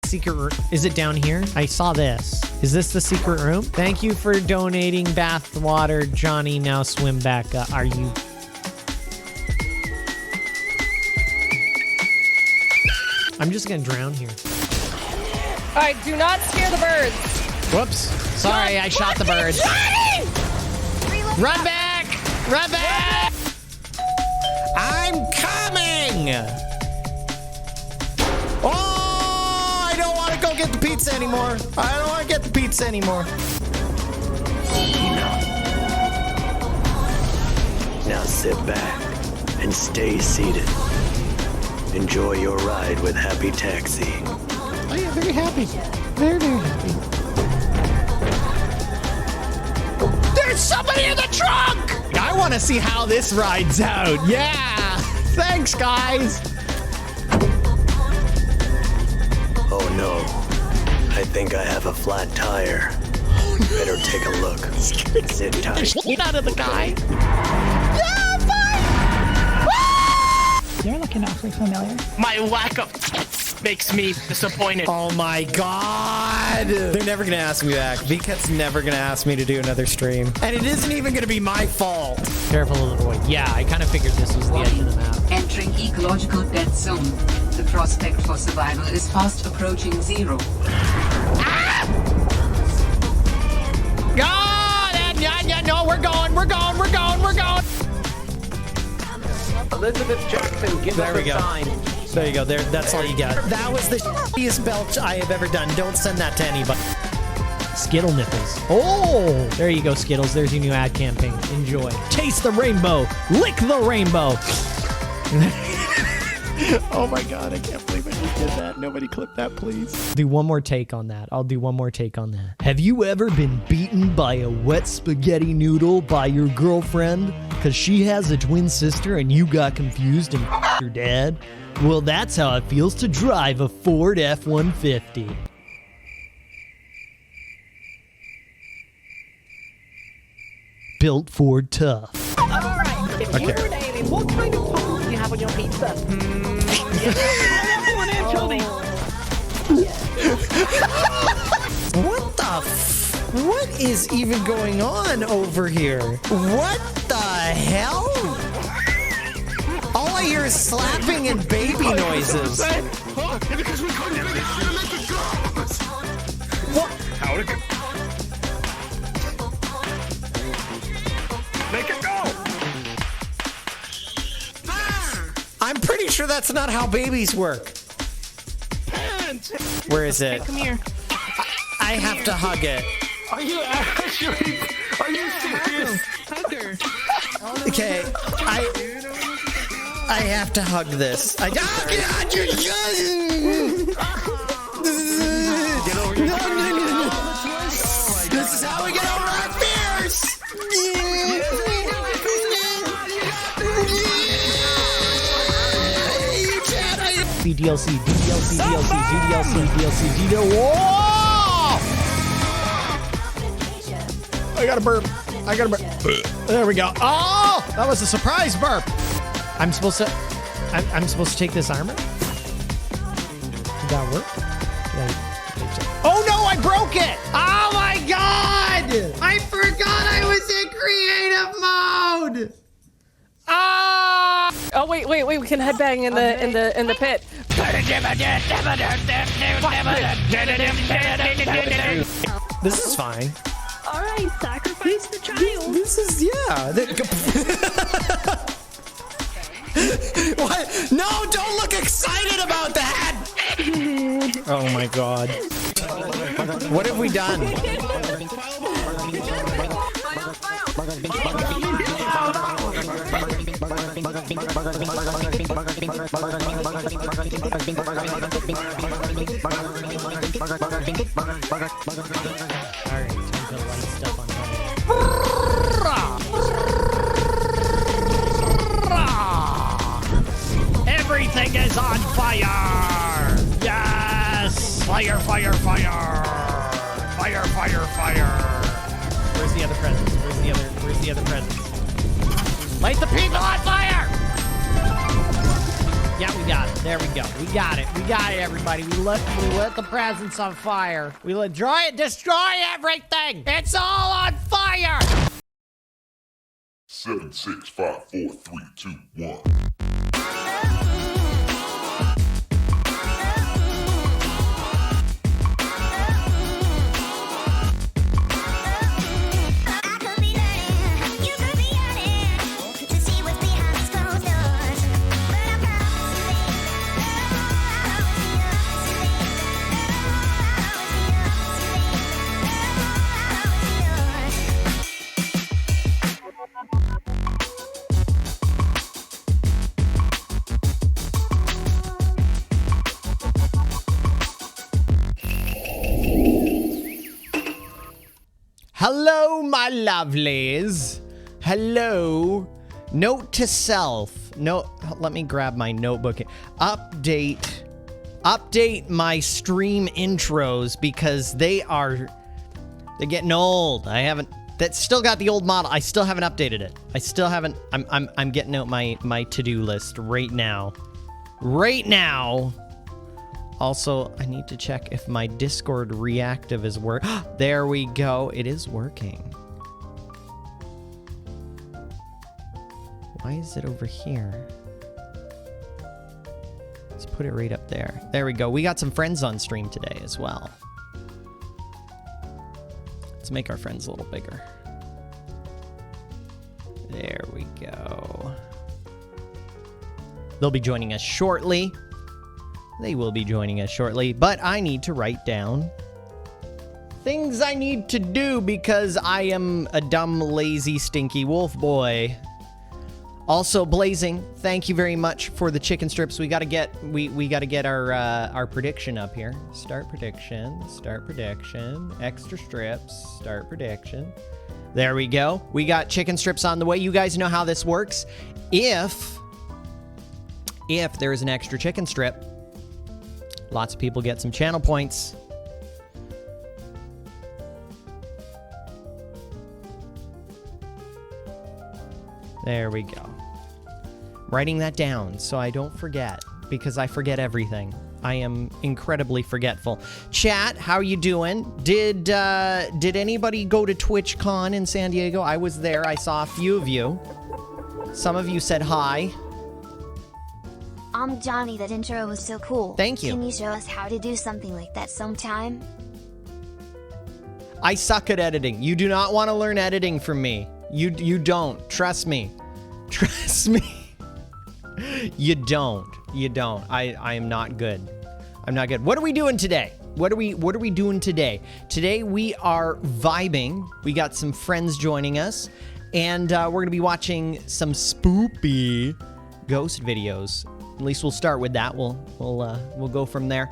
secret room? Is it down here? I saw this. Is this the secret room? Thank you for donating bath water, Johnny. Now swim back up. Are you... I'm just gonna drown here. All right, do not scare the birds. Whoops. Sorry, I shot the birds. Run back! Run back! I'm coming! Oh, I don't want to go get the pizza anymore. I don't want to get the pizza anymore. Now sit back and stay seated. Enjoy your ride with Happy Taxi. Oh yeah, very happy. Very, very happy. There's somebody in the trunk! I want to see how this rides out. Yeah! Thanks, guys! Oh no, I think I have a flat tire. Better take a look. Sit tight. Get out of the guy. You're looking awfully familiar. My lack of makes me disappointed. Oh my god! They're never gonna ask me back. VCat's never gonna ask me to do another stream. And it isn't even gonna be my fault. Careful, little boy. Yeah, I kind of figured this was the edge of the map. Entering ecological dead zone. The prospect for survival is fast approaching 0. Ah! Yeah, no, we're going. Elizabeth Jackson, give us a sign. There you go. There, that's all you got. That was the shittiest belch I have ever done. Don't send that to anybody. Skittle nipples. Oh, there you go, Skittles. There's your new ad campaign. Enjoy. Taste the rainbow. Lick the rainbow. Oh my god, I can't believe I just did that. Nobody clip that, please. Do one more take on that. I'll do one more take on that. Have you ever been beaten by a wet spaghetti noodle by your girlfriend because she has a twin sister and you got confused and your dad? Well, that's how it feels to drive a Ford F-150. Built Ford tough. Alright, if you were an alien, what kind of sauce do you have on your pizza? What the what is even going on over here? What the hell? All I hear is slapping and baby noises. Because we couldn't figure out how to make it go. What? How to get... Make it go. I'm pretty sure that's not how babies work. Where is it? Come here. I have to hug it. Are you actually... Are you serious? Hugger. Okay, I have to hug this. Get over here. No. This is how we get over our fears. DLC. Whoa! I got a burp. There we go. Oh, that was a surprise burp. I'm supposed to take this armor? Did that work? Oh no, I broke it! Oh my god! I forgot I was in creative mode! Ah! Oh wait, we can headbang in the pit. This is fine. All right, sacrifice the child. This is, yeah. What? No, don't look excited about that! Oh my god. What have we done? Alright, time to light stuff on fire. Everything is on fire! Yes! Fire! Where's the other presents? Where's the other presents? Light the people on fire! Yeah, we got it. There we go. We got it. We got it, everybody. We lit the presents on fire. We destroy everything. It's all on fire. 7, 6, 5, 4, 3, 2, 1. Hello, my lovelies. Hello. Note to self. No, let me grab my notebook. Update my stream intros because they're getting old. That's still got the old model. I still haven't updated it. I'm getting out my to-do list right now. Right now. Also, I need to check if my Discord reactive is working. There we go. It is working. Why is it over here? Let's put it right up there. There we go. We got some friends on stream today as well. Let's make our friends a little bigger. There we go. They'll be joining us shortly. They will be joining us shortly, but I need to write down things I need to do because I am a dumb, lazy, stinky wolf boy. Also, Blazing, thank you very much for the chicken strips. We gotta get our prediction up here. Start prediction, extra strips, start prediction. There we go. We got chicken strips on the way. You guys know how this works. If there's an extra chicken strip, lots of people get some channel points. There we go. Writing that down so I don't forget, because I forget everything. I am incredibly forgetful. Chat, how are you doing? Did anybody go to TwitchCon in San Diego? I was there. I saw a few of you. Some of you said hi. Johnny, that intro was so cool. Thank you. Can you show us how to do something like that sometime? I suck at editing. You do not want to learn editing from me. You don't. Trust me. Trust me. You don't. I am not good. I'm not good. What are we doing today? What are we doing today? Today we are vibing. We got some friends joining us, and we're gonna be watching some spoopy ghost videos. At least we'll start with that. We'll go from there.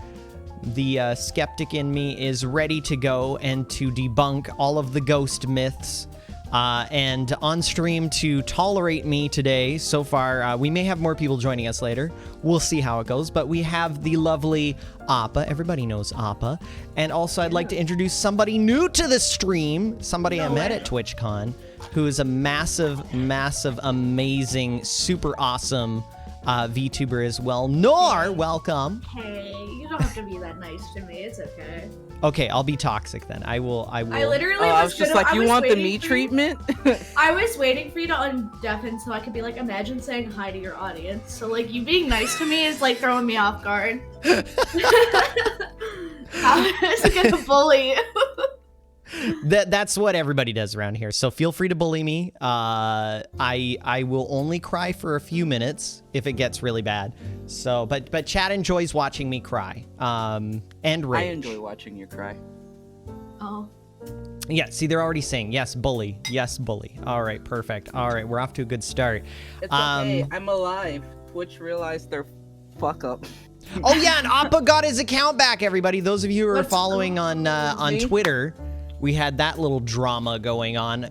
The skeptic in me is ready to go and to debunk all of the ghost myths. And on stream to tolerate me today, so far, we may have more people joining us later. We'll see how it goes, but we have the lovely Appa. Everybody knows Appa. And also, I'd like to introduce somebody new to the stream, somebody I met at TwitchCon, who is a massive, amazing, super awesome VTuber as well. Nor, welcome. Hey, you don't have to be that nice to me. It's okay. Okay, I'll be toxic then. I will. I literally I was just like, you want the me for treatment? I was waiting for you to undeafen so I could be like, imagine saying hi to your audience. So like, you being nice to me is like throwing me off guard. How is it gonna bully you? That's what everybody does around here. So feel free to bully me. I will only cry for a few minutes if it gets really bad. So, but chat enjoys watching me cry. And rage. I enjoy watching you cry. Oh. Yeah, see, they're already saying, yes, bully. Yes, bully. All right, perfect. All right, we're off to a good start. It's okay, I'm alive. Twitch realized their fuck up. Oh, yeah, and Appa got his account back, everybody. Those of you who are following on Twitter, we had that little drama going on.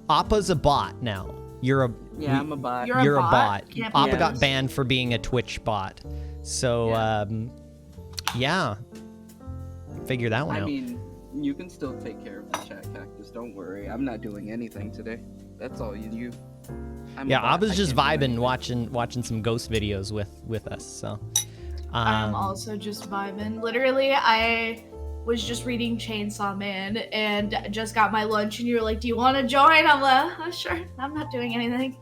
Appa's a bot now. I'm a bot. You're a bot? Appa got banned for being a Twitch bot. So, yeah. Figure that one out. I mean, you can still take care of the chat cactus. Don't worry. I'm not doing anything today. That's all you. I'm Yeah, a bot. Abba's I just can't do vibing, anything. watching some ghost videos with us. So. I'm also just vibing. Literally, I was just reading Chainsaw Man and just got my lunch, and you were like, "Do you want to join?" I'm like, "Oh, sure." I'm not doing anything.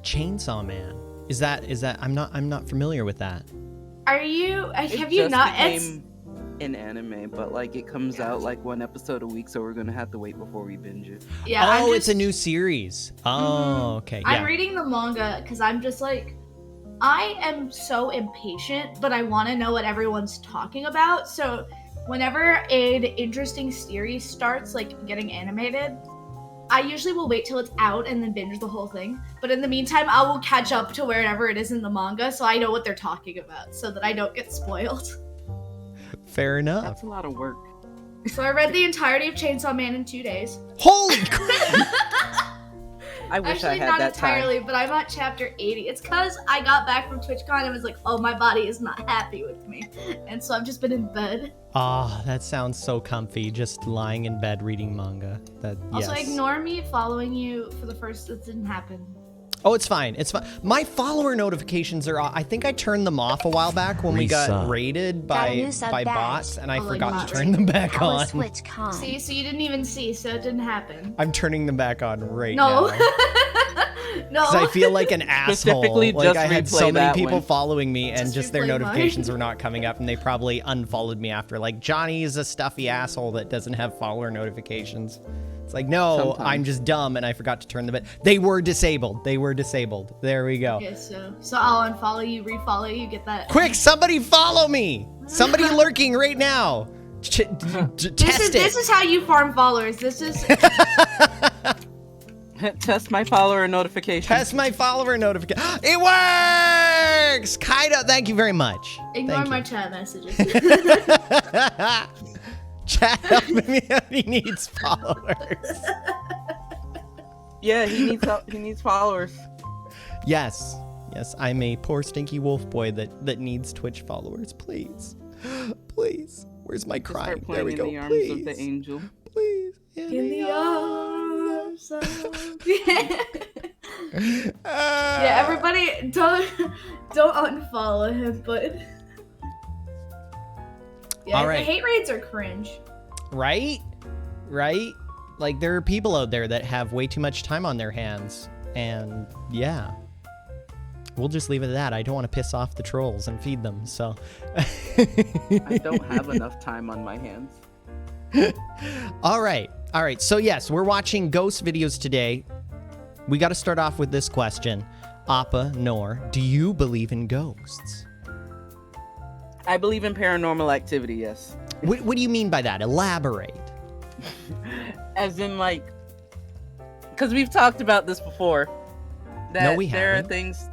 Chainsaw Man. Is that? I'm not familiar with that. Are you? It Have you just not? became an anime, but like it comes out like one episode a week, so we're gonna have to wait before we binge it. Yeah. Oh, it's a new series. Oh, okay. Yeah. I'm reading the manga because I'm just like, I am so impatient, but I want to know what everyone's talking about. So whenever an interesting series starts like getting animated, I usually will wait till it's out and then binge the whole thing. But in the meantime, I will catch up to wherever it is in the manga so I know what they're talking about so that I don't get spoiled. Fair enough. That's a lot of work. So I read the entirety of Chainsaw Man in 2 days. Holy crap! I wish Actually, I had not that entirely, time. but I'm at chapter 80. It's because I got back from TwitchCon and was like, oh, my body is not happy with me. And so I've just been in bed. Oh, that sounds so comfy. Just lying in bed reading manga. Also, Yes. ignore me following you for the first. That didn't happen. Oh, it's fine. It's fine. My follower notifications are off. I think I turned them off a while back when we got raided Got a by new sub badge. bots, and I Oh, like forgot bots. to turn them back That was on. TwitchCon. See, so you didn't even see, so it didn't happen. I'm turning them back on right No. now. No. Because I feel like an asshole. Specifically, Like just I had replay so many that people one. following me, and Just just their replay mine. notifications were not coming up, and they probably unfollowed me after. Like, Johnny is a stuffy asshole that doesn't have follower notifications. It's like, no, Sometimes. I'm just dumb, and I forgot to turn them. They were disabled. They were disabled. There we go. Okay, so I'll unfollow you, refollow you, get that. Quick, somebody follow me! Somebody lurking right now. Test This is how you farm followers. This is. Test my follower notification. Test my follower notification. It works! Kaido, thank you very much. Ignore Thank my you. chat messages. Chat help me if he needs followers. Yeah, he needs followers. Yes, I'm a poor stinky wolf boy that needs Twitch followers. Please, please. Where's my Just crying? start There playing we in go. the arms Please, of the angel. please. In the arms of. Yeah, everybody, don't unfollow him, but. Yeah, All right. the hate raids are cringe. Right? Like, there are people out there that have way too much time on their hands, and yeah. We'll just leave it at that. I don't want to piss off the trolls and feed them, so. I don't have enough time on my hands. All right. So yes, we're watching ghost videos today. We got to start off with this question. Appa, Nor, do you believe in ghosts? I believe in paranormal activity, yes. What do you mean by that? Elaborate. As in, like, because we've talked about this before. That No, we there haven't. are things.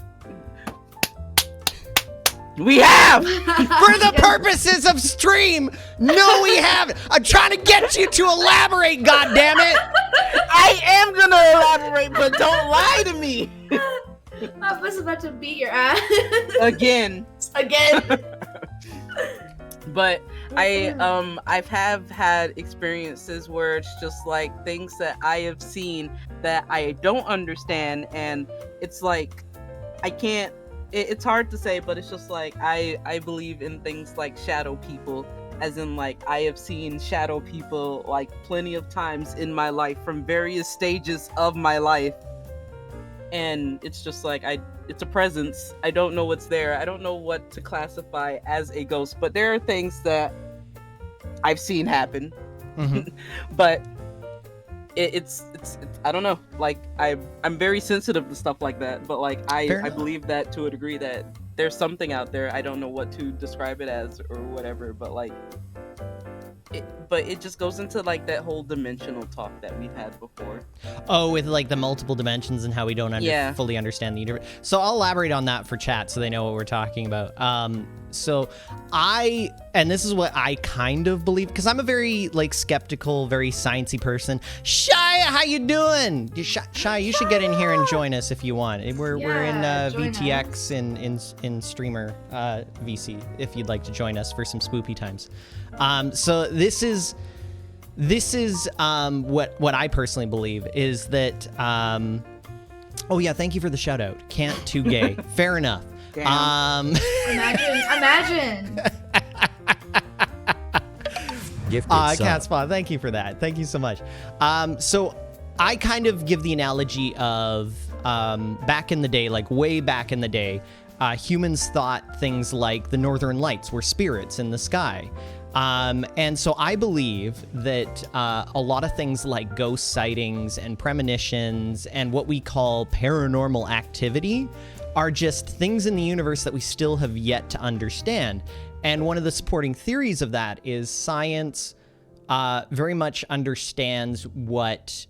We have! For the purposes of stream, no, we haven't. I'm trying to get you to elaborate, goddammit. I am gonna elaborate, but don't lie to me! I was about to beat your ass. Again. But I've had experiences where it's just like things that I have seen that I don't understand, and it's like I can't. It's hard to say, but it's just like I believe in things like shadow people, as in like I have seen shadow people like plenty of times in my life from various stages of my life, and it's just like it's a presence. I don't know what's there. I don't know what to classify as a ghost, but there are things that I've seen happen. Mhm. But it's I don't know. Like I'm very sensitive to stuff like that. But like Fair I enough. believe that to a degree that there's something out there. I don't know what to describe it as or whatever. But like. It just goes into like that whole dimensional talk that we've had before. Oh, with like the multiple dimensions and how we don't Yeah. fully understand the universe. So I'll elaborate on that for chat so they know what we're talking about. And this is what I kind of believe, because I'm a very like skeptical, very sciencey person. Shia, how you doing? Shia, you should get in here and join us if you want. We're in join VTX in streamer VC if you'd like to join us for some spoopy times. So this this is what I personally believe is that. Oh yeah, thank you for the shout out. Can't too gay. Fair enough. Imagine. Catspot, thank you for that. Thank you so much. So I kind of give the analogy of back in the day, like way back in the day, humans thought things like the Northern Lights were spirits in the sky. And so I believe that a lot of things like ghost sightings and premonitions and what we call paranormal activity are just things in the universe that we still have yet to understand. And one of the supporting theories of that is science very much understands what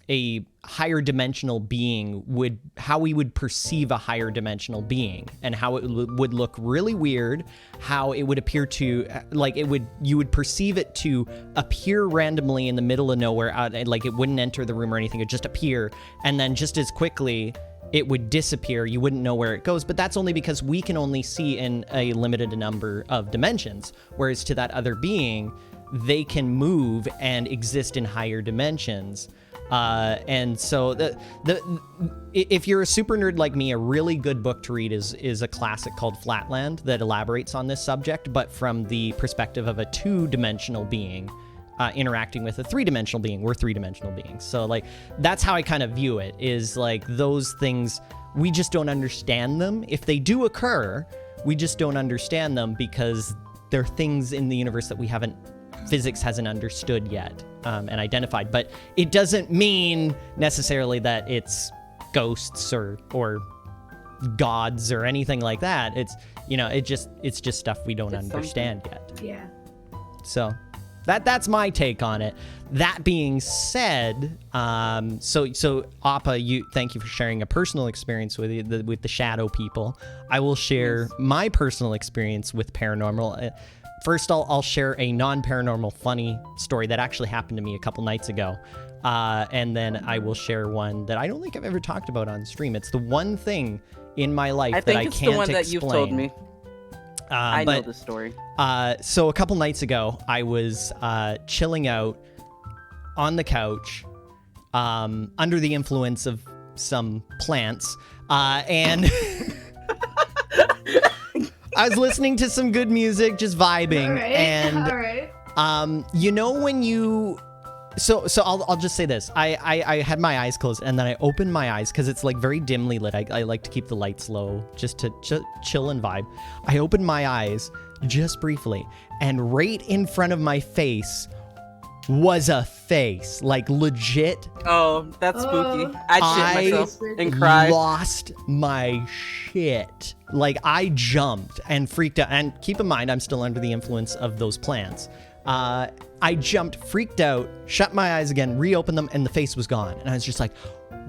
a higher dimensional being how we would perceive a higher dimensional being, and how it would look really weird, how it would appear to, like you would perceive it to appear randomly in the middle of nowhere, like it wouldn't enter the room or anything, it would just appear, and then just as quickly it would disappear. You wouldn't know where it goes, but that's only because we can only see in a limited number of dimensions, whereas to that other being, they can move and exist in higher dimensions. And so if you're a super nerd like me, a really good book to read is a classic called Flatland that elaborates on this subject, but from the perspective of a two-dimensional being interacting with a three-dimensional being. We're three-dimensional beings. So like that's how I kind of view it, is like those things, we just don't understand them. If they do occur, we just don't understand them because they're things in the universe that physics hasn't understood yet and identified. But it doesn't mean necessarily that it's ghosts or gods or anything like that. It's, it's just stuff we don't understand yet. Yeah. So that's my take on it. That being said, so Appa, thank you for sharing a personal experience with the shadow people. I will share my personal experience with paranormal. First, I'll share a non-paranormal funny story that actually happened to me a couple nights ago. And then I will share one that I don't think I've ever talked about on stream. It's the one thing in my life that I can't explain. I think it's the one that you've told me. I know the story. So a couple nights ago, I was chilling out on the couch under the influence of some plants. And... I was listening to some good music, just vibing, and when you, so I'll just say this. I had my eyes closed, and then I opened my eyes because it's like very dimly lit. I like to keep the lights low just to chill and vibe. I opened my eyes just briefly, and right in front of my face was a face, like legit. Oh, that's spooky. I shit myself and cried. Lost my shit. Like I jumped and freaked out. And keep in mind, I'm still under the influence of those plants. I jumped, freaked out, shut my eyes again, reopened them, and the face was gone. And I was just like,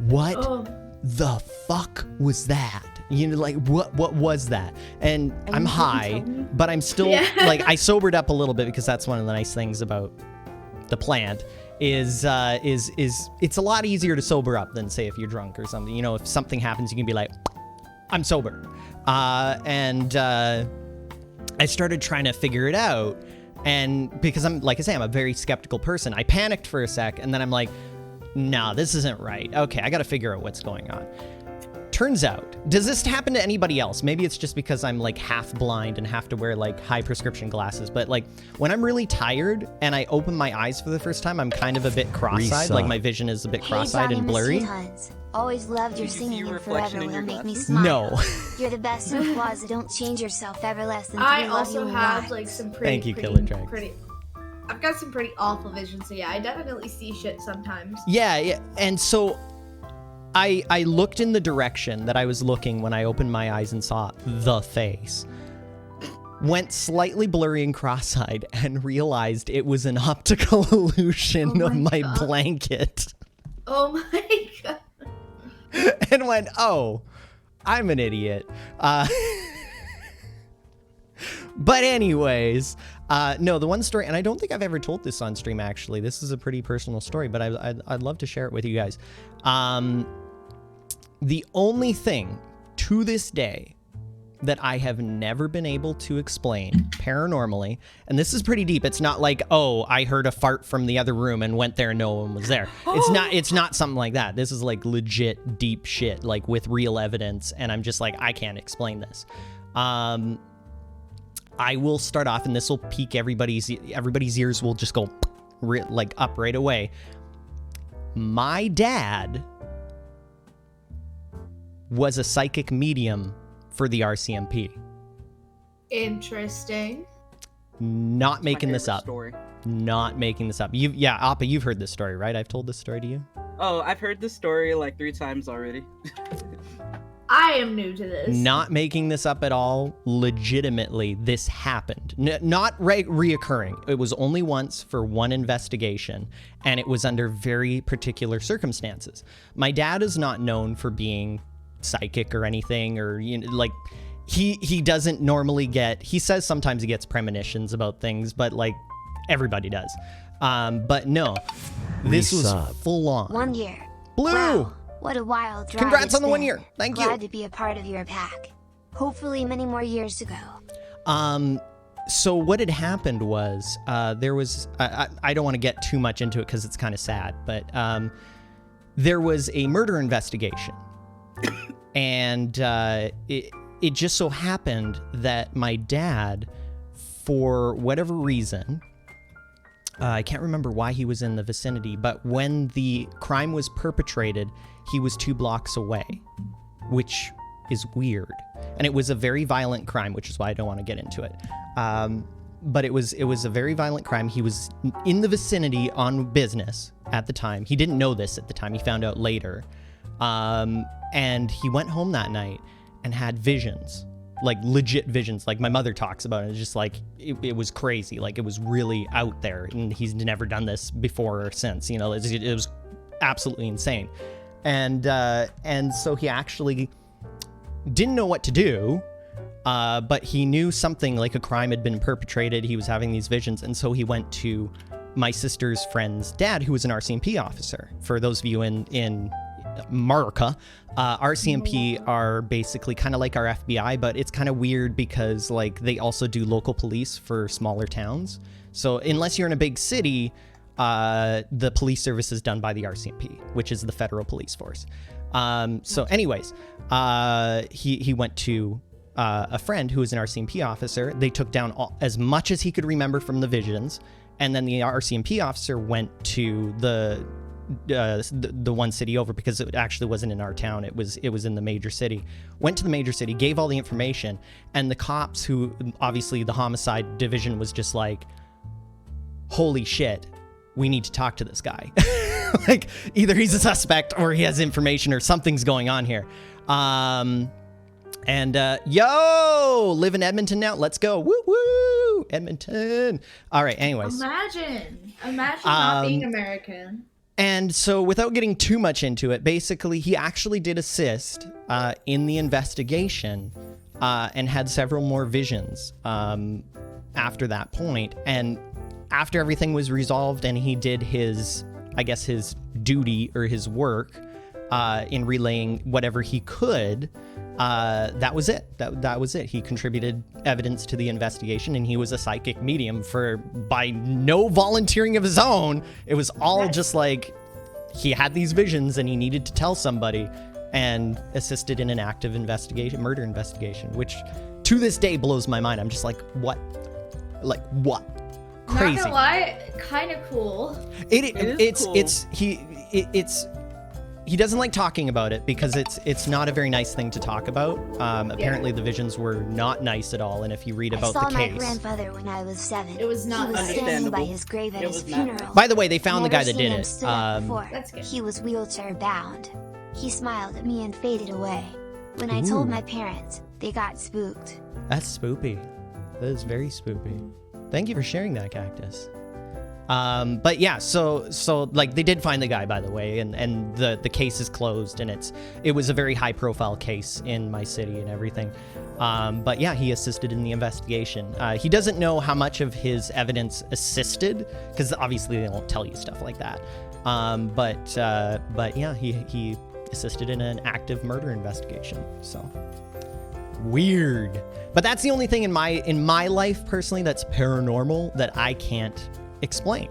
what the fuck was that? Like, what was that? And I'm high, but I'm still, like, I sobered up a little bit because that's one of the nice things about the plant is it's a lot easier to sober up than, say, if you're drunk or something. If something happens, you can be like, I'm sober. And I started trying to figure it out. And because I'm a very skeptical person, I panicked for a sec, and then I'm like, no, this isn't right. Okay, I got to figure out what's going on. Turns out, does this happen to anybody else? Maybe it's just because I'm like half blind and have to wear like high prescription glasses, but like when I'm really tired and I open my eyes for the first time, I'm kind of a bit cross-eyed. Like my vision is a bit cross-eyed and blurry. Always loved your singing and forever will make me smile. No. You're the best in Plaza. Don't change yourself ever less than I also have like some pretty. Thank you, Killer Drag. I've got some pretty awful vision, so yeah, I definitely see shit sometimes. Yeah, and so I looked in the direction that I was looking when I opened my eyes and saw the face. Went slightly blurry and cross-eyed and realized it was an optical illusion of my blanket. Oh my god. And went, oh, I'm an idiot. But anyways, no, the one story, and I don't think I've ever told this on stream, actually. This is a pretty personal story, but I'd love to share it with you guys. The only thing to this day that I have never been able to explain paranormally, and this is pretty deep. It's not like, oh, I heard a fart from the other room and went there and no one was there. It's not something like that. This is like legit deep shit, like with real evidence, and I'm just like, I can't explain this. I will start off, and this will pique everybody's ears will just go like up right away. My dad was a psychic medium for the RCMP. Interesting. Not making this up. Story. Not making this up. Appa, you've heard this story, right? I've told this story to you. Oh, I've heard this story like 3 times already. I am new to this. Not making this up at all. Legitimately, this happened. Not reoccurring. It was only once for one investigation, and it was under very particular circumstances. My dad is not known for being psychic or anything, or like he doesn't normally get. He says sometimes he gets premonitions about things, but like everybody does. But no, this was full on. 1 year. Blue. Wow, what a wild drive. Congrats it's on the 1 been. year. Thank you. Glad to be a part of your pack. Hopefully many more years to go. So what had happened was there was I don't want to get too much into it because it's kind of sad, but there was a murder investigation. And it just so happened that my dad, for whatever reason, I can't remember why he was in the vicinity, but when the crime was perpetrated, he was 2 blocks away, which is weird. And it was a very violent crime, which is why I don't want to get into it. But it was a very violent crime. He was in the vicinity on business at the time. He didn't know this at the time. He found out later. And he went home that night and had visions, like legit visions, like my mother talks about it. It's just like, it was crazy. Like it was really out there, and he's never done this before or since, it was absolutely insane. And so he actually didn't know what to do, but he knew something like a crime had been perpetrated. He was having these visions. And so he went to my sister's friend's dad, who was an RCMP officer. For those of you in America, RCMP are basically kind of like our FBI, but it's kind of weird because like they also do local police for smaller towns. So unless you're in a big city, the police service is done by the RCMP, which is the federal police force. So anyways, he went to a friend who was an RCMP officer. They took down as much as he could remember from the visions, and then the RCMP officer went to the one city over, because it actually wasn't in our town. It was in the major city. Went to the major city, gave all the information, and the cops, who obviously the homicide division was just like, holy shit, we need to talk to this guy. Like either he's a suspect or he has information or something's going on here. Yo, live in Edmonton now. Let's go. Woo woo, Edmonton. All right. Anyways, Imagine not being American. And so without getting too much into it, basically he actually did assist in the investigation and had several more visions after that point. And after everything was resolved and he did his duty or his work in relaying whatever he could, that was it. That was it. He contributed evidence to the investigation, and he was a psychic medium by no volunteering of his own. It was all just like he had these visions and he needed to tell somebody, and assisted in an active murder investigation, which to this day blows my mind. I'm just like, what? Like what? Crazy. Not gonna lie, kind of cool. He doesn't like talking about it because it's not a very nice thing to talk about. Apparently the visions were not nice at all, and if you read about the case... I saw my grandfather when I was 7. It was not He was standing by his grave at his funeral. By the way, they found the guy that Never did seen it. him stood up before. That's good. He was wheelchair bound. He smiled at me and faded away. When I told my parents, they got spooked. That's spoopy. That is very spoopy. Thank you for sharing that, Cactus. But yeah, so like they did find the guy, by the way, and the case is closed, and it was a very high profile case in my city and everything. But yeah, he assisted in the investigation. He doesn't know how much of his evidence assisted, because obviously they won't tell you stuff like that. But yeah, he assisted in an active murder investigation. So Weird. But that's the only thing in my life personally that's paranormal that I can't explain.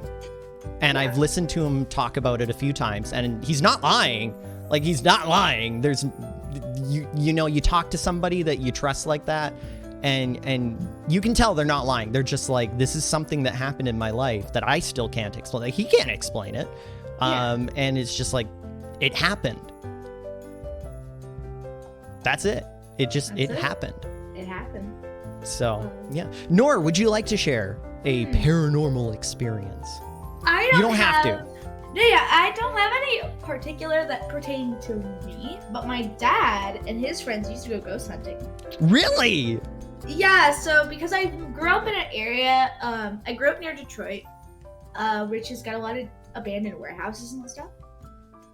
And I've listened to him talk about it a few times, and he's not lying. Like, he's not lying. There's, you know, you talk to somebody that you trust like that, and you can tell they're not lying. They're just like, this is something that happened in my life that I still can't explain. Like, he can't explain it. And it's just like, it happened. That's it. It happened. It happened. So, yeah. Nor, would you like to share a paranormal experience? You don't have to. Yeah, I don't have any particular that pertain to me, but my dad and his friends used to go ghost hunting. Really? Yeah, so because I grew up in an area, I grew up near Detroit, which has got a lot of abandoned warehouses and stuff.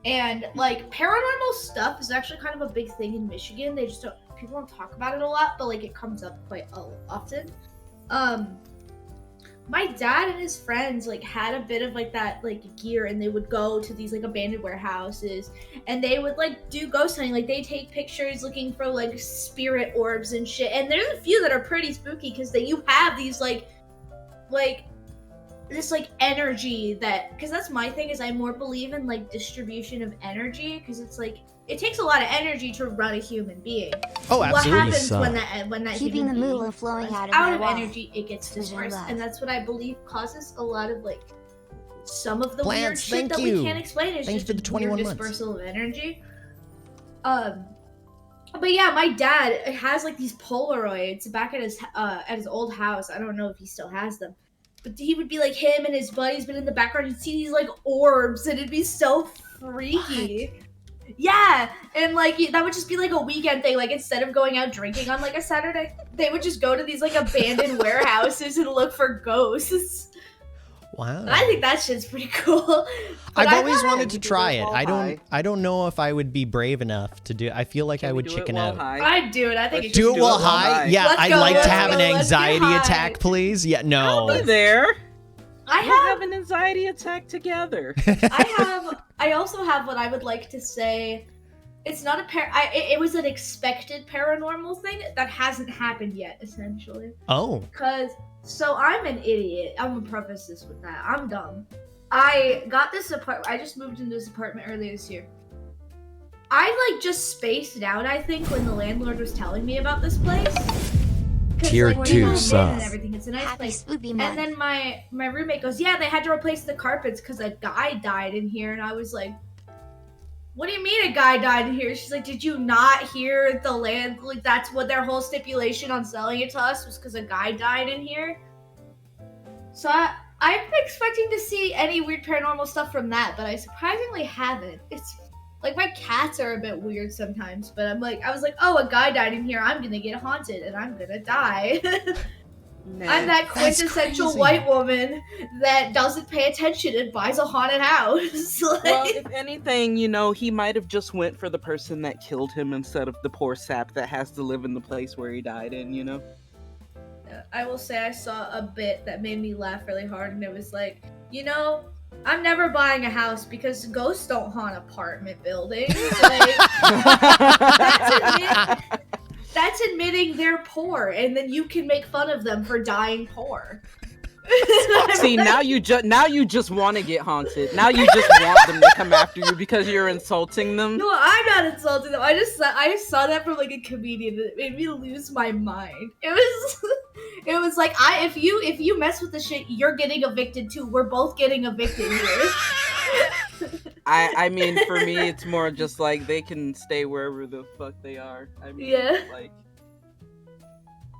And like paranormal stuff is actually kind of a big thing in Michigan. People don't talk about it a lot, but like it comes up quite often. My dad and his friends like had a bit of like that like gear, and they would go to these like abandoned warehouses, and they would like do ghost hunting. Like they take pictures looking for like spirit orbs and shit. And there's a few that are pretty spooky because you have these like this like energy because that's my thing is I more believe in like distribution of energy, because it's like it takes a lot of energy to run a human being. Oh, absolutely. What happens when that Keeping the human mood being flowing out of my energy, it gets Vision dispersed, left. and that's what I believe causes a lot of like some of the weird Plants, shit thank that you. we can't explain. It's Thanks just for the a 21 weird months. dispersal of energy. But yeah, my dad has like these Polaroids back at his old house. I don't know if he still has them. But he would be like him and his buddies, but in the background you'd see these like orbs, and it'd be so freaky. What? Yeah, and like that would just be like a weekend thing. Like instead of going out drinking on like a Saturday, they would just go to these like abandoned warehouses and look for ghosts. Wow. And I think that shit's pretty cool. I've always wanted to try it. I don't know if I would be brave enough to do it. I feel like I would chicken out. I'd do it. I think Do it while high? Yeah, I'd like to have an let's get anxiety high. attack, please. Yeah, no. I'll be there. I We'll have an anxiety attack together. I also have what I would like to say. It's not it was an expected paranormal thing that hasn't happened yet, essentially. Oh. So I'm an idiot. I'm gonna preface this with that. I'm dumb. I got this apartment. I just moved into this apartment earlier this year. I like just spaced out, I think, when the landlord was telling me about this place. Tier like, 2 and sus. everything. It's a nice Happy place. spoopy And month. then my roommate goes, yeah, they had to replace the carpets because a guy died in here. And I was like, what do you mean a guy died in here? She's like, did you not hear the land? Like, that's what their whole stipulation on selling it to us was because a guy died in here. So I'm expecting to see any weird paranormal stuff from that, but I surprisingly haven't. It's like my cats are a bit weird sometimes, but I was like, oh, a guy died in here. I'm gonna get haunted and I'm gonna die. I'm that quintessential white woman that doesn't pay attention and buys a haunted house. Well, if anything, he might have just went for the person that killed him instead of the poor sap that has to live in the place where he died in. I will say I saw a bit that made me laugh really hard, and it was like, I'm never buying a house because ghosts don't haunt apartment buildings. Like, that's admitting they're poor, and then you can make fun of them for dying poor. See, now you just want to get haunted. Now you just want them to come after you because you're insulting them. No, I'm not insulting them. I saw that from like a comedian, and it made me lose my mind. It was like if you mess with the shit, you're getting evicted too. We're both getting evicted here. I mean, for me, it's more just like they can stay wherever the fuck they are. I mean, yeah. Like,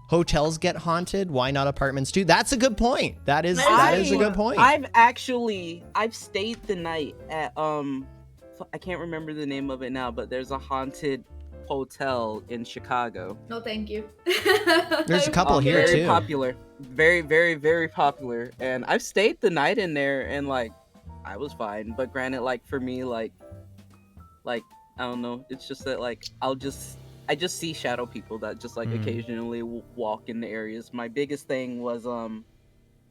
hotels get haunted. Why not apartments too? That's a good point. That is a good point. I've stayed the night at I can't remember the name of it now, but there's a haunted hotel in Chicago. No, thank you. There's a couple here very too. Popular, very, very, very popular, and I've stayed the night in there, and like, I was fine. But granted, like for me, like I don't know. It's just that like I just see shadow people that just like occasionally walk in the areas. My biggest thing was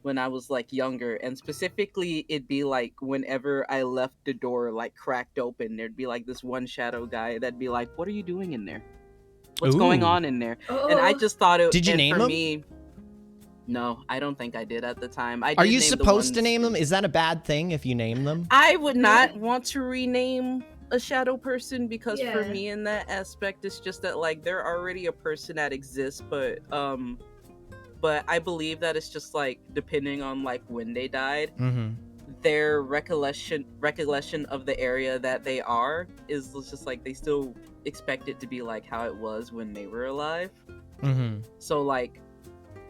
when I was like younger, and specifically it'd be like whenever I left the door like cracked open, there'd be like this one shadow guy that'd be like, "What are you doing in there?" What's going Ooh. on in there? And I just thought it. Did you and name for them? Me, no, I don't think I did at the time. I Are did you name the supposed to ones- name them? Is that a bad thing if you name them? I would not want to rename a shadow person because for Yeah. me in that aspect, it's just that like they're already a person that exists, but I believe that it's just like depending on like when they died, Mm-hmm. their recollection of the area that they are is just like they still expect it to be like how it was when they were alive. Mm-hmm. So like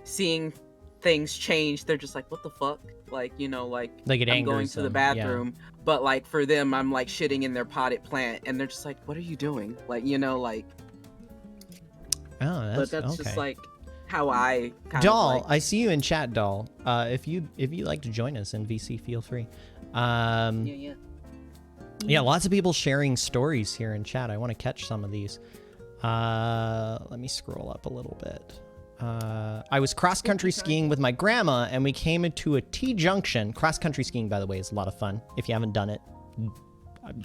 seeing things change, they're just like, what the fuck? Like, you know, like Like it I'm going angers to the them, yeah. bathroom, but like for them, I'm like shitting in their potted plant, and they're just like, what are you doing? Like, you know, like. Oh, that's, But that's okay. just like how I kind Doll, of like. I see you in chat, Doll. If you like to join us in VC, feel free. Yeah, lots of people sharing stories here in chat. I want to catch some of these. Let me scroll up a little bit. I was cross-country skiing with my grandma, and we came into a T-junction. Cross-country skiing, by the way, is a lot of fun. If you haven't done it,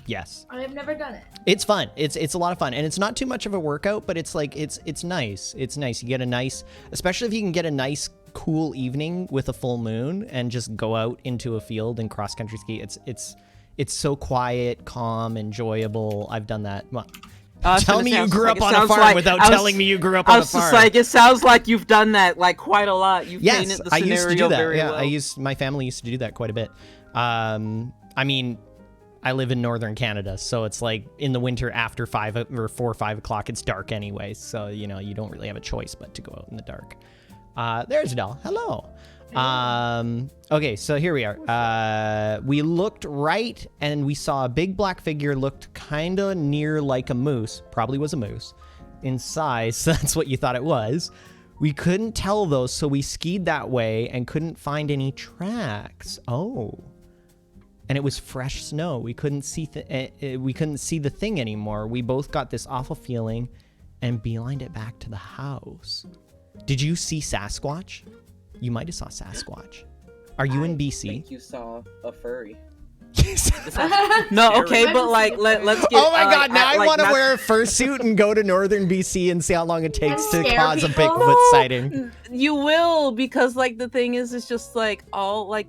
yes. I have never done it. It's fun. It's a lot of fun, and it's not too much of a workout, but it's like it's nice. It's nice. You get a nice, especially if you can get a nice, cool evening with a full moon, and just go out into a field and cross-country ski. It's so quiet, calm, enjoyable. I've done that. Well, tell me you grew up on a farm without telling me you grew up on a farm. I was just like, it sounds like you've done that like quite a lot. You've painted the scenario I used to do that. very Yeah, well. my family used to do that quite a bit. I mean, I live in northern Canada, so it's like in the winter after 4 or 5 o'clock, it's dark anyway. So, you know, you don't really have a choice but to go out in the dark. There's Adele. Hello. Okay, so here we are. We looked right and we saw a big black figure looked kind of near like a moose. Probably was a moose in size. That's what you thought it was. We couldn't tell though, so we skied that way and couldn't find any tracks. Oh. And it was fresh snow. We couldn't see the thing anymore. We both got this awful feeling and beelined it back to the house. Did you see Sasquatch? You might have saw Sasquatch. Are you in BC? I think you saw a furry. No, okay, but like let's get. Oh my god! Now I like, want to not- wear a fursuit and go to northern BC and see how long it takes to scare cause a people? Bigfoot sighting. You will, because like the thing is, it's just like all like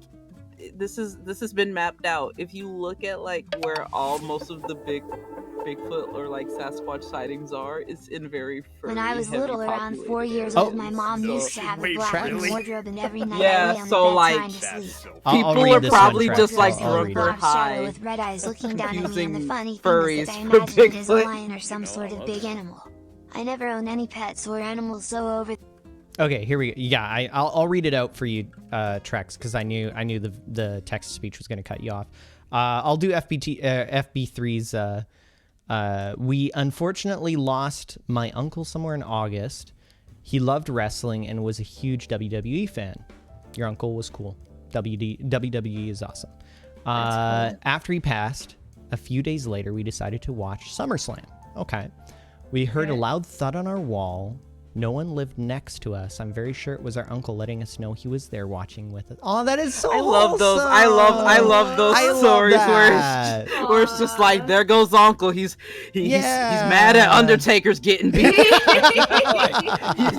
this has been mapped out. If you look at like where most of the Bigfoot or like Sasquatch sightings are, it's in very furry, When I was heavy little, around 4 populated years Oh. old, my mom used to have a black wardrobe, and every night Yeah, I lay on so, the bed like, trying to sleep. I'll People read are this probably one, just Trax. like I'll drunk read or it. Black shadow high. with red eyes looking down at me, and the confusing funny thing furries is that I for imagined it as a Bigfoot. lion or some sort of big animal. I never owned any pets or animals, so over Okay, here we go. Yeah, I'll read it out for you, Trex, because I knew the text to speech was going to cut you off. I'll do FB3's. We unfortunately lost my uncle somewhere in August. He loved wrestling and was a huge WWE fan. Your uncle was cool. WWE is awesome. After he passed, a few days later, we decided to watch SummerSlam. Okay. We heard a loud thud on our wall. No one lived next to us. I'm very sure it was our uncle letting us know he was there watching with us. Oh, that is so I love those. wholesome. I love those I love stories that. where it's just like, there goes Uncle. He's mad at Undertaker's getting beat.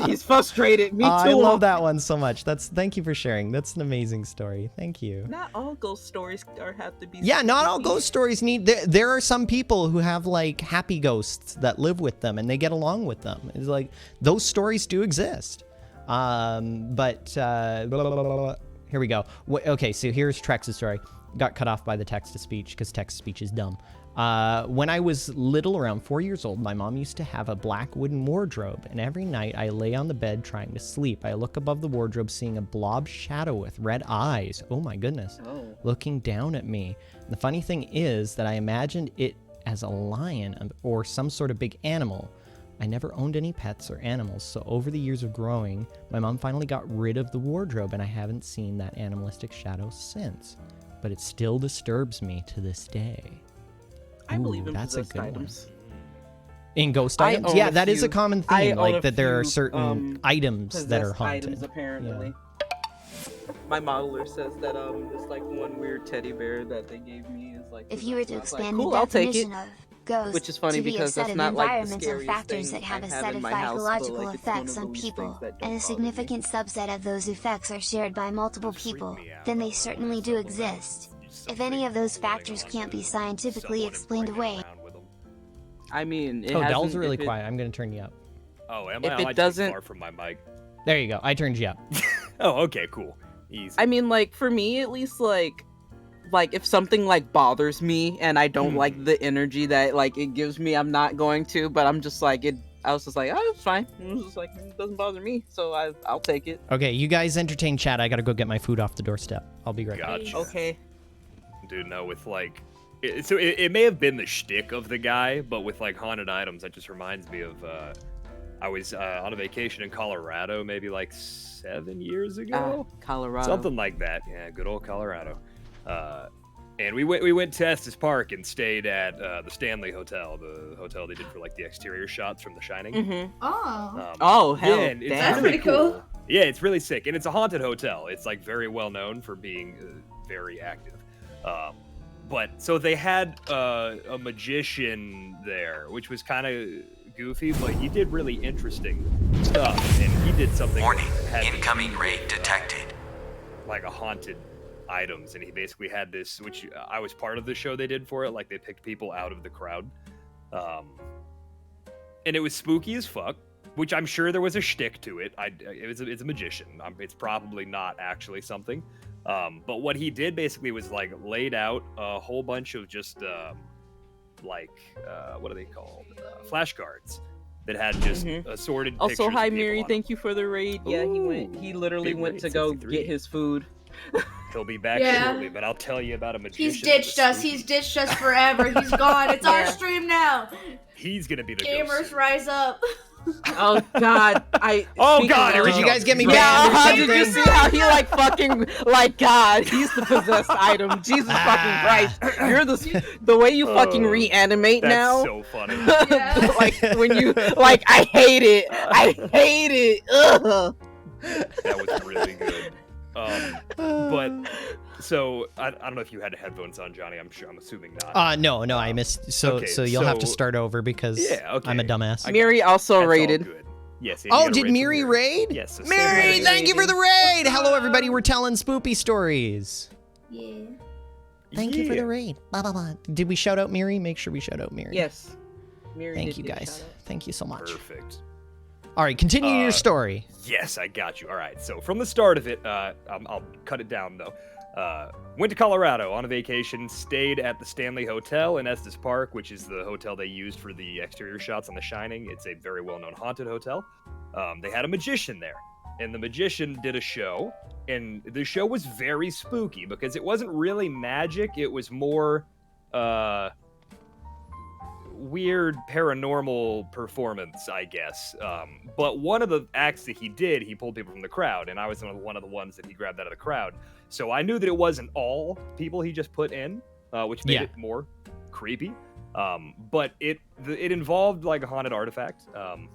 he's frustrated. Me too. I love that one so much. Thank you for sharing. That's an amazing story. Thank you. Not all ghost stories have to be. Yeah, not all ghost stories need. There are some people who have like happy ghosts that live with them and they get along with them. It's like those stories do exist. Here we go. Okay, so here's Trex's story. Got cut off by the text to speech because text to speech is dumb. When I was little, around 4 years old, my mom used to have a black wooden wardrobe, and every night I lay on the bed trying to sleep. I look above the wardrobe, seeing a blob shadow with red eyes. Oh my goodness. Looking down at me. And the funny thing is that I imagined it as a lion or some sort of big animal. I never owned any pets or animals, so over the years of growing, my mom finally got rid of the wardrobe, and I haven't seen that animalistic shadow since. But it still disturbs me to this day. I believe in that's a possessed good items. one. In ghost I items? own Yeah, a that is a few- common I theme, own like a that there are few, certain items that are possessed haunted. items, apparently. Yeah. My modeler says that it's like one weird teddy bear that they gave me is like. If you were to I was like, expand cool, the I'll take it. definition of Ghosts Which is funny to be a because set that's of not like the environmental scariest factors thing that have I a have set in of my house, but, psychological like, it's one effects of on those people, things that don't and a bother me. significant subset of those effects are shared by multiple people, then they certainly do exist. If any of those factors can't be scientifically explained away, I mean, it Oh, Dell's hasn't- really if it- quiet. I'm gonna turn you up. Oh, am If I? it I might doesn't- be far from my mic. There you go. I turned you up. Oh, okay, cool. Easy. I mean, like, for me, at least, like if something, like, bothers me and I don't like the energy that, like, it gives me, I'm not going to, but I'm just like, I was just like, oh, it's fine. It was just like, it doesn't bother me, so I'll take it. Okay, you guys entertain chat. I gotta go get my food off the doorstep. I'll be right back. Gotcha. Okay. Dude, no, with, like... it may have been the shtick of the guy, but with, like, haunted items, that just reminds me of, I was on a vacation in Colorado maybe, like, 7 years ago? Colorado. Something like that. Yeah, good old Colorado. And we went to Estes Park and stayed at the Stanley Hotel, the hotel they did for, like, the exterior shots from The Shining. Mm-hmm. Oh. Oh, hell, yeah, and it's That's really pretty cool. Yeah, it's really sick, and it's a haunted hotel. It's, like, very well known for being very active. But so they had a magician there, which was kind of goofy, but he did really interesting stuff, and he did something. Warning, that had incoming raid detected. Like a haunted items, and he basically had this, which I was part of the show they did for it. Like they picked people out of the crowd, and it was spooky as fuck. Which I'm sure there was a shtick to it. It's a magician. It's probably not actually something. But what he did basically was like laid out a whole bunch of just what are they called? Flashcards that had just assorted pictures. Also, hi of people Miri, on thank you for the raid. Yeah, he literally big went raid, to go 63. get his food. He'll be back Yeah. shortly, but I'll tell you about a magician. He's ditched us. He's ditched us forever. He's gone. It's our stream now. He's gonna be the Gamers ghost. rise up. Oh God, Oh God! Did you guys get me banned or Yeah, did you something? see how he like fucking like God? He's the possessed item. Jesus fucking Christ! You're the way you fucking reanimate That's now. so funny. Like when you like, I hate it. I hate it. Ugh. That was really good. But so I don't know if you had headphones on, Johnny. I'm assuming not. No, I missed. So Okay, you'll have to so- start over because Yeah, okay. I'm a dumbass. Miri also That's all raided. good. Yes. Oh, did Miri raid? Yes. So Miri, Sam- thank you for the raid. Hello, everybody. We're telling spoopy stories. Yeah. Thank you for Yeah. the raid. Blah, blah, blah. Did we shout out Miri? Make sure we shout out Miri. Yes. Miri Thank did you, get guys. shout out. Thank you so much. Perfect. All right, continue your story. Yes, I got you. All right. So from the start of it, I'll cut it down though. Went to Colorado on a vacation, stayed at the Stanley Hotel in Estes Park, which is the hotel they used for the exterior shots on The Shining. It's a very well-known haunted hotel. They had a magician there, and the magician did a show, and the show was very spooky because it wasn't really magic. It was more weird paranormal performance, I guess. But one of the acts that he did, he pulled people from the crowd, and I was one of the ones that he grabbed out of the crowd. So I knew that it wasn't all people he just put in, which made it more creepy. But it involved like a haunted artifact,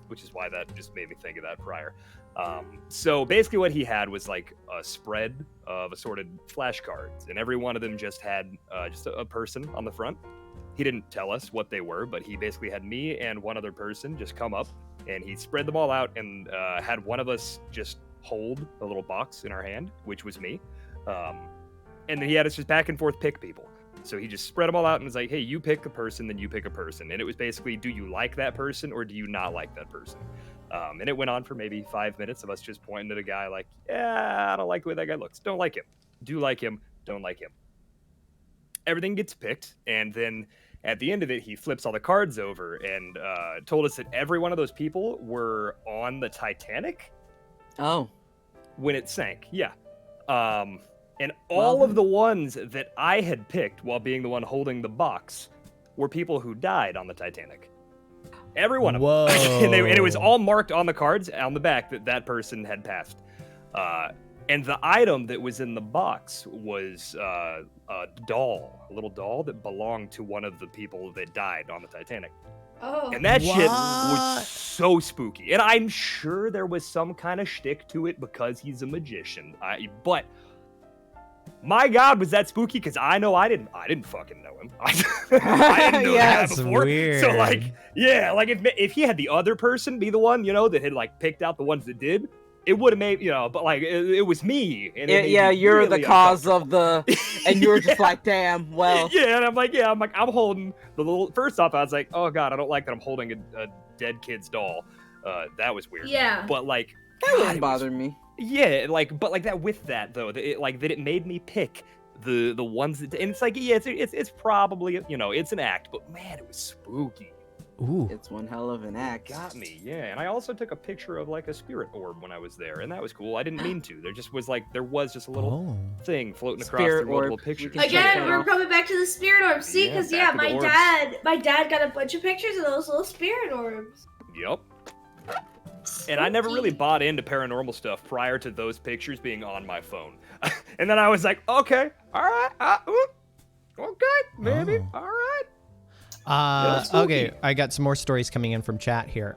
which is why that just made me think of that prior. So basically what he had was like a spread of assorted flashcards, and every one of them just had just a person on the front. He didn't tell us what they were, but he basically had me and one other person just come up, and he spread them all out and had one of us just hold a little box in our hand, which was me. And then he had us just back and forth pick people. So he just spread them all out and was like, hey, you pick a person, then you pick a person. And it was basically, do you like that person or do you not like that person? And it went on for maybe 5 minutes of us just pointing at a guy like, yeah, I don't like the way that guy looks. Don't like him. Do like him. Don't like him. Everything gets picked. And then at the end of it, he flips all the cards over and told us that every one of those people were on the Titanic. Oh. When it sank. Yeah. And all of the ones that I had picked while being the one holding the box were people who died on the Titanic. Every one of them. And it was all marked on the cards on the back that that person had passed. And the item that was in the box was a doll, a little doll that belonged to one of the people that died on the Titanic. Oh. And that shit was so spooky. And I'm sure there was some kind of shtick to it because he's a magician. But my God, was that spooky? Because I know I didn't fucking know him. I didn't know that That's before. weird. So like, yeah, like if he had the other person be the one, that had like picked out the ones that did, it would have made, but like it was me. And you're really the cause of the, and you were just like, damn, well. Yeah, and I'm holding the little. First off, I was like, oh God, I don't like that I'm holding a dead kid's doll. That was weird. Yeah. But like, That wouldn't bother me. yeah, but like that with that though, that it made me pick the ones that, and it's like, yeah, it's probably, it's an act, but man, it was spooky. Ooh. It's one hell of an act. Got me, yeah. And I also took a picture of like a spirit orb when I was there, and that was cool. I didn't mean to. There was just a little thing floating across Spirit through multiple orb. pictures. Again, we're coming back to the spirit orb. See, Yeah, because back to the my dad got a bunch of pictures of those little spirit orbs. Yep. And I never really bought into paranormal stuff prior to those pictures being on my phone. And then I was like, okay, all right, okay, maybe, all right. Okay, I got some more stories coming in from chat here.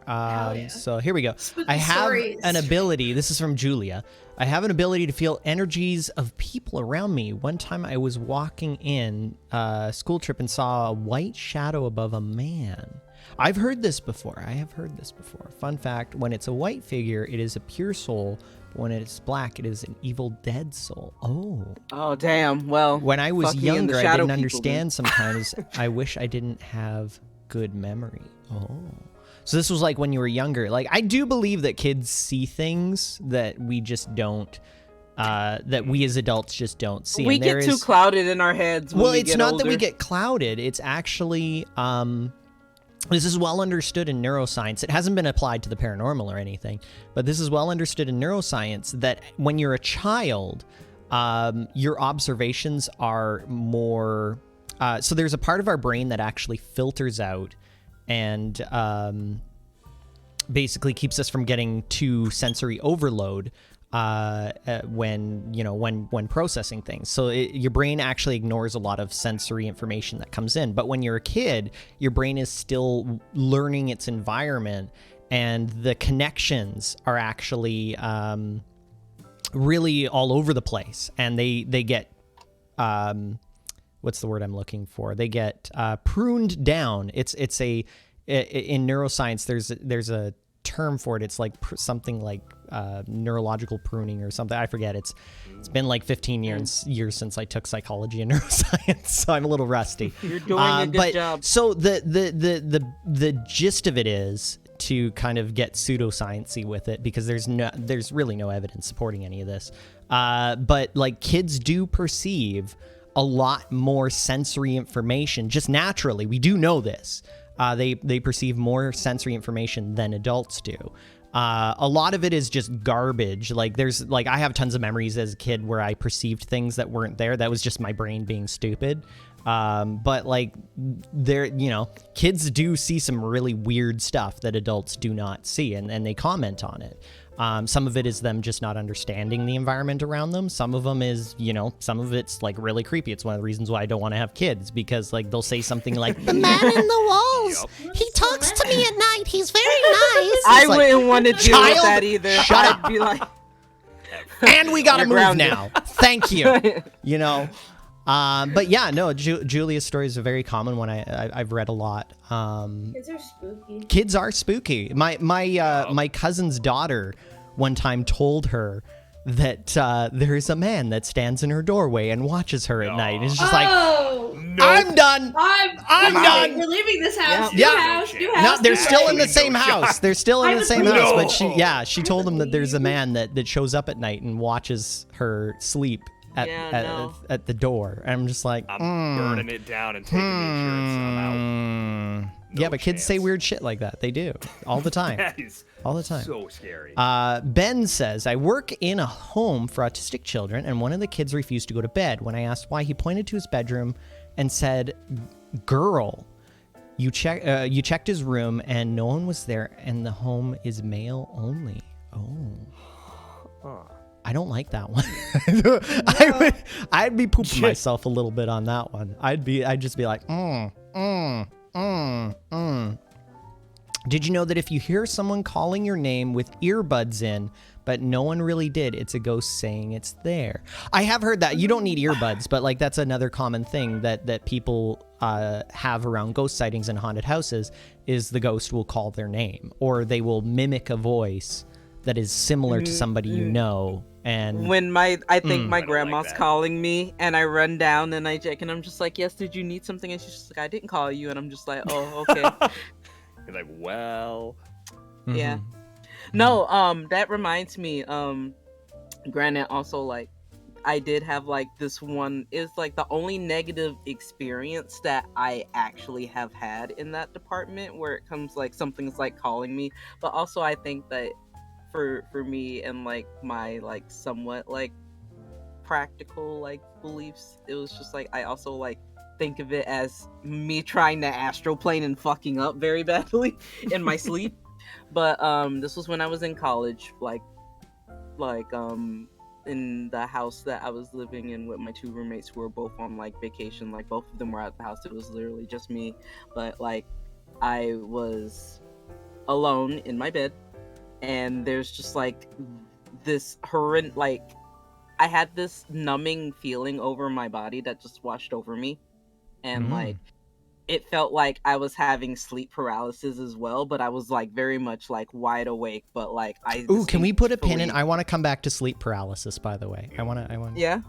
So here we go. Spooky I have stories. an ability. This is from Julia. I have an ability to feel energies of people around me. One time I was walking in a school trip and saw a white shadow above a man. I've heard this before. I have heard this before. Fun fact, when it's a white figure, it is a pure soul. But when it's black, it is an evil dead soul. Oh. Oh, damn. Well, When I was fuck me and younger, the I shadow didn't people, understand then. sometimes. I wish I didn't have good memory. Oh. So this was like when you were younger. Like, I do believe that kids see things that we just don't, that we as adults just don't see. We And there get too is- clouded in our heads when Well, we it's get not older. that we get clouded. It's actually, this is well understood in neuroscience. It hasn't been applied to the paranormal or anything, but this is well understood in neuroscience that when you're a child, your observations are more. So there's a part of our brain that actually filters out and basically keeps us from getting too sensory overload when processing things. So your brain actually ignores a lot of sensory information that comes in. But when you're a kid, your brain is still learning its environment, and the connections are actually really all over the place. And they get what's the word I'm looking for? They get pruned down. It's in neuroscience. There's a term for it. It's like something like neurological pruning or something. I forget. It's been like 15 years since I took psychology and neuroscience, so I'm a little rusty. You're doing a good job. So the gist of it is to kind of get pseudoscience-y with it, because there's really no evidence supporting any of this. But like, kids do perceive a lot more sensory information just naturally. We do know this. They perceive more sensory information than adults do. A lot of it is just garbage. Like, I have tons of memories as a kid where I perceived things that weren't there. That was just my brain being stupid. But like, kids do see some really weird stuff that adults do not see, and they comment on it. Some of it is them just not understanding the environment around them. Some of them is, some of it's like really creepy. It's one of the reasons why I don't want to have kids, because like they'll say something like, "The man in the walls, he talks to me at night. He's very nice." I wouldn't want to deal with that either. Shut I'd up. be like, And we gotta You're move grounded. now. Thank you. But yeah, no, Julia's story is a very common one. I've read a lot. Kids are spooky. Kids are spooky. My cousin's daughter one time told her that there's a man that stands in her doorway and watches her at night. It's just like, I'm done. I'm done. We're leaving this house. Yeah. New house. New No, house. they're new still house. in the same house. They're still in the same No. house. But she told them that there's a man that shows up at night and watches her sleep at the door. And I'm just like, I'm burning it down and taking the insurance. I'm out. Yeah, but kids say weird shit like that. They do all the time. That is all the time. so scary. Ben says, I work in a home for autistic children, and one of the kids refused to go to bed. When I asked why, he pointed to his bedroom and said, "Girl, you checked his room and no one was there, and the home is male only." Oh. I don't like that one. I'd be pooping myself a little bit on that one. I'd just be like, Did you know that if you hear someone calling your name with earbuds in, but no one really did, it's a ghost saying it's there? I have heard that. You don't need earbuds, but like that's another common thing that people have around ghost sightings in haunted houses is the ghost will call their name, or they will mimic a voice that is similar to somebody you know. And when I think my grandma's calling me, and I run down and I check, and I'm just like, yes, did you need something? And she's just like, I didn't call you. And I'm just like, oh, okay. You're like, well, yeah. No, that reminds me, granted, also, like, I did have, like, this one is, like, the only negative experience that I actually have had in that department, where it comes, like, something's, like, calling me. But also, I think that for me and, like, my, like, somewhat, like, practical, like, beliefs, it was just, like, I also, like, think of it as me trying to astroplane and fucking up very badly in my sleep. But this was when I was in college, like in the house that I was living in with my two roommates who were both on like vacation. Like both of them were at the house. It was literally just me. But like I was alone in my bed, and there's just like this horrendous, like I had this numbing feeling over my body that just washed over me. And like it felt like I was having sleep paralysis as well, but I was like very much like wide awake. But like Ooh, can we put a pin in? I want to come back to sleep paralysis, by the way. I want. Yeah.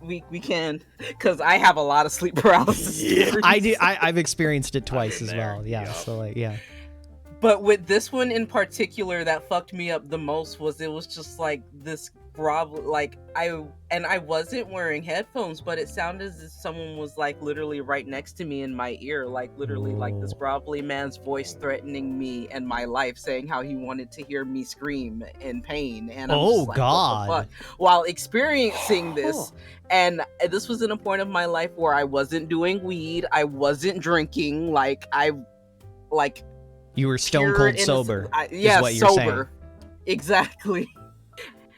We can, because I have a lot of sleep paralysis. Yeah. I do. I've experienced it twice as well. Yeah. Yep. So like, yeah. But with this one in particular, that fucked me up the most was it was just like this like I wasn't wearing headphones, but it sounded as if someone was like literally right next to me in my ear, like literally like this grovelly man's voice threatening me and my life, saying how he wanted to hear me scream in pain. And I'm just like, God, what the fuck? While experiencing this, and this was in a point of my life where I wasn't doing weed, I wasn't drinking, you were stone cold sober. Yeah, is what you're sober. Saying. Exactly.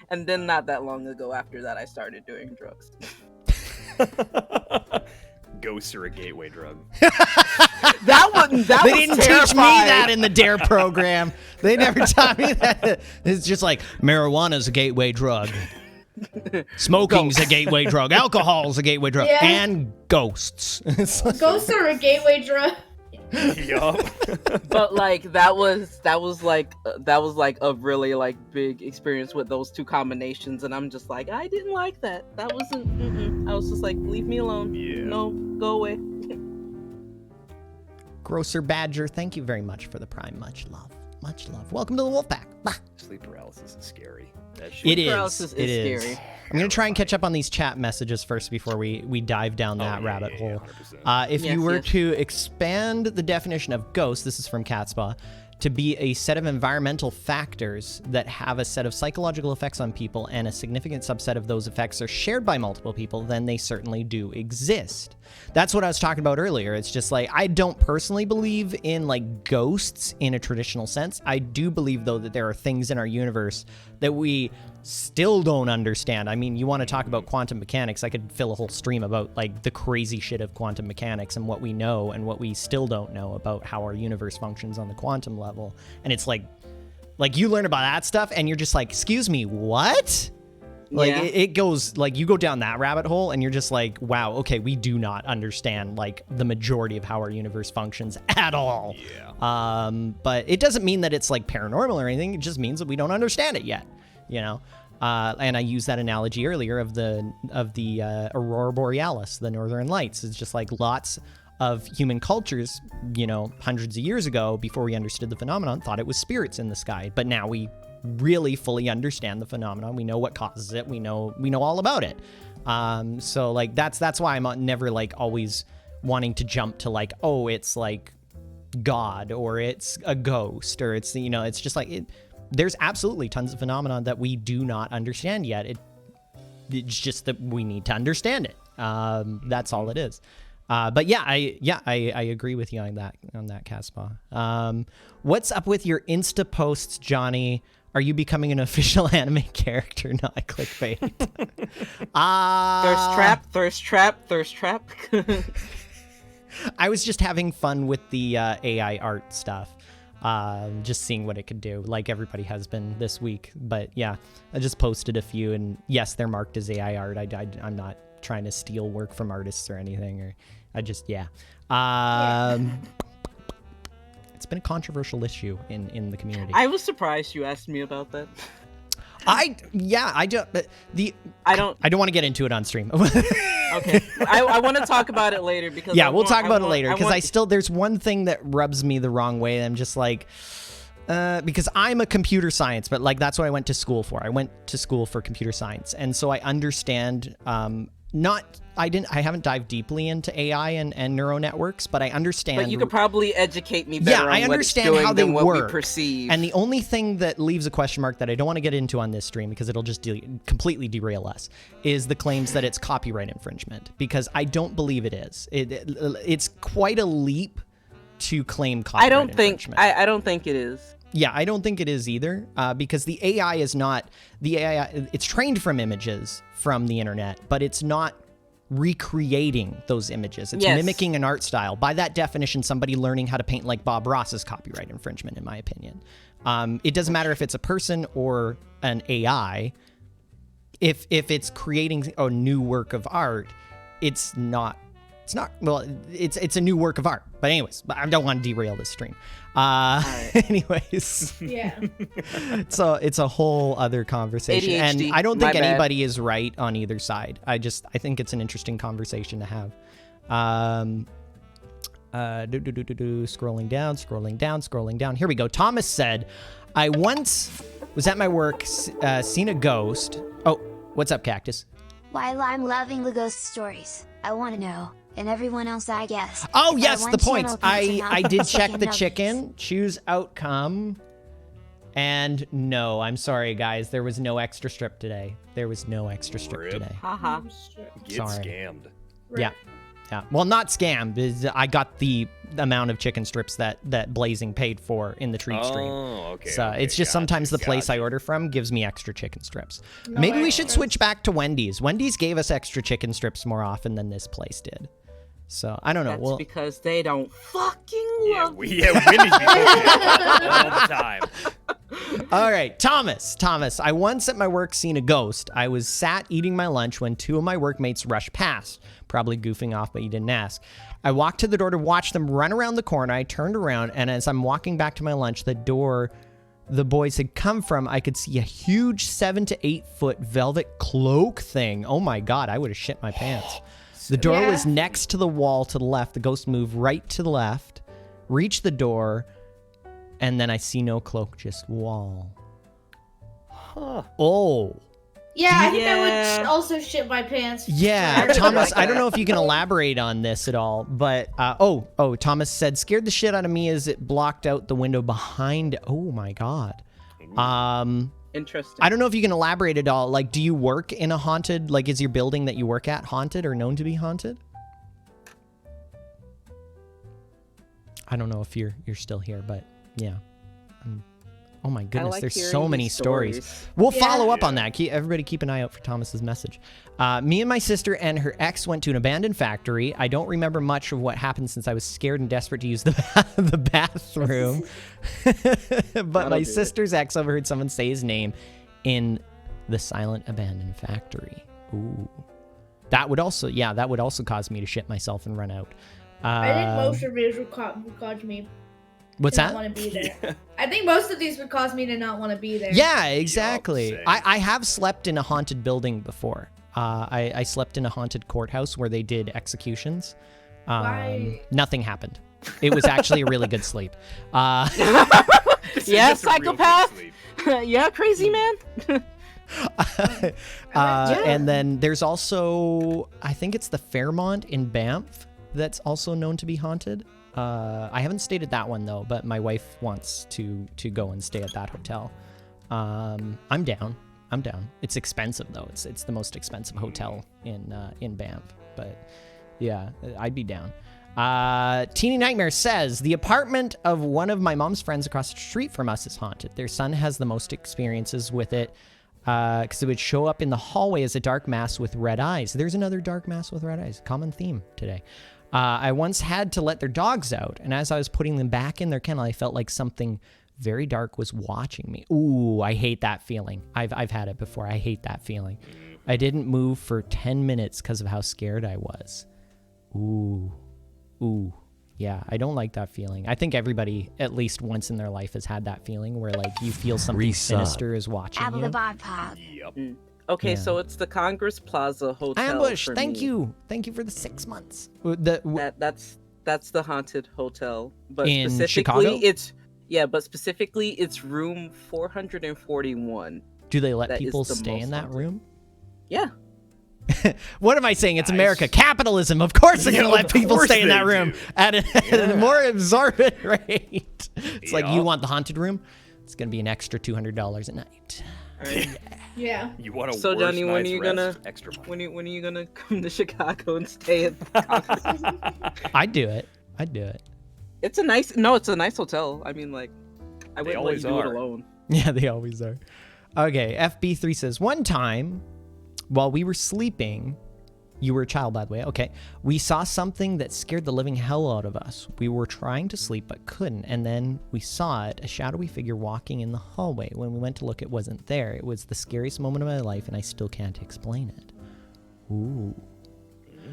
And then not that long ago after that, I started doing drugs. Ghosts are a gateway drug. That they was didn't terrifying. teach me that in the DARE program. They never taught me that. It's just like marijuana's a gateway drug. Smoking's a gateway drug. Alcohol's a gateway drug. Yeah. And ghosts. Ghosts are a gateway drug. Yup. But like that was like a really like big experience with those two combinations, and I'm just like, I didn't like that. That wasn't. I was just like, leave me alone. Yeah. No, go away. Grocer Badger, thank you very much for the Prime. Much love. Much love. Welcome to the Wolfpack. Bah. Sleep paralysis is scary. It is. Paralysis is scary. I'm going to try and catch up on these chat messages first before we dive down that rabbit hole. If you were to expand the definition of ghost, this is from Catspaw, to be a set of environmental factors that have a set of psychological effects on people, and a significant subset of those effects are shared by multiple people, then they certainly do exist. That's what I was talking about earlier. It's just like, I don't personally believe in like ghosts in a traditional sense. I do believe though that there are things in our universe that we still don't understand. I mean, you want to talk about quantum mechanics, I could fill a whole stream about like the crazy shit of quantum mechanics and what we know and what we still don't know about how our universe functions on the quantum level. And it's like you learn about that stuff and you're just like, excuse me, what? Like it goes like, you go down that rabbit hole and you're just like, wow, okay, we do not understand like the majority of how our universe functions at all. Yeah. But it doesn't mean that it's like paranormal or anything. It just means that we don't understand it yet, you know? And I used that analogy earlier of the Aurora Borealis, the Northern Lights. It's just like lots of human cultures, you know, hundreds of years ago, before we understood the phenomenon, thought it was spirits in the sky. But now we really fully understand the phenomenon. We know what causes it. We know all about it. So like that's why I'm never like always wanting to jump to like, oh, it's like God or it's a ghost or it's, you know, it's just like there's absolutely tons of phenomena that we do not understand yet. It's just that we need to understand it. That's all it is. But I agree with you on that Catspaw. What's up with your Insta posts, Johnny? Are you becoming an official anime character, not clickbait? Thirst trap. I was just having fun with the AI art stuff. Just seeing what it could do, like everybody has been this week. But yeah, I just posted a few, and yes, they're marked as AI art. I'm not trying to steal work from artists or anything, or I just, yeah. It's been a controversial issue in the community. I was surprised you asked me about that. I don't want to get into it on stream. Okay, I want to talk about it later because we'll talk about it later because there's one thing that rubs me the wrong way. I'm just like, because I'm a computer science, but like that's what I went to school for. I went to school for computer science, and so I understand. I haven't dived deeply into AI and neural networks, but I understand. But you could probably educate me better. I understand how they work. work. We perceive. And the only thing that leaves a question mark that I don't want to get into on this stream because it'll just completely derail us is the claims that it's copyright infringement, because I don't believe it is. It's quite a leap to claim copyright infringement. I don't think it is. Yeah, I don't think it is either, because the AI is not the AI. It's trained from images from the internet, but it's not recreating those images. It's mimicking an art style. By that definition, somebody learning how to paint like Bob Ross is copyright infringement, in my opinion. It doesn't matter if it's a person or an AI. If it's creating a new work of art, it's not. Well, it's a new work of art. But anyways, I don't want to derail this stream. Anyways. Yeah. So it's a whole other conversation. ADHD, and I don't think my bad. anybody is right on either side. I think it's an interesting conversation to have. Scrolling down. Here we go. Thomas said, I once was at my work, seen a ghost. Oh, what's up, Cactus? While I'm loving the ghost stories, I want to know, and everyone else, I guess. Oh, if yes, the points. I did check the nuggets. chicken, choose outcome, and no, I'm sorry, guys. There was no extra strip today. Today. Haha. Get Sorry. scammed. Yeah. Well, not scammed. I got the amount of chicken strips that Blazing paid for in the treat stream. Oh, okay. So it's just sometimes the place I order from gives me extra chicken strips. Maybe we should switch back to Wendy's. Wendy's gave us extra chicken strips more often than this place did. So I don't know. That's because they don't fucking love Wendy's be all the time. All right, Thomas, I once at my work seen a ghost. I was sat eating my lunch when two of my workmates rushed past, probably goofing off, but you didn't ask. I walked to the door to watch them run around the corner. I turned around, and as I'm walking back to my lunch, the door the boys had come from, I could see a huge 7 to 8 foot velvet cloak thing. Oh my God, I would have shit my pants. The door was next to the wall to the left. The ghost moved right to the left, reached the door, and then I see no cloak, just wall. Huh. Oh. Yeah, I think I would also shit my pants. Yeah, Thomas, I don't know if you can elaborate on this at all, but, Thomas said, scared the shit out of me as it blocked out the window behind. Oh my God. Interesting. I don't know if you can elaborate at all. Like, do you work in a haunted, like, is your building that you work at haunted or known to be haunted? I don't know if you're still here, but yeah. Oh my goodness, there's so many stories. We'll follow up on that. Everybody keep an eye out for Thomas's message. Me and my sister and her ex went to an abandoned factory. I don't remember much of what happened since I was scared and desperate to use the bathroom. But my sister's ex overheard someone say his name in the silent abandoned factory. Ooh. That would also cause me to shit myself and run out. I think most of these would cause me What's to that? not want to be there. I think most of these would cause me to not want to be there. Yeah, exactly. I have slept in a haunted building before. I slept in a haunted courthouse where they did executions. Nothing happened. It was actually a really good sleep. Yeah, psychopath. Yeah, crazy man. And then there's also, I think it's the Fairmont in Banff that's also known to be haunted. I haven't stayed at that one though, but my wife wants to go and stay at that hotel. I'm down. It's expensive though. It's the most expensive hotel in Banff, but yeah, I'd be down. Teeny Nightmare says the apartment of one of my mom's friends across the street from us is haunted. Their son has the most experiences with it because it would show up in the hallway as a dark mass with red eyes. There's another dark mass with red eyes. Common theme today. I once had to let their dogs out, and as I was putting them back in their kennel, I felt like something very dark was watching me. Ooh, I hate that feeling. I've had it before. I hate that feeling. I didn't move for 10 minutes because of how scared I was. Ooh. Yeah, I don't like that feeling. I think everybody, at least once in their life, has had that feeling where, like, you feel something sinister is watching you. Yep. Okay, Yeah. so it's the Congress Plaza Hotel. Ambush, for thank me. you. Thank you for the 6 months. That's the haunted hotel. But In specifically, Chicago? but specifically, it's room 441. Do they let That is people the stay in most that haunted. room? Yeah. What am I saying? It's America. Capitalism. Of course they're going to let people course stay in they that room do. at a more absorbent rate. It's like, you Yup. want the haunted room? It's going to be an extra $200 a night. Yeah. You want a So worse Johnny, when are night's you rest? gonna Extra money. when are you gonna come to Chicago and stay at the conference? I'd do it. It's a nice hotel. I mean, like, I wouldn't let you always do it are. alone. Yeah, they always are. Okay, FB3 says, one time while we were sleeping, you were a child, by the way. Okay. We saw something that scared the living hell out of us. We were trying to sleep but couldn't. And then we saw it, a shadowy figure walking in the hallway. When we went to look, it wasn't there. It was the scariest moment of my life, and I still can't explain it. Ooh.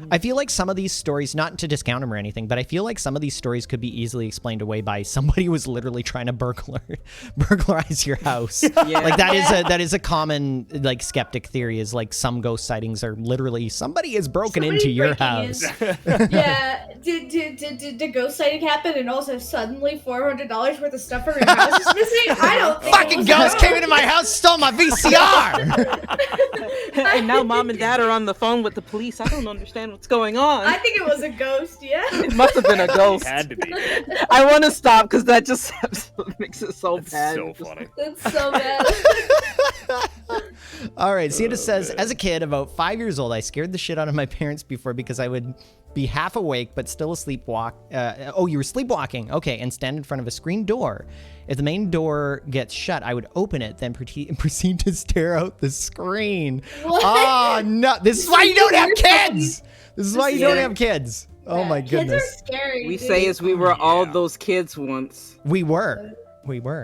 I feel like some of these stories, not to discount them or anything, but I feel like some of these stories could be easily explained away by somebody who was literally trying to burglarize your house. Like that is a common like skeptic theory, is like some ghost sightings are literally somebody has broken into your house. Yeah. Did ghost sighting happen and also suddenly $400 worth of stuff from your house is missing? I don't think Fucking ghost came into my house, stole my VCR. And now mom and dad are on the phone with the police. I don't understand what's going on. I think it was a ghost, yeah. It must have been a ghost. It had to be. I want to stop because that just makes it so It's bad. so funny. It's so bad. All right, Sita says, as a kid, about 5 years old, I scared the shit out of my parents before because I would be half awake but still asleep. You were sleepwalking. Okay, and stand in front of a screen door. If the main door gets shut, I would open it, then proceed to stare out the screen. What? Oh, no. This is why you don't have kids. This is why you don't have kids. Oh, my Kids are goodness. scary. We dude. say as we were all those kids once. We were,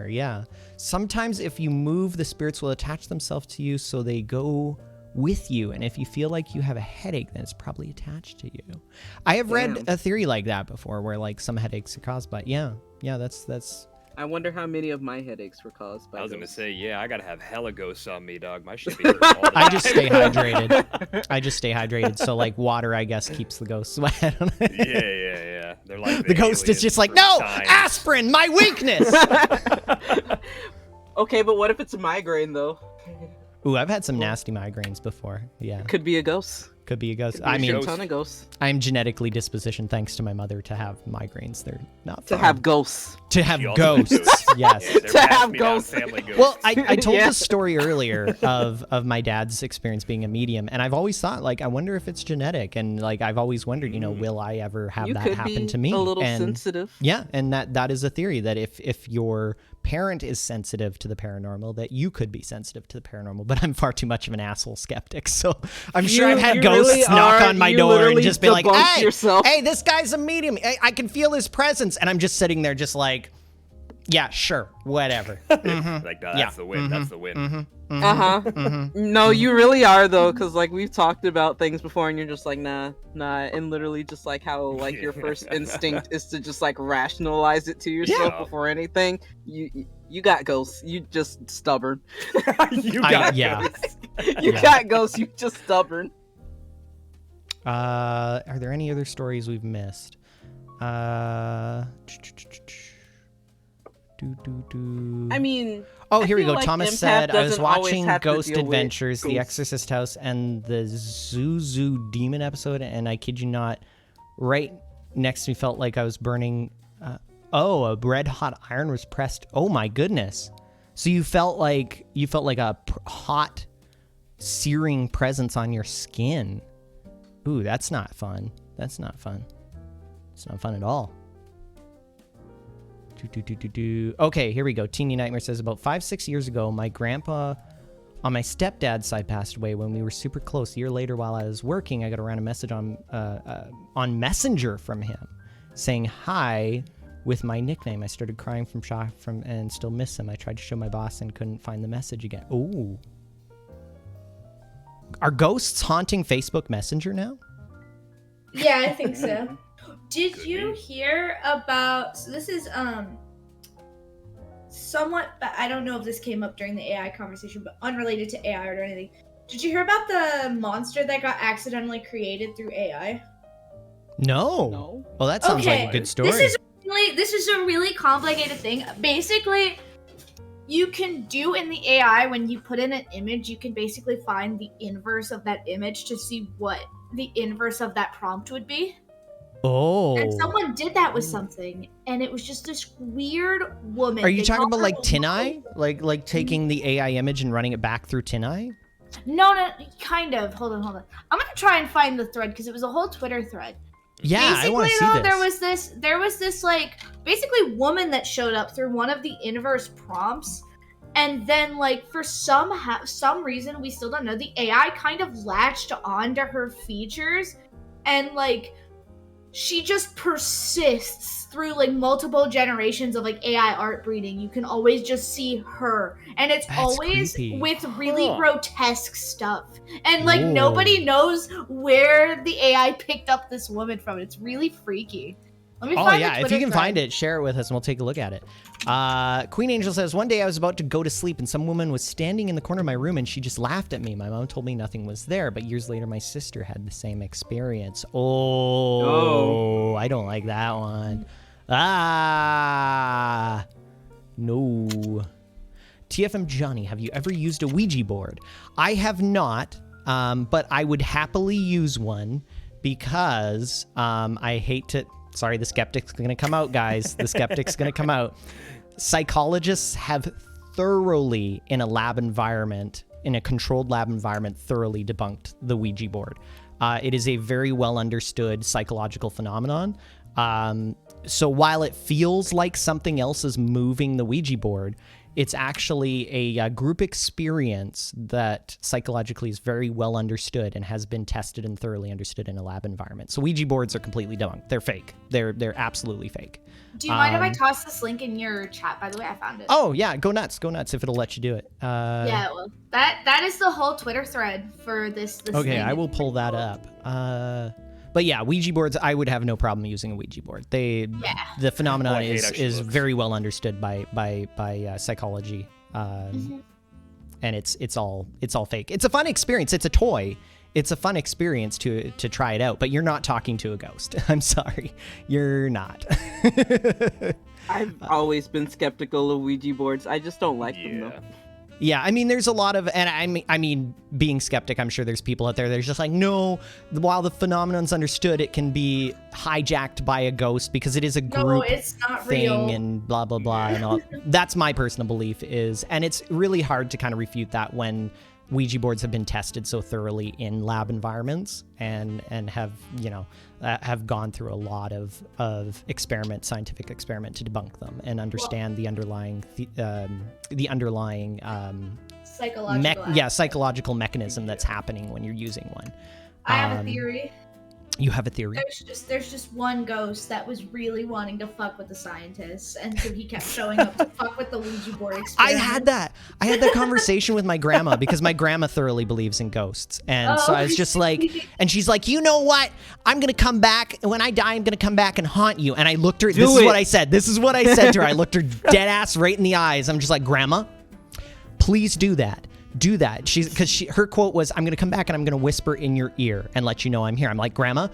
yeah. Sometimes if you move, the spirits will attach themselves to you, so they go with you. And if you feel like you have a headache, then it's probably attached to you. I have read a theory like that before, where like some headaches are caused by, that's. I wonder how many of my headaches were caused by I was gonna ghosts. say, yeah, I gotta have hella ghosts on me, dog. My shit be hurting all the I time. just stay hydrated. So like water, I guess, keeps the ghosts away. I don't know. Yeah. They're like The ghost is just like, no, aspirin, my weakness. Okay, but what if it's a migraine though? Ooh, I've had some nasty migraines before. Yeah, Could be a ghost. could be a ghost. Could be I a mean, ton of ghosts. I'm genetically dispositioned, thanks to my mother, to have migraines. They're not To fun. have ghosts. To have You also do ghosts, it. yes. Yeah, there To has have be down ghosts. family ghosts. Well, I told Yeah. the story earlier of my dad's experience being a medium, and I've always thought, like, I wonder if it's genetic, and like I've always wondered, will I ever have You that could happen be to me? a little and, sensitive. Yeah, and that is a theory that if your parent is sensitive to the paranormal, that you could be sensitive to the paranormal. But I'm far too much of an asshole skeptic, so I'm sure I've had you ghosts really knock are- on my you door and literally just be like, debunked "Hey, yourself. hey, this guy's a medium. I can feel his presence," and I'm just sitting there, just like, "Yeah, sure, whatever." Like, that's Yeah. the win. That's the win. No, you really are though, because like we've talked about things before, and you're just like, nah, and literally just like how like your first instinct is to just like rationalize it to yourself Yeah. before anything. You got ghosts. You just stubborn. You got yeah. ghosts. You got ghosts. You just stubborn. Are there any other stories we've missed? I mean, Oh, I here we feel go. like Thomas empath said, I was doesn't always watching have to Ghost deal with Adventures, The ghosts. Exorcist House, and the Zuzu Demon episode, and I kid you not, right next to me felt like I was burning. A red hot iron was pressed. Oh my goodness! So you felt like a hot, searing presence on your skin. Ooh, that's not fun. That's not fun. It's not fun at all. Okay, here we go. Teeny Nightmare says, about 5-6 years ago, my grandpa on my stepdad's side passed away when we were super close. A year later, while I was working, I got a random message on Messenger from him saying hi with my nickname. I started crying from shock and still miss him. I tried to show my boss and couldn't find the message again. Ooh. Are ghosts haunting Facebook Messenger now? Yeah, I think so. Did you hear about, so this is somewhat, but I don't know if this came up during the AI conversation, but unrelated to AI or anything. Did you hear about the monster that got accidentally created through AI? No. Well, that sounds like a good story. This is a really complicated thing. Basically, you can do in the AI, when you put in an image, you can basically find the inverse of that image to see what the inverse of that prompt would be. Oh. And someone did that with something, and it was just this weird woman. Are you talking about like TinEye? Like taking the AI image and running it back through TinEye? No, kind of. Hold on. I'm gonna try and find the thread because it was a whole Twitter thread. Yeah, basically, I want to see this. There was this like basically woman that showed up through one of the inverse prompts, and then like for some reason we still don't know, the AI kind of latched onto her features, and like she just persists through like multiple generations of like AI art breeding. You can always just see her, and it's always creepy. with really grotesque stuff, and like nobody knows where the AI picked up this woman from. It's really freaky. Let me find the if Twitter you can thread. find it, share it with us and we'll take a look at it. Queen Angel says, one day I was about to go to sleep and some woman was standing in the corner of my room and she just laughed at me. My mom told me nothing was there, but years later my sister had the same experience. Oh. I don't like that one. No. tfmjonny, have you ever used a Ouija board? I have not, but I would happily use one because I hate to... Sorry, the skeptic's going to come out, guys. The skeptic's going to come out. Psychologists have thoroughly, in a lab environment, in a controlled lab environment, thoroughly debunked the Ouija board. It is a very well understood psychological phenomenon. So while it feels like something else is moving the Ouija board, it's actually a group experience that psychologically is very well understood and has been tested and thoroughly understood in a lab environment. So Ouija boards are completely debunked. They're fake. They're absolutely fake. Do you mind if I toss this link in your chat? By the way, I found it. Oh yeah, go nuts if it'll let you do it. Yeah, well, that is the whole Twitter thread for this. Okay, thing. I will pull that up. But yeah, Ouija boards, I would have no problem using a Ouija board. The phenomenon is very well understood by psychology, and it's all fake. It's a fun experience. It's a toy. It's a fun experience to try it out. But you're not talking to a ghost. I'm sorry, you're not. I've always been skeptical of Ouija boards. I just don't like them though. Yeah, I mean, there's a lot of, and I mean, being skeptic, I'm sure there's people out there that are just like, no, while the phenomenon's understood, it can be hijacked by a ghost because it is a group it's not thing real. and blah, blah, blah. And all. That's my personal belief is, and it's really hard to kind of refute that when Ouija boards have been tested so thoroughly in lab environments and have, have gone through a lot of scientific experiment to debunk them and understand the underlying psychological mechanism that's happening when you're using one. I have a theory. You have a theory? There's just one ghost that was really wanting to fuck with the scientists, and so he kept showing up to fuck with the Ouija board experiment. I had that conversation with my grandma because my grandma thoroughly believes in ghosts. And so I was just like, and she's like, you know what? I'm going to come back. When I die, I'm going to come back and haunt you. And I looked her, this is what I said. This is what I said to her. I looked her dead ass right in the eyes. I'm just like, Grandma, please do that. Do that. Her quote was, I'm going to come back and I'm going to whisper in your ear and let you know I'm here. I'm like, Grandma,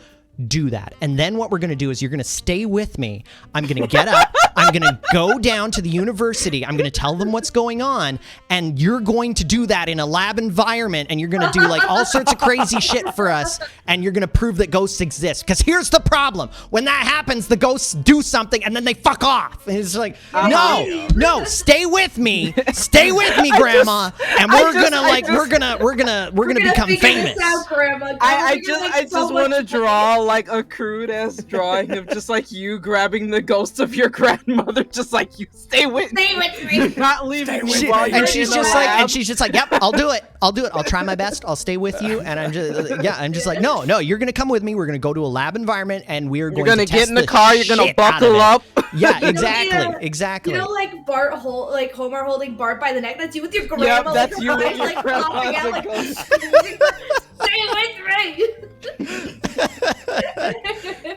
do that. And then what we're going to do is you're going to stay with me. I'm going to get up. I'm going to go down to the university. I'm going to tell them what's going on. And you're going to do that in a lab environment. And you're going to do like all sorts of crazy shit for us. And you're going to prove that ghosts exist. Because here's the problem. When that happens, the ghosts do something and then they fuck off. And it's like, no, stay with me. Stay with me, Grandma. And we're gonna become famous. I just want to draw like a crude ass drawing of just like you grabbing the ghost of your grandma mother just like, you stay with me. You're not leaving me while you're and she's in the just lab. like, yep, I'll do it. I'll try my best. I'll stay with you. And I'm just like, no, you're gonna come with me. We're gonna go to a lab environment, and we're going to get in the car. You're gonna buckle up. Yeah, exactly. You know, like Homer holding Bart by the neck. That's you with your grandma. Yep, that's you with your like grandma popping as out, a like, ghost. stay with me.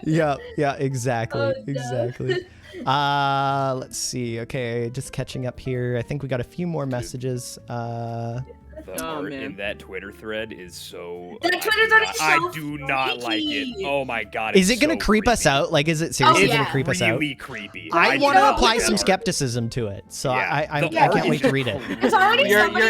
Yeah, exactly. Oh, no. Exactly. Let's see. Okay, just catching up here. I think we got a few more messages. The art in that Twitter thread is so. That Twitter thread is so I do not like it. Oh my god! Is it it's gonna so creep us out? Like, is it seriously gonna creep us out? Really creepy. I want to don't apply like some that art. skepticism to it, so Yeah, I the can't art wait to read it. There's already You're somebody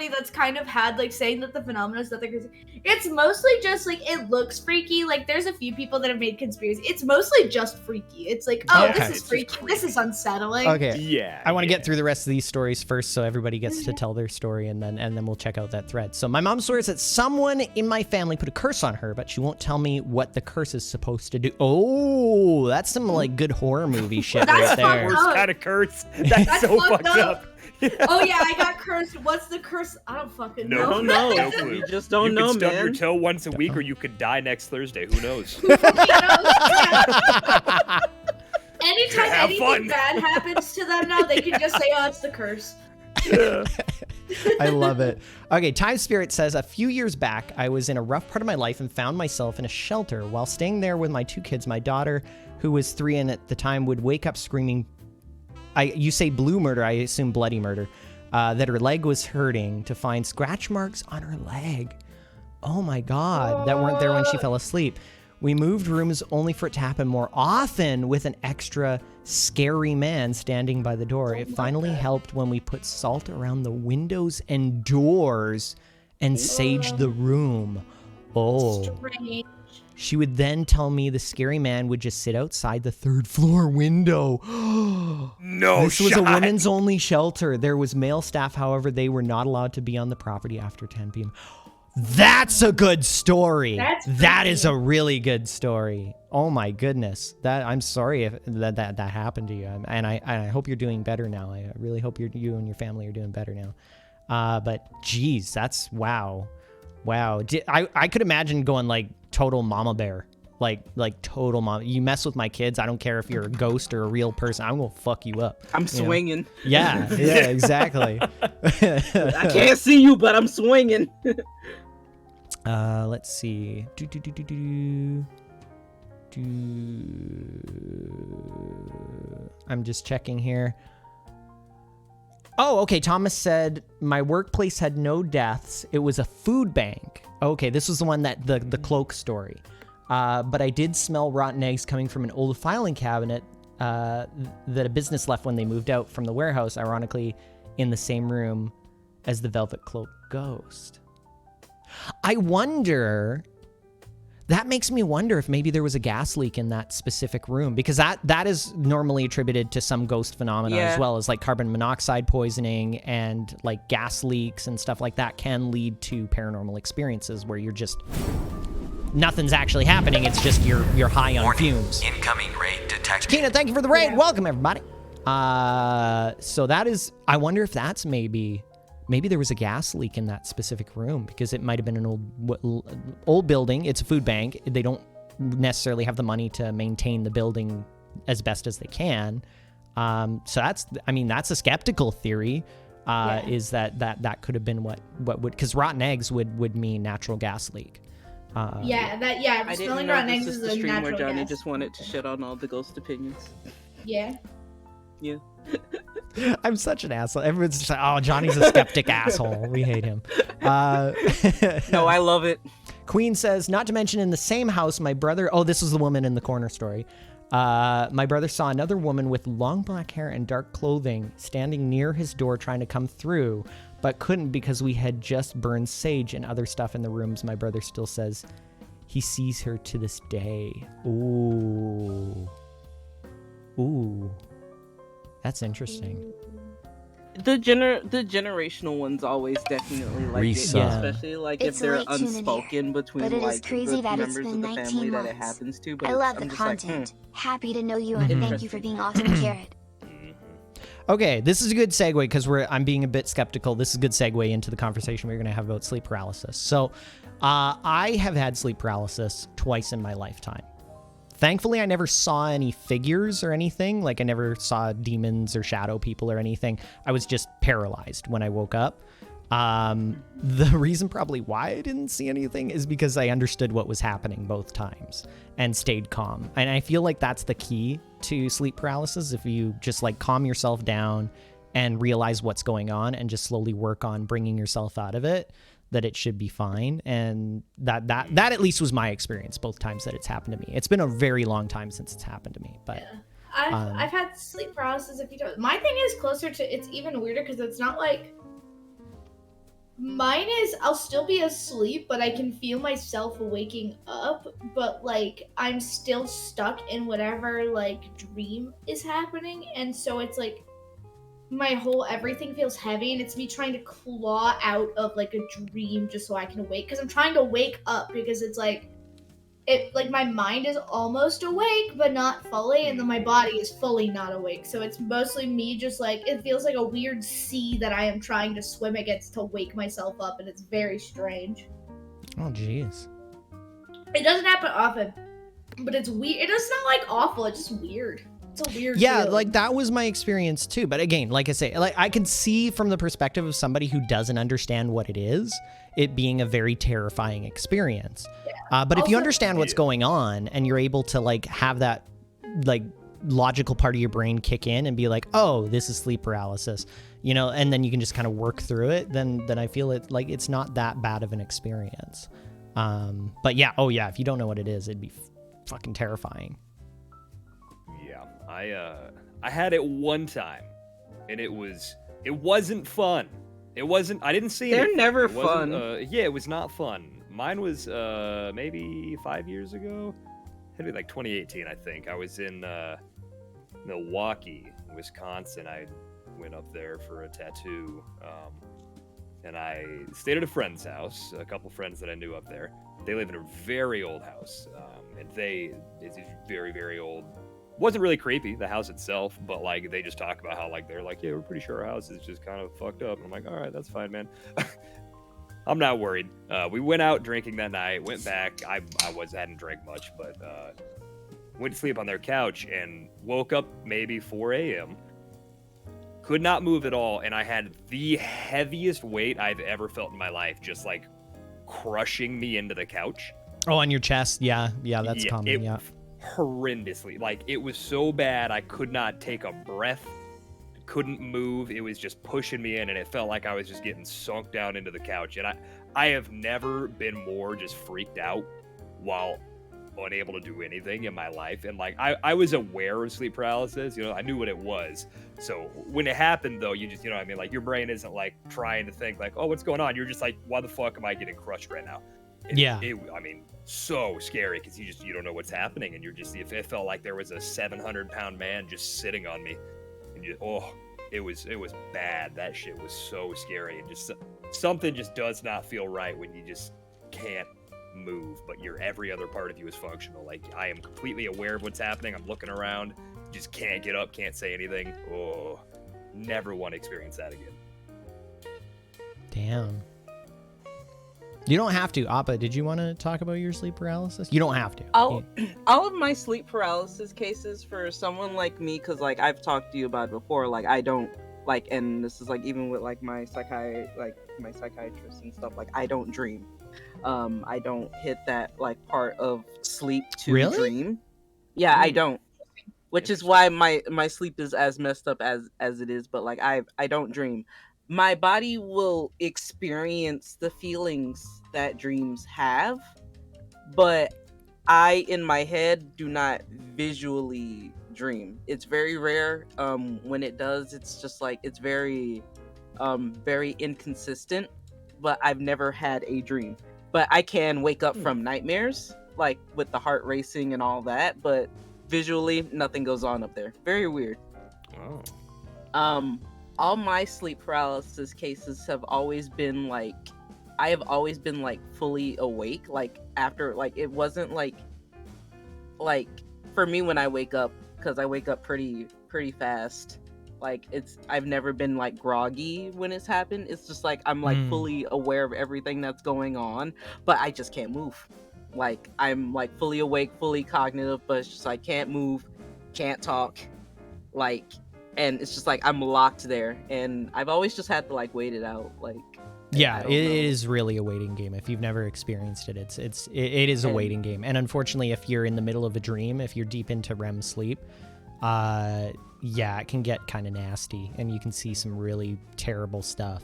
inner that's kind of had like saying that the phenomena is nothing crazy. It's mostly just like it looks freaky. Like there's a few people that have made conspiracy. It's mostly just freaky. It's like, oh, Okay. this is freaky. This is unsettling. Okay. Yeah. I want to get through the rest of these stories first, so everybody gets to tell their story, and then we'll check out that thread. So my mom's story is that someone in my family put a curse on her, but she won't tell me what the curse is supposed to do. Oh, that's some like good horror movie shit right there. Worst kind of curse. That's so fucked up. Oh yeah, I got cursed. What's the curse? I don't fucking know. No clue. You just don't know, You could stub man. your toe once a week, or you could die next Thursday. Who knows? Anytime Have anything fun. bad happens to them now, they can just say, "Oh, it's the curse." I love it. Okay, Time Spirit says, a few years back, I was in a rough part of my life and found myself in a shelter. While staying there with my two kids, my daughter, who was 3 and at the time, would wake up screaming, you say blue murder, I assume bloody murder, that her leg was hurting, to find scratch marks on her leg. Oh my God, that weren't there when she fell asleep. We moved rooms only for it to happen more often with an extra scary man standing by the door. It finally helped when we put salt around the windows and doors and saged the room. Oh. Strange. She would then tell me the scary man would just sit outside the 3rd floor window. No This was a shot. women's only shelter. There was male staff, however, they were not allowed to be on the property after 10 p.m. That's a good story. That is a really good story. Oh my goodness. I'm sorry if that happened to you, and I hope you're doing better now. I really hope you and your family are doing better now. But geez, that's wow. I could imagine going like total mama bear, like total mama. You mess with my kids, I don't care if you're a ghost or a real person. I'm gonna fuck you up. I'm swinging. Yeah, exactly. I can't see you, but I'm swinging. Let's see. I'm just checking here. Oh, okay. Thomas said, my workplace had no deaths. It was a food bank. Okay, this was the one that the cloak story. But I did smell rotten eggs coming from an old filing cabinet that a business left when they moved out from the warehouse, ironically, in the same room as the Velvet Cloak ghost. I wonder, that makes me wonder if maybe there was a gas leak in that specific room, because that is normally attributed to some ghost phenomena as well as like carbon monoxide poisoning, and like gas leaks and stuff like that can lead to paranormal experiences where you're just, nothing's actually happening. It's just you're high on fumes. Incoming raid detected. Keena, thank you for the raid. Welcome everybody. So that is, I wonder if that's maybe there was a gas leak in that specific room, because it might have been an old building. It's a food bank. They don't necessarily have the money to maintain the building as best as they can. So that's a skeptical theory. Is that could have been what would, because rotten eggs would mean natural gas leak. I smelling didn't know rotten this eggs was is the a stream where natural Johnny gas. just wanted to shit on all the ghost opinions. Yeah. Yeah. I'm such an asshole. Everyone's just like, oh, Johnny's a skeptic asshole. We hate him. No, I love it. Queen says, not to mention in the same house, my brother, oh, this was the woman in the corner story. My brother saw another woman with long black hair and dark clothing standing near his door trying to come through, but couldn't because we had just burned sage and other stuff in the rooms. My brother still says he sees her to this day. Ooh. That's interesting. The generational ones always definitely like it, Reset. especially like It's if they're late tuning here, unspoken between but it is like crazy the that it's members been of the 19 family that it months. happens to. But I love I'm the just like, content. Happy to know you and thank you for being awesome, Carrot. Okay, this is a good segue because I'm being a bit skeptical. This is a good segue into the conversation we're going to have about sleep paralysis. So, I have had sleep paralysis twice in my lifetime. Thankfully, I never saw any figures or anything. Like, I never saw demons or shadow people or anything. I was just paralyzed when I woke up. The reason probably why I didn't see anything is because I understood what was happening both times and stayed calm. And I feel like that's the key to sleep paralysis. If you just like calm yourself down and realize what's going on and just slowly work on bringing yourself out of it, that it should be fine. And that at least was my experience both times that it's happened to me. It's been a very long time since it's happened to me, but I've had sleep paralysis a few times. My thing is closer to, it's even weirder because it's not like, mine is I'll still be asleep, but I can feel myself waking up, but like I'm still stuck in whatever like dream is happening, and so it's like my whole everything feels heavy, and it's me trying to claw out of like a dream just so I can wake, because I'm trying to wake up, because it's like my mind is almost awake but not fully, and then my body is fully not awake, so it's mostly me just like, it feels like a weird sea that I am trying to swim against to wake myself up, and it's very strange. oh jeez. It doesn't happen often, but it's weird. It's not like awful, it's just weird. It's a weird feeling. Like that was my experience too. But again, like I say, like I can see from the perspective of somebody who doesn't understand what it is, it being a very terrifying experience. Yeah. But if you understand what's going on and you're able to like have that like logical part of your brain kick in and be like, oh, this is sleep paralysis, you know, and then you can just kind of work through it, then I feel it like it's not that bad of an experience. But yeah, oh yeah, if you don't know what it is, it'd be fucking terrifying. I had it one time, and it wasn't fun. I didn't see it. They're never fun. Yeah, it was not fun. Mine was maybe 5 years ago. Had to be like 2018, I think. I was in Milwaukee, Wisconsin. I went up there for a tattoo, and I stayed at a friend's house. A couple friends that I knew up there. They live in a very old house, and it's very, very old. Wasn't really creepy, the house itself, but like they just talk about how like they're like, yeah, we're pretty sure our house is just kind of fucked up. And I'm like, all right, that's fine, man. I'm not worried. We went out drinking that night, went back. I hadn't drank much, but went to sleep on their couch and woke up maybe 4 a.m. Could not move at all, and I had the heaviest weight I've ever felt in my life, just like crushing me into the couch. Oh, on your chest? Yeah, that's common. Yeah. Horrendously, like it was so bad I could not take a breath, couldn't move. It was just pushing me in, and it felt like I was just getting sunk down into the couch. And I have never been more just freaked out while unable to do anything in my life. And like I was aware of sleep paralysis, you know, I knew what it was. So when it happened though, you just, you know what I mean, like your brain isn't like trying to think like, oh, what's going on? You're just like, why the fuck am I getting crushed right now? I mean, so scary because you don't know what's happening, and it felt like there was a 700-pound man just sitting on me, and it was bad. That shit was so scary, and just something just does not feel right when you just can't move, but every other part of you is functional. Like I am completely aware of what's happening. I'm looking around, just can't get up, can't say anything. Oh, never want to experience that again. Damn. You don't have to. Appa, did you want to talk about your sleep paralysis? You don't have to. All of my sleep paralysis cases for someone like me, because like I've talked to you about it before, like I don't like, and this is like even with like my psychiatrist and stuff, like I don't dream. I don't hit that like part of sleep to dream. Yeah, I don't. Which is why my sleep is as messed up as it is, but like I don't dream. My body will experience the feelings that dreams have, but I, in my head, do not visually dream. It's very rare. When it does, it's just like, it's very, very inconsistent, but I've never had a dream. But I can wake up from nightmares, like with the heart racing and all that, but visually, nothing goes on up there. Very weird. Oh. all my sleep paralysis cases have always been like, I have always been like fully awake. Like after, like it wasn't like for me when I wake up, because I wake up pretty fast. Like I've never been like groggy when it's happened. It's just like I'm like fully aware of everything that's going on, but I just can't move. Like I'm like fully awake, fully cognitive, but it's just I can't move, can't talk, like, and it's just like I'm locked there, and I've always just had to like wait it out. Like yeah, it is really a waiting game. If you've never experienced it, it is a waiting game. And unfortunately, if you're in the middle of a dream, if you're deep into REM sleep, yeah, it can get kind of nasty, and you can see some really terrible stuff.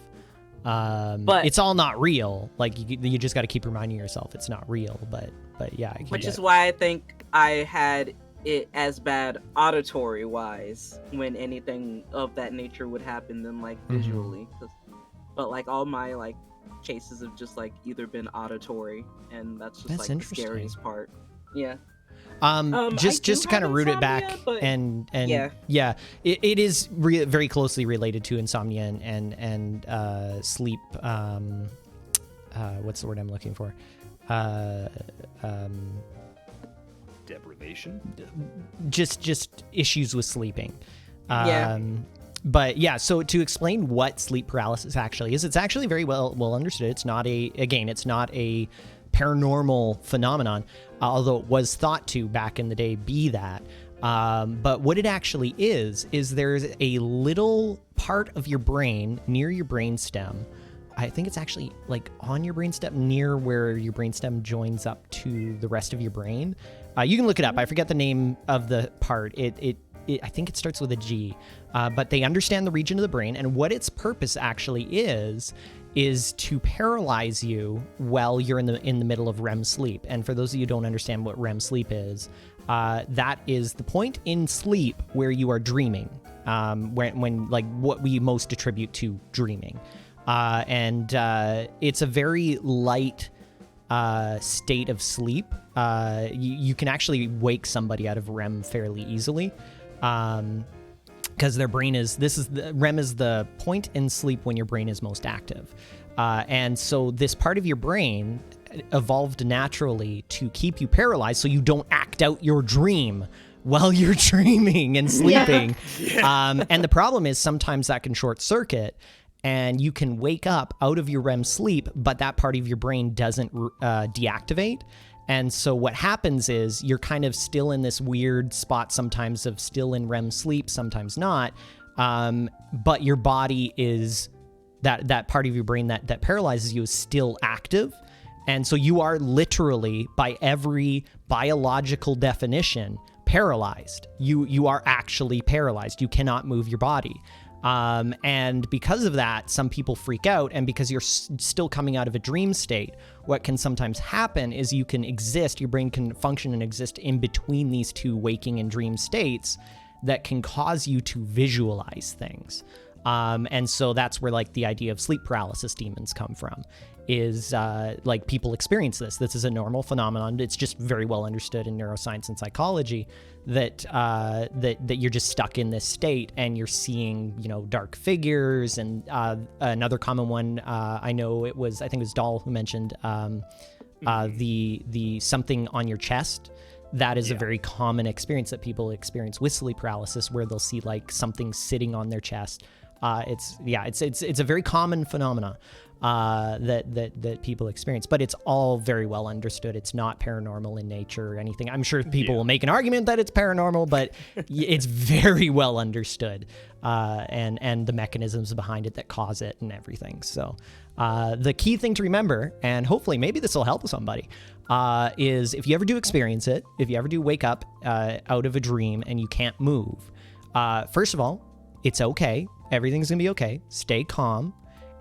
But it's all not real. Like you just got to keep reminding yourself it's not real. But yeah, which is why I think I had it as bad auditory wise when anything of that nature would happen than like visually. But like all my like cases have just like either been auditory, and that's just like the scariest part. Yeah. Just to kind of root it back, and yeah, it is very closely related to insomnia and sleep. What's the word I'm looking for? Deprivation. Just issues with sleeping. Yeah. But yeah, so to explain what sleep paralysis actually is, it's actually very well understood. It's not a paranormal phenomenon, although it was thought to back in the day be that. But what it actually is there's a little part of your brain near your brainstem. I think it's actually like on your brainstem, near where your brainstem joins up to the rest of your brain. You can look it up. I forget the name of the part. I think it starts with a G, but they understand the region of the brain, and what its purpose actually is to paralyze you while you're in the middle of REM sleep. And for those of you who don't understand what REM sleep is, that is the point in sleep where you are dreaming, when like what we most attribute to dreaming, and it's a very light state of sleep. You can actually wake somebody out of REM fairly easily. Because their brain REM is the point in sleep when your brain is most active. And so this part of your brain evolved naturally to keep you paralyzed so you don't act out your dream while you're dreaming and sleeping. Yeah. And the problem is sometimes that can short circuit and you can wake up out of your REM sleep, but that part of your brain doesn't deactivate. And so what happens is you're kind of still in this weird spot sometimes of still in REM sleep, sometimes not. But your body is, that part of your brain that paralyzes you is still active. And so you are literally, by every biological definition, paralyzed. You are actually paralyzed. You cannot move your body. And because of that, some people freak out, and because you're still coming out of a dream state, what can sometimes happen is your brain can function and exist in between these two waking and dream states that can cause you to visualize things. And so that's where like the idea of sleep paralysis demons come from, is like people experience this. This is a normal phenomenon. It's just very well understood in neuroscience and psychology that you're just stuck in this state and you're seeing, dark figures. And another common one, I think it was Dahl who mentioned the something on your chest. That is a very common experience that people experience with sleep paralysis, where they'll see like something sitting on their chest. It's a very common phenomena that people experience, but it's all very well understood. It's not paranormal in nature or anything. I'm sure people will make an argument that it's paranormal, but it's very well understood, and the mechanisms behind it that cause it and everything. So the key thing to remember, and hopefully maybe this will help somebody, is if you ever do experience it, if you ever do wake up out of a dream and you can't move, first of all, it's okay. Everything's gonna be okay. Stay calm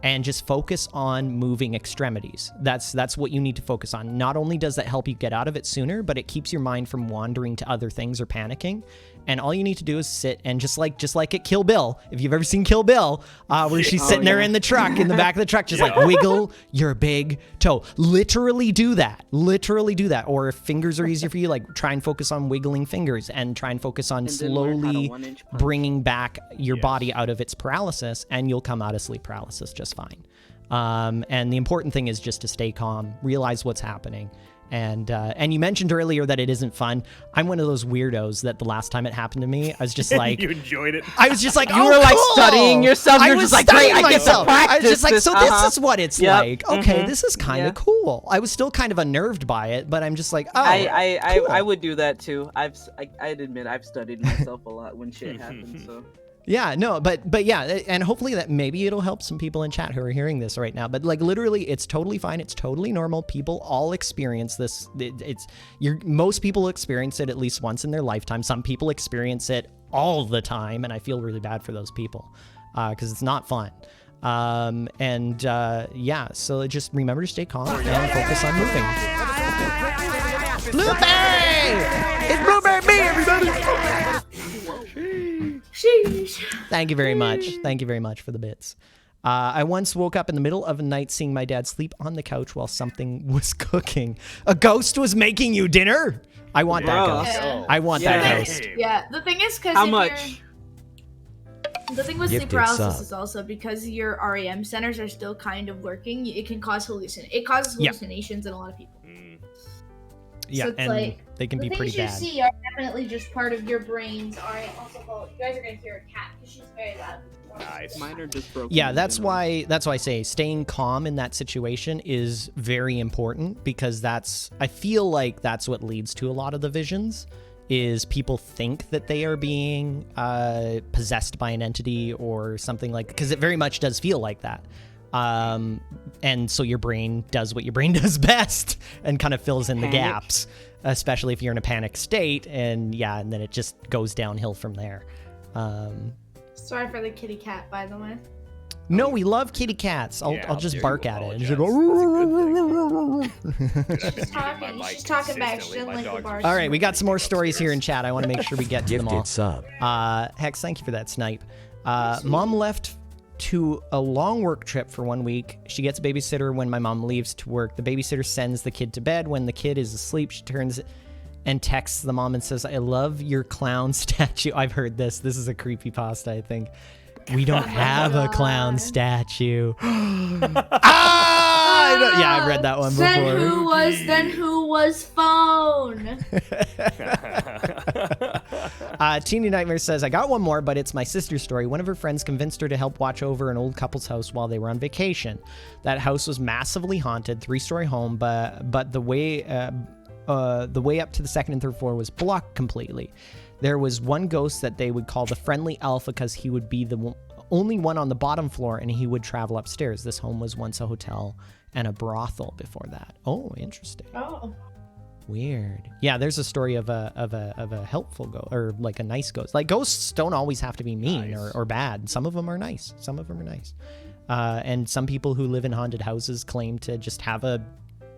and just focus on moving extremities. That's what you need to focus on. Not only does that help you get out of it sooner, but it keeps your mind from wandering to other things or panicking. And all you need to do is sit and just like at Kill Bill, if you've ever seen Kill Bill, where she's sitting there in the truck, in the back of the truck, just like wiggle your big toe. Literally do that. Or if fingers are easier for you, like try and focus on wiggling fingers and try and focus on slowly bringing back your body out of its paralysis, and you'll come out of sleep paralysis just fine. And the important thing is just to stay calm, realize what's happening. And you mentioned earlier that it isn't fun. I'm one of those weirdos that the last time it happened to me, I was just like, you enjoyed it. I was just like, You were like studying yourself. I You're was just like, studying great, I get to myself. I was practice just like, this. so this is what it's like. Okay, this is kind Yeah. of cool. I was still kind of unnerved by it, but I'm just like, oh, I would do that too. I'd admit I've studied myself a lot when shit happens. So. Yeah, no, but yeah, and hopefully that maybe it'll help some people in chat who are hearing this right now. But like literally, it's totally fine. It's totally normal. People all experience this. Most people experience it at least once in their lifetime. Some people experience it all the time, and I feel really bad for those people because it's not fun. Yeah, so just remember to stay calm and focus on moving. Blueberry! It's Blueberry me, everybody! Thank you very much. Thank you very much for the bits. I once woke up in the middle of the night seeing my dad sleep on the couch while something was cooking. A ghost was making you dinner? I want that ghost. Yeah. I want that ghost. Yeah, the thing is because How much? The thing with Gifted sleep paralysis sub. is also because your REM centers are still kind of working. It can cause hallucinations in a lot of people. Yeah, So it's and like, they can be the pretty things bad. you see are definitely just part of your brain's REM. Also, you guys are gonna hear a cat because she's very loud. Nice. Mine are just broken. Yeah, that's why I say staying calm in that situation is very important, because I feel like that's what leads to a lot of the visions, is people think that they are being possessed by an entity or something like, because it very much does feel like that. And so your brain does what your brain does best and kind of fills in the gaps, especially if you're in a panic state, and then it just goes downhill from there. Sorry for the kitty cat, by the way. No, we love kitty cats. I'll just bark at it and just go. She's talking back. She doesn't like the bars. All right, we got some more stories here in chat. I want to make sure we get to them all. Sub. Hex, thank you for that snipe. Mom left to a long work trip for 1 week. She gets a babysitter when my mom leaves to work. The babysitter sends the kid to bed. When the kid is asleep, she turns and texts the mom and says, "I love your clown statue." I've heard this. This is a creepypasta, I think. We don't have a clown statue. I've read that one before. Then who was phone? Teeny Nightmare says, I got one more, but it's my sister's story. One of her friends convinced her to help watch over an old couple's house while they were on vacation. That house was massively haunted, 3-story home, but the way up to the second and third floor was blocked completely. There was one ghost that they would call the Friendly Elf because he would be the only one on the bottom floor and he would travel upstairs. This home was once a hotel and a brothel before that. Oh, interesting. Oh. Weird. Yeah, there's a story of a helpful ghost, or like a nice ghost. Like, ghosts don't always have to be mean or bad. Some of them are nice. And some people who live in haunted houses claim to just have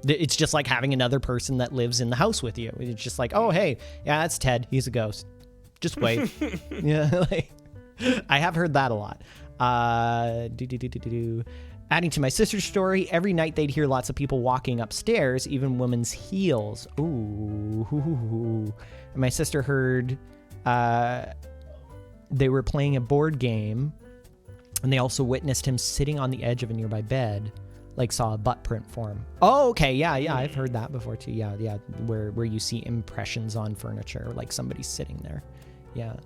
it's just like having another person that lives in the house with you. It's just like, oh, hey, yeah, that's Ted. He's a ghost. Just wait. Yeah, like, I have heard that a lot. Adding to my sister's story, every night they'd hear lots of people walking upstairs, even women's heels. Ooh. And my sister heard they were playing a board game, and they also witnessed him sitting on the edge of a nearby bed, like saw a butt print form. Oh, okay, yeah, I've heard that before too. Yeah, where you see impressions on furniture, like somebody's sitting there. Yeah.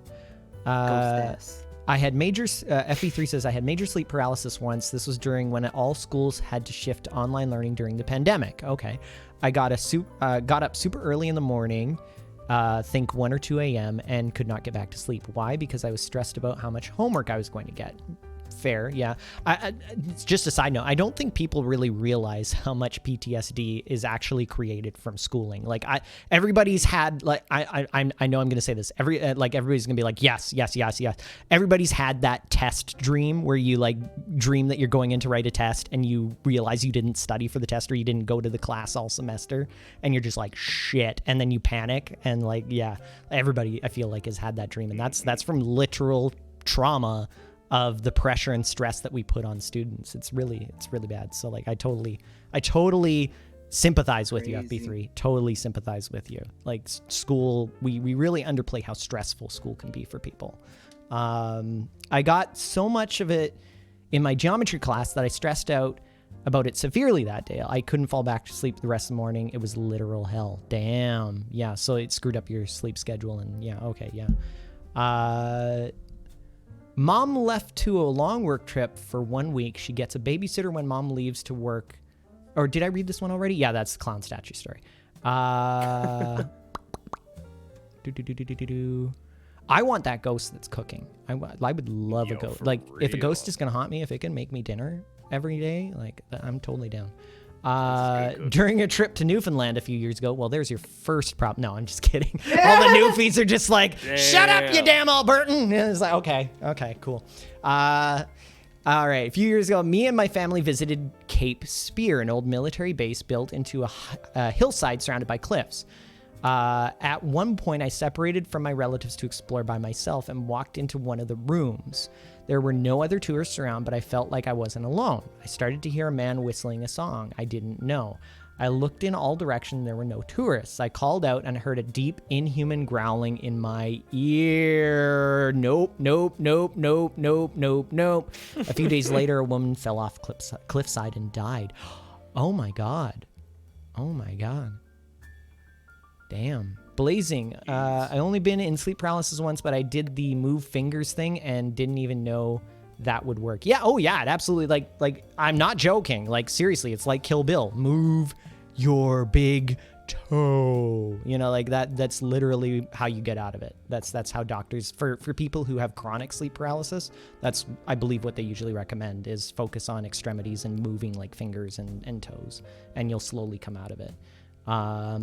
I had major, FB3 says, I had major sleep paralysis once. This was during when all schools had to shift to online learning during the pandemic. Okay. I got up super early in the morning, think 1 or 2 a.m., and could not get back to sleep. Why? Because I was stressed about how much homework I was going to get. fair. Yeah. It's just a side note. I don't think people really realize how much PTSD is actually created from schooling. Like everybody's had like I know I'm gonna say this. Everybody's gonna be like yes. Everybody's had that test dream where you like dream that you're going in to write a test and you realize you didn't study for the test or you didn't go to the class all semester and you're just like shit, and then you panic and like everybody I feel like has had that dream, and that's from literal trauma of the pressure and stress that we put on students. It's really bad. So like I totally sympathize with you, FB3. Totally sympathize with you. Like school, we really underplay how stressful school can be for people. I got so much of it in my geometry class that I stressed out about it severely that day. I couldn't fall back to sleep the rest of the morning. It was literal hell. Damn. Yeah, so it screwed up your sleep schedule and Mom left to a long work trip for 1 week. She gets a babysitter when mom leaves to work. Or did I read this one already? Yeah, that's the clown statue story. I want that ghost that's cooking. I would love a ghost. Like, if a ghost is going to haunt me, if it can make me dinner every day, like, I'm totally down. During a trip to Newfoundland a few years ago, well, there's your first problem. No, I'm just kidding. All the Newfies are just like, shut up, you damn Albertan. And it's like, okay, cool. All right. A few years ago, me and my family visited Cape Spear, an old military base built into a hillside surrounded by cliffs. At one point, I separated from my relatives to explore by myself and walked into one of the rooms. There were no other tourists around, but I felt like I wasn't alone. I started to hear a man whistling a song I didn't know. I looked in all directions. There were no tourists. I called out and heard a deep, inhuman growling in my ear. Nope. A few days later, a woman fell off cliffside and died. Oh my God. Damn. Blazing. I only been in sleep paralysis once, but I did the move fingers thing and didn't even know that would work. Yeah. Oh yeah. It absolutely. Like I'm not joking. Like seriously, it's like Kill Bill. Move your big toe. You know, like that's literally how you get out of it. That's how doctors, for people who have chronic sleep paralysis, that's, I believe, what they usually recommend is focus on extremities and moving like fingers and toes, and you'll slowly come out of it. I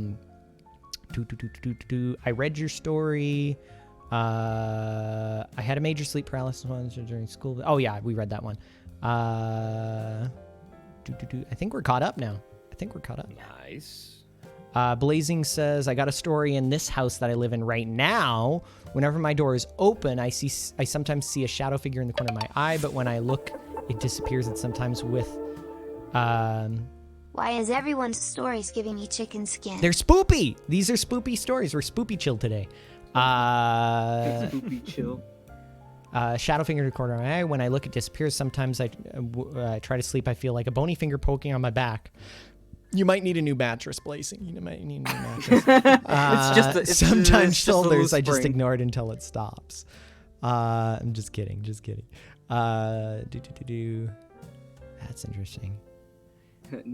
read your story. I had a major sleep paralysis once during school. Oh yeah, we read that one. I think we're caught up now. Nice. Blazing says, I got a story in this house that I live in right now. Whenever my door is open, I sometimes see a shadow figure in the corner of my eye, but when I look, it disappears. And sometimes with Why is everyone's stories giving me chicken skin? They're spoopy. These are spoopy stories. We're spoopy chill today. Spoopy chill. Shadow finger in the corner of my eye. When I look, it disappears. Sometimes I try to sleep. I feel like a bony finger poking on my back. You might need a new mattress, Blazing. You might need a new mattress. Sometimes shoulders I just ignore it until it stops. I'm just kidding. That's interesting.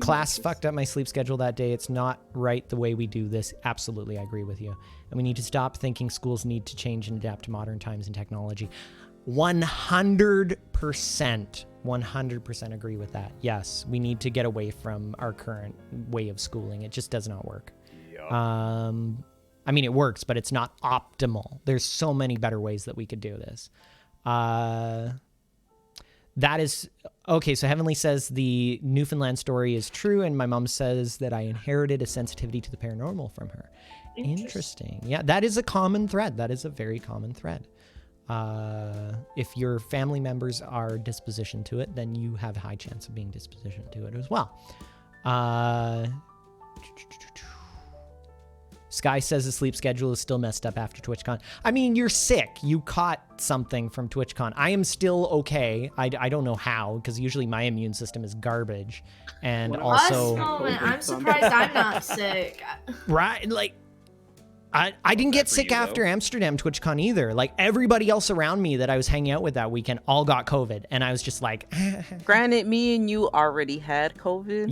Class fucked up my sleep schedule that day. It's not right the way we do this. Absolutely, I agree with you. And we need to stop thinking schools need to change and adapt to modern times and technology. 100% agree with that. Yes, we need to get away from our current way of schooling. It just does not work. Yep. I mean, it works, but it's not optimal. There's so many better ways that we could do this. That is okay. So Heavenly says the Newfoundland story is true, and my mom says that I inherited a sensitivity to the paranormal from her. Interesting. Yeah, that is a common thread. That is a very common thread. If your family members are dispositioned to it, then you have a high chance of being dispositioned to it as well. Sky says the sleep schedule is still messed up after TwitchCon. I mean, you're sick. You caught something from TwitchCon. I am still okay. I don't know how, because usually my immune system is garbage. And also... I'm surprised I'm not sick. Right? Like, I didn't get sick after Amsterdam TwitchCon either. Like, everybody else around me that I was hanging out with that weekend all got COVID. And I was just like... Granted, me and you already had COVID.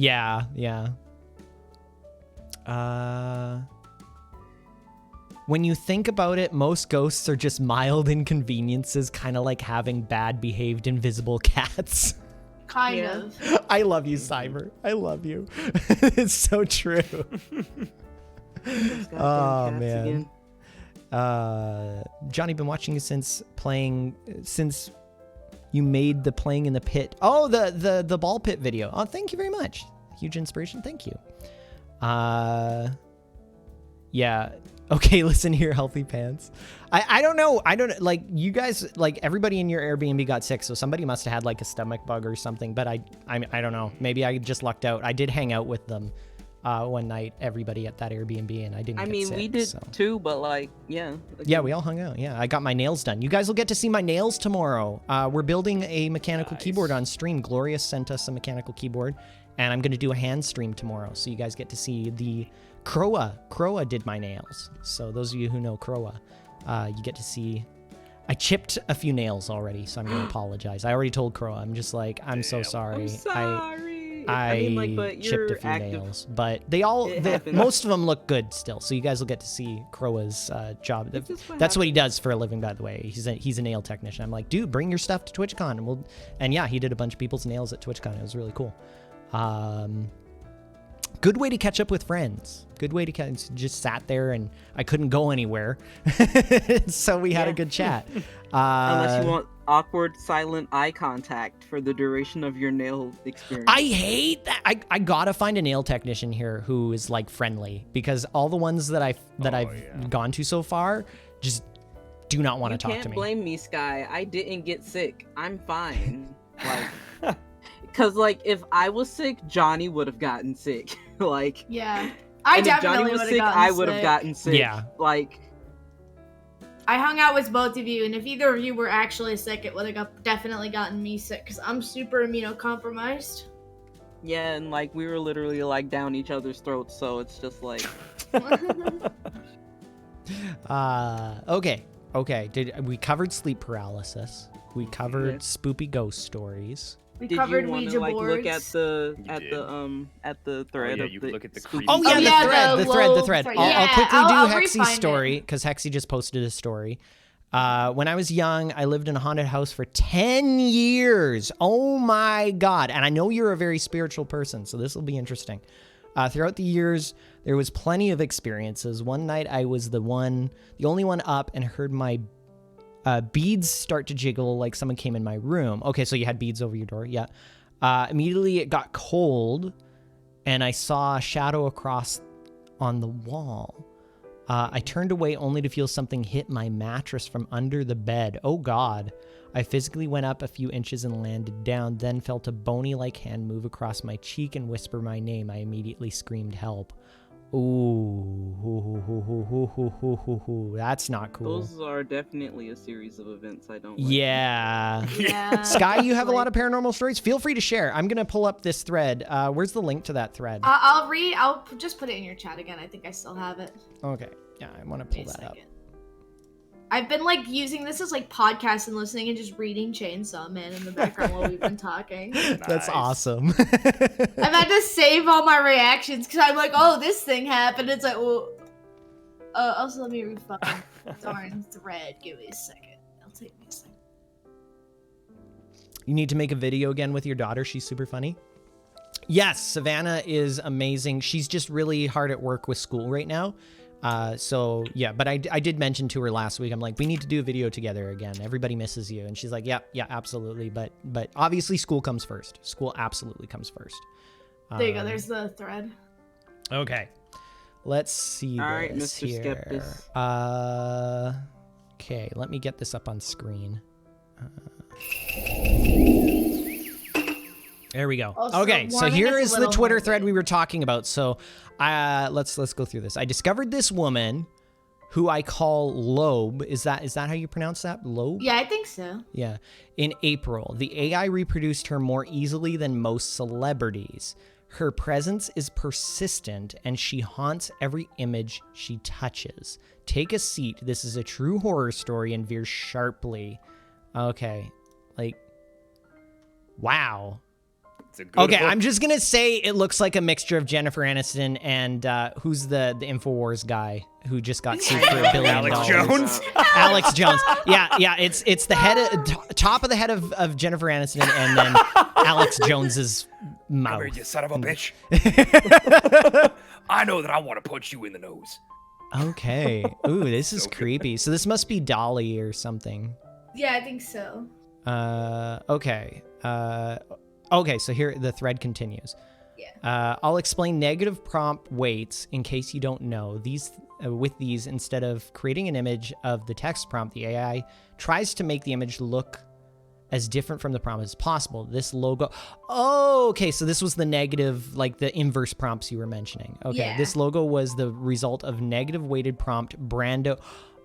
when you think about it, most ghosts are just mild inconveniences, kind of like having bad behaved invisible cats. Kind of. I love you, Cyber. I love you. It's so true. Oh man. Johnny, been watching you since you made the playing in the pit. Oh, the ball pit video. Oh, thank you very much. Huge inspiration. Thank you. Yeah. Okay, listen here, Healthy Pants. I don't know. I don't, like, you guys, like, everybody in your Airbnb got sick, so somebody must have had, like, a stomach bug or something, but I don't know. Maybe I just lucked out. I did hang out with them one night, everybody at that Airbnb, and I didn't get sick. We did so. too, but, like, yeah. Yeah, we all hung out. Yeah, I got my nails done. You guys will get to see my nails tomorrow. We're building a mechanical keyboard on stream. Gloria sent us a mechanical keyboard, and I'm going to do a hand stream tomorrow, so you guys get to see the Croa. Croa did my nails. So those of you who know Croa, you get to see. I chipped a few nails already, so I'm going to apologize. I already told Croa. I'm just like, I'm so sorry. I'm sorry. I chipped a few nails, but most of them look good still. So you guys will get to see Croa's job. That's what he does for a living, by the way. He's a nail technician. I'm like, dude, bring your stuff to TwitchCon, and yeah, he did a bunch of people's nails at TwitchCon. It was really cool. Good way to catch up with friends. Good way to just sat there, and I couldn't go anywhere, so we had a good chat. Unless you want awkward, silent eye contact for the duration of your nail experience. I hate that. I gotta find a nail technician here who is like friendly, because all the ones that I've gone to so far just do not want to talk to me. You can't blame me, Sky. I didn't get sick. I'm fine. Like. Because, like, if I was sick, Johnny would have gotten sick. Like, yeah, I definitely would have gotten sick. I would have gotten sick. Yeah, like, I hung out with both of you, and if either of you were actually sick, it would have definitely gotten me sick, because I'm super immunocompromised. Yeah, and like we were literally like down each other's throats, so it's just like. Okay. We covered sleep paralysis. We covered spoopy ghost stories. Did you want to like look at the thread? You could look at the creepy. Oh yeah, the thread. I'll quickly do Hexy's story, because Hexy just posted a story. When I was young, I lived in a haunted house for 10 years. Oh my god! And I know you're a very spiritual person, so this will be interesting. Throughout the years, there was plenty of experiences. One night, I was the only one up, and heard my beads start to jiggle like someone came in my room. Okay, so you had beads over your door. Yeah. Immediately it got cold, and I saw a shadow across on the wall. I turned away only to feel something hit my mattress from under the bed. Oh God. I physically went up a few inches and landed down, then felt a bony-like hand move across my cheek and whisper my name. I immediately screamed help. Ooh, that's not cool. Those are definitely a series of events I don't like. Yeah. Sky, you have a lot of paranormal stories. Feel free to share. I'm going to pull up this thread. Where's the link to that thread? I'll just put it in your chat again. I think I still have it. Okay. Yeah, I want to pull that up. I've been like using this as like podcast and listening and just reading Chainsaw Man in the background while we've been talking. That's awesome. I've had to save all my reactions because I'm like, oh, this thing happened. It's like, well, also let me read fucking darn thread. Give me a second. It'll take me a second. You need to make a video again with your daughter. She's super funny. Yes, Savannah is amazing. She's just really hard at work with school right now. So yeah, but I did mention to her last week, I'm like, we need to do a video together again. Everybody misses you. And she's like, yeah, absolutely. But obviously school comes first. School absolutely comes first. There you go. There's the thread. Okay. Let's see All right, this Mr. here. Skeptis. Okay, let me get this up on screen. There we go. Okay, so here is the Twitter thread we were talking about. So let's go through this. I discovered this woman who I call Loeb. Is that how you pronounce that? Loeb? Yeah, I think so. Yeah. In April, the AI reproduced her more easily than most celebrities. Her presence is persistent, and she haunts every image she touches. Take a seat. This is a true horror story and veers sharply. Okay. Like, wow. It's a good Okay, hook. I'm just gonna say it looks like a mixture of Jennifer Aniston and who's the InfoWars guy who just got sued for $1 billion. Alex Jones. Alex Jones. Yeah. It's the head, top of the head of Jennifer Aniston, and then Alex Jones's mouth. Come here, you son of a bitch. I know that I want to punch you in the nose. Okay. Ooh, this is creepy. So this must be Dolly or something. Yeah, I think so. Okay. Okay, so here the thread continues. Yeah. I'll explain negative prompt weights in case you don't know. With these, instead of creating an image of the text prompt, the AI tries to make the image look as different from the prompt as possible. This logo... Oh, okay, so this was the negative, like the inverse prompts you were mentioning. Okay, Yeah. This logo was the result of negative weighted prompt Brando...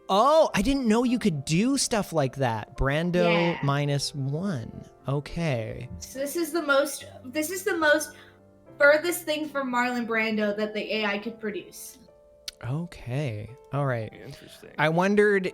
Oh, I didn't know you could do stuff like that. Brando -1. Okay. So this is the most furthest thing from Marlon Brando that the AI could produce. Okay. All right. Interesting. I wondered,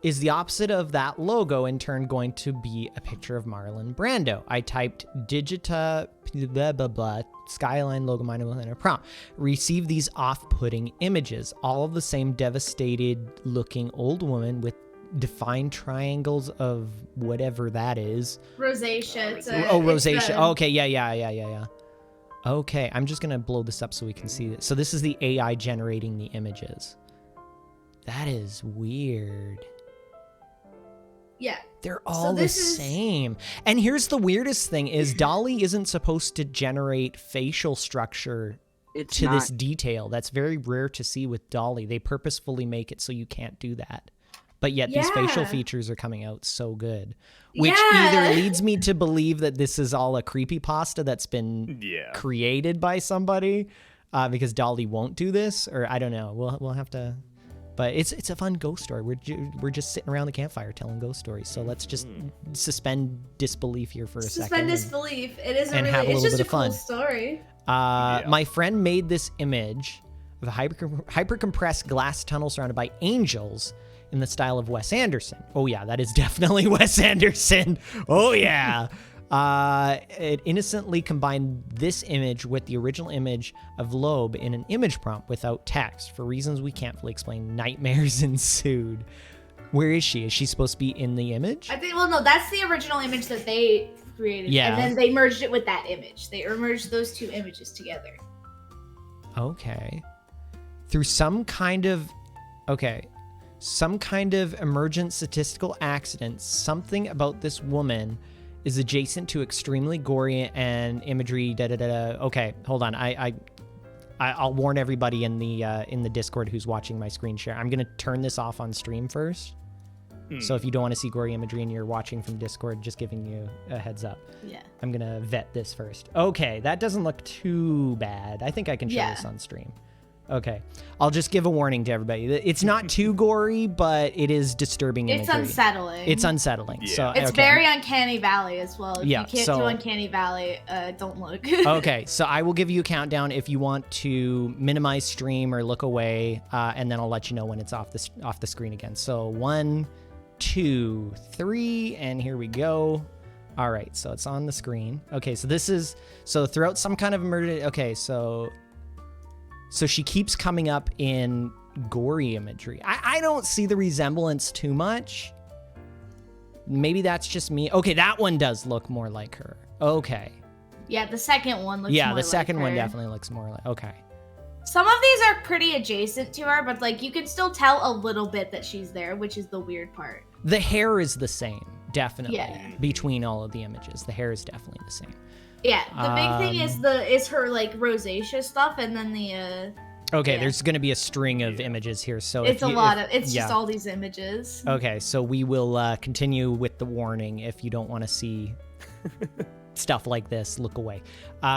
is the opposite of that logo in turn going to be a picture of Marlon Brando? I typed Digita blah blah blah skyline logo minus in a prompt. Receive these off-putting images, all of the same devastated looking old woman with defined triangles of whatever that is. Rosacea. Rosacea. Okay, yeah. Okay, I'm just gonna blow this up so we can see it. So this is the AI generating the images. That is weird. Yeah. They're all the same. And here's the weirdest thing is Dolly isn't supposed to generate facial structure to this detail. That's very rare to see with Dolly. They purposefully make it so you can't do that. But yet these facial features are coming out so good. Which either leads me to believe that this is all a creepypasta that's been created by somebody because Dolly won't do this, or I don't know. We'll have to... But it's a fun ghost story. We're just sitting around the campfire telling ghost stories. So let's just suspend disbelief here for a second. Suspend disbelief. It is it's just a cool story. My friend made this image of a hyper-compressed glass tunnel surrounded by angels in the style of Wes Anderson. Oh yeah, that is definitely Wes Anderson. Oh yeah. It innocently combined this image with the original image of Loeb in an image prompt without text. For reasons we can't fully explain, nightmares ensued. Where is she? Is she supposed to be in the image? I think, well, no, that's the original image that they created. Yeah. And then they merged it with that image. They merged those two images together. Okay. Through some kind of emergent statistical accident, something about this woman is adjacent to extremely gory and imagery. Okay, hold on. I'll warn everybody in the Discord who's watching my screen share. I'm gonna turn this off on stream first. So if you don't want to see gory imagery and you're watching from Discord, just giving you a heads up. Yeah. I'm gonna vet this first. Okay, that doesn't look too bad. I think I can show this on stream. Okay, I'll just give a warning to everybody. It's not too gory, but it is disturbing imagery. It's unsettling. It's unsettling. Yeah. So It's very Uncanny Valley as well. If Yeah, you can't do Uncanny Valley, don't look. Okay, so I will give you a countdown if you want to minimize stream or look away, and then I'll let you know when it's off the screen again. So 1, 2, 3, and here we go. All right, so it's on the screen. Okay, so throughout some kind of emergency. Okay, so she keeps coming up in gory imagery. I don't see the resemblance too much. Maybe that's just me. Okay, that one does look more like her. Okay. Yeah, the second one looks more like the second one her. definitely looks more like... Okay. Some of these are pretty adjacent to her, but like you can still tell a little bit that she's there, which is the weird part. The hair is the same, definitely. Yeah. Between all of the images. The hair is definitely the same. Yeah, the big thing is her like rosacea stuff, and then the Okay, there's going to be a string of images here, so it's just all these images. Okay, so we will continue with the warning. If you don't want to see stuff like this, look away.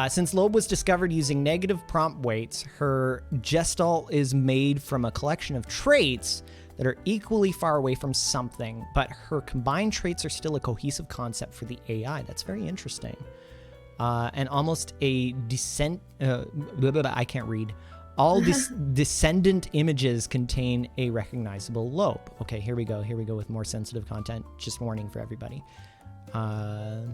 Since Loeb was discovered using negative prompt weights, her gestalt is made from a collection of traits that are equally far away from something, but her combined traits are still a cohesive concept for the AI. That's very interesting. And almost a I can't read. All descendant images contain a recognizable Loeb. Okay, here we go with more sensitive content. Just warning for everybody. I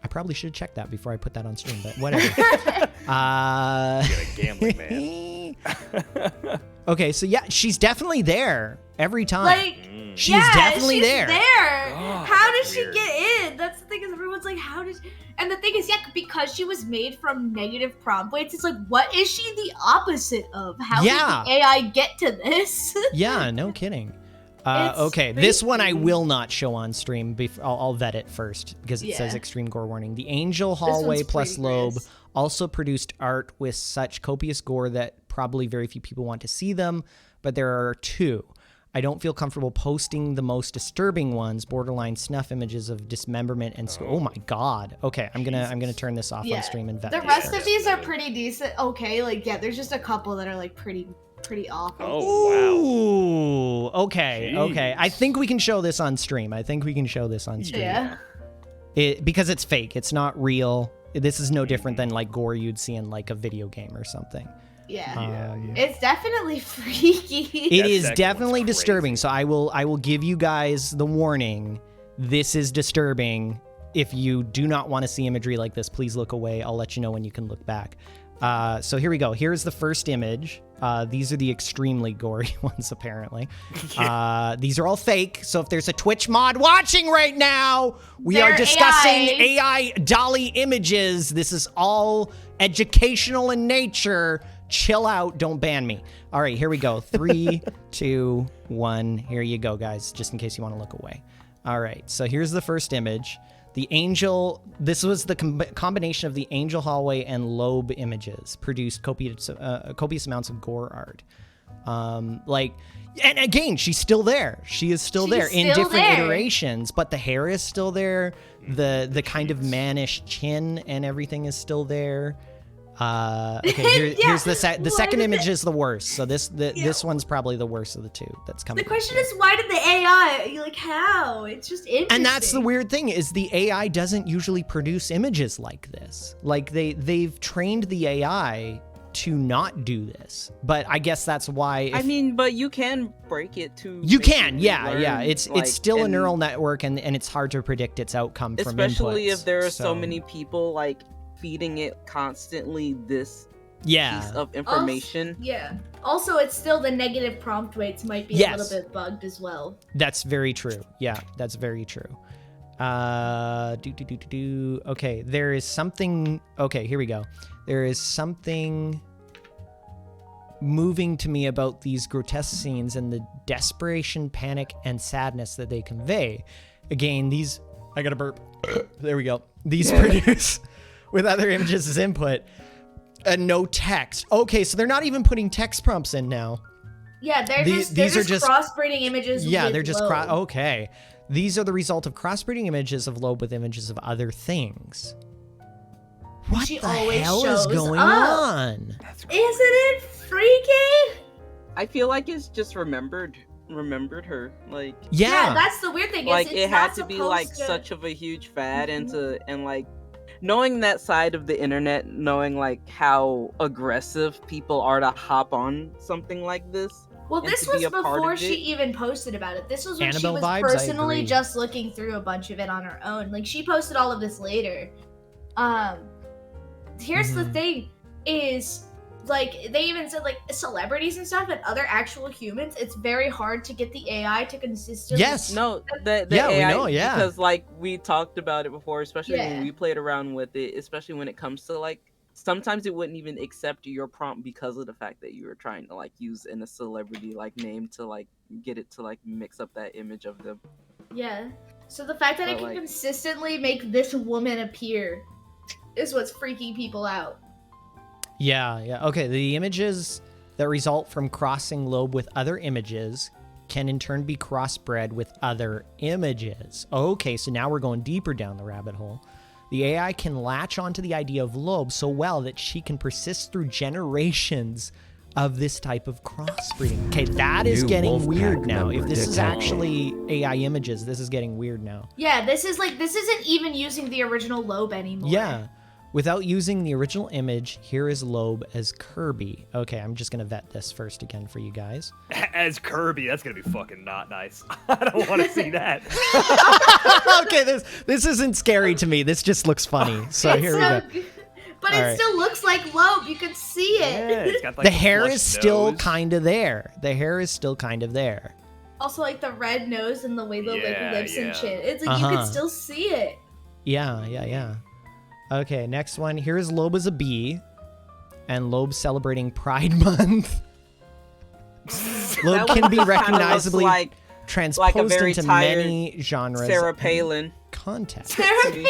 probably should have checked that before I put that on stream, but whatever. You're a gambling man. Okay, so yeah, she's definitely there every time. Like, she's definitely she's there. How did she get in? That's the thing, is everyone's like, how did she... And the thing is, yeah, because she was made from negative prompt weights, it's like, what is she the opposite of? How did the AI get to this? Yeah, no kidding. Okay, this one I will not show on stream. I'll vet it first because it says extreme gore warning. The Angel Hallway plus Lobe also produced art with such copious gore that probably very few people want to see them, but there are 2. I don't feel comfortable posting the most disturbing ones, borderline snuff images of dismemberment and oh my god. Okay, I'm gonna turn this off on stream and vet the rest of these are pretty decent. Okay, like there's just a couple that are like pretty awful. Oh wow. Okay. Jeez. Okay. I think we can show this on stream. Yeah. Because it's fake. It's not real. This is no different than like gore you'd see in like a video game or something. Yeah. It's definitely freaky. It is definitely disturbing. So I will give you guys the warning. This is disturbing. If you do not want to see imagery like this, please look away. I'll let you know when you can look back. So here we go. Here's the first image. These are the extremely gory ones, apparently. These are all fake. So if there's a Twitch mod watching right now, we are discussing AI dolly images. This is all educational in nature. Chill out. Don't ban me. All right, here we go. 3, 2, 1. Here you go, guys, just in case you want to look away. All right, so here's the first image. The Angel, this was the combination of the Angel Hallway and Lobe images, produced copious amounts of gore art. And again, she's still there. She is still there in different iterations, but the hair is still there. The kind of mannish chin and everything is still there. Okay, here's the second image is the worst. So this one's probably the worst of the 2 that's coming. The question is, why did the AI, like, how? It's just interesting. And that's the weird thing, is the AI doesn't usually produce images like this. Like they've trained the AI to not do this, but I guess that's why. I mean, but you can break it to. You can, yeah. It's still a neural network, and it's hard to predict its outcome from inputs. Especially if there are so many people like feeding it constantly this piece of information. Also, it's still the negative prompt weights might be a little bit bugged as well. That's very true. Yeah, that's very true. Okay, there is something. Okay, here we go. There is something moving to me about these grotesque scenes and the desperation, panic, and sadness that they convey. Again, these. I gotta burp. There we go. These produce. With other images as input and no text. Okay, so they're not even putting text prompts in now. Yeah, they're just crossbreeding images. Yeah, they're just okay. These are the result of crossbreeding images of Lobe with images of other things. What the hell is going on? Isn't it freaky? I feel like it's just remembered her, like yeah, that's the weird thing. Like it had to be like such of a huge fad, and like knowing that side of the internet, knowing like how aggressive people are to hop on something like this. Well, this was before she even posted about it. This was when she was personally just looking through a bunch of it on her own. Like, she posted all of this later. Here's the thing, is, like, they even said, like, celebrities and stuff and other actual humans, it's very hard to get the AI to consistently... Yes! No, the AI, we know, because, like, we talked about it before, especially when we played around with it, especially when it comes to, like, sometimes it wouldn't even accept your prompt because of the fact that you were trying to like use in a celebrity like name to like get it to like mix up that image of them. Yeah. So the fact that it can consistently make this woman appear is what's freaking people out. Yeah. Okay, the images that result from crossing Lobe with other images can in turn be crossbred with other images. Okay, so now we're going deeper down the rabbit hole. The AI can latch onto the idea of Lobe so well that she can persist through generations of this type of crossbreeding. Okay, that is getting weird now. If this is actually AI images, this is getting weird now. Yeah, this isn't even using the original Lobe anymore. Yeah. Without using the original image, here is Loeb as Kirby. Okay, I'm just gonna vet this first again for you guys. As Kirby, that's gonna be fucking not nice. I don't want to see that. Okay, this isn't scary to me. This just looks funny. So here we go. But All it right. still looks like Loeb. You can see it. Yeah, it's got, like, The a hair flushed is still nose. kind of there. The hair is still kind of there. Also, like the red nose and the way the Yeah, lips yeah. and chin. It's like you Uh-huh. can still see it. Yeah. Okay, next one. Here is Loeb as a bee, and Loeb celebrating Pride Month. Loeb That can one be just kinda looks recognizably like transposed very into tired many genres Sarah and Palin. contexts. Sarah Palin.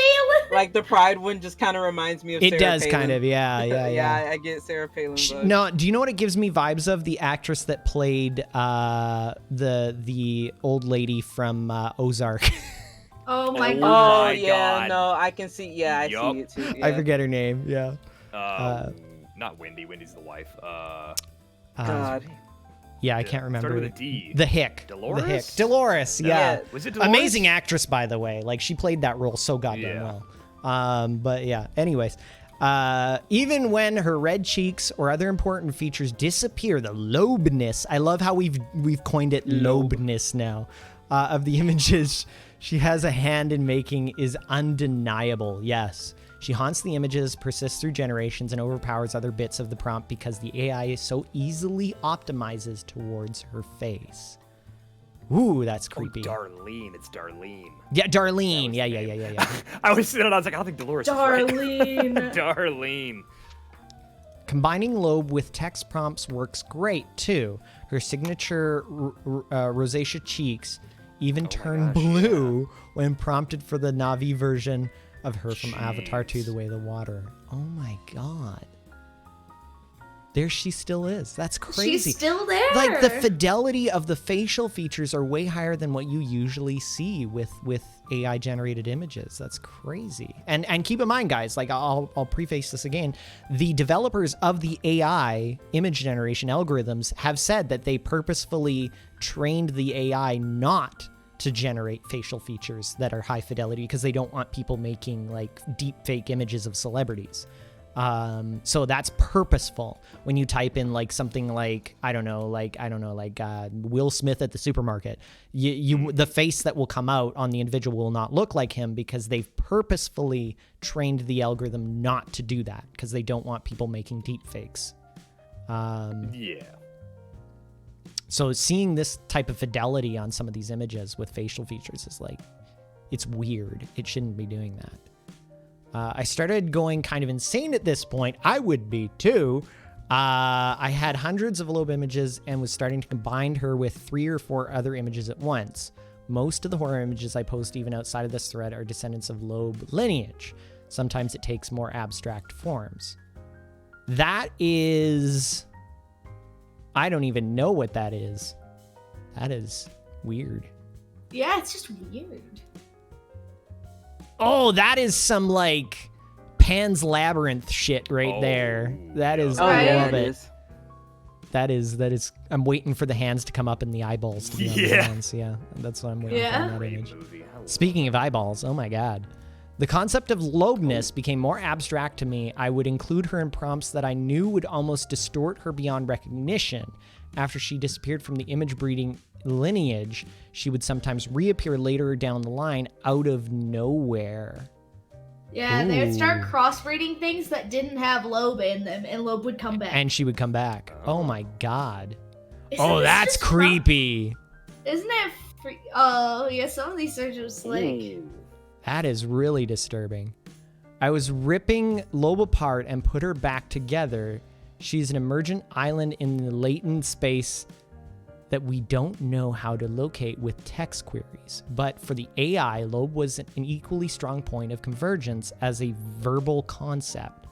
Like the Pride one just kind of reminds me of It Sarah does Palin. kind of, yeah. I get Sarah Palin vibes. No, do you know what it gives me vibes of? The actress that played the old lady from Ozark. Oh my Oh god. Oh my yeah, God. no, I can see. Yeah, I Yup. see it too. I yeah. forget her name. Yeah. Not Wendy. Wendy's the wife. God. Yeah, I can't remember. Started with a D. The Hick. Dolores? The Hick. Dolores, yeah. Yeah. Was it Dolores? Amazing actress, by the way. Like, she played that role so goddamn Yeah. well. But yeah, anyways. Even when her red cheeks or other important features disappear, the Loebness, I love how we've coined it Loebness now, of the images she has a hand in making is undeniable. Yes. She haunts the images, persists through generations, and overpowers other bits of the prompt because the AI so easily optimizes towards her face. Ooh, that's creepy. Oh, Darlene. It's Darlene. Yeah, Darlene. Yeah. I was sitting and I was like, I don't think Dolores is right. Darlene. Darlene. Combining Loeb with text prompts works great, too. Her signature rosacea cheeks even turn blue when prompted for the Na'vi version of her from Avatar 2, The Way of the Water. Oh my god. There she still is. That's crazy. She's still there. Like, the fidelity of the facial features are way higher than what you usually see with AI generated images. That's crazy. And keep in mind, guys, like I'll preface this again. The developers of the AI image generation algorithms have said that they purposefully trained the AI not to generate facial features that are high fidelity because they don't want people making like deep fake images of celebrities. So that's purposeful. When you type in like something like Will Smith at the supermarket, the face that will come out on the individual will not look like him because they've purposefully trained the algorithm not to do that because they don't want people making deep fakes. Yeah. So seeing this type of fidelity on some of these images with facial features is like, it's weird. It shouldn't be doing that. I started going kind of insane at this point. I would be too. I had hundreds of Loeb images and was starting to combine her with 3 or 4 other images at once. Most of the horror images I post even outside of this thread are descendants of Loeb lineage. Sometimes it takes more abstract forms. That is... I don't even know what that is. That is weird. Yeah, it's just weird. Oh, that is some like Pan's Labyrinth shit right there. That is, I yeah, love it it. That is. I'm waiting for the hands to come up and the eyeballs to be on the hands. Yeah, that's what I'm waiting for in that image. Speaking of eyeballs, oh my god. The concept of Loebness became more abstract to me. I would include her in prompts that I knew would almost distort her beyond recognition. After she disappeared from the image breeding lineage, she would sometimes reappear later down the line out of nowhere. Yeah, they would start crossbreeding things that didn't have Loeb in them, and Loeb would come back. And she would come back. Oh my god. Isn't this That's just creepy. Isn't it? Oh, yeah, some of these are just like... That is really disturbing. I was ripping Loeb apart and put her back together. She's an emergent island in the latent space that we don't know how to locate with text queries. But for the AI, Loeb was an equally strong point of convergence as a verbal concept.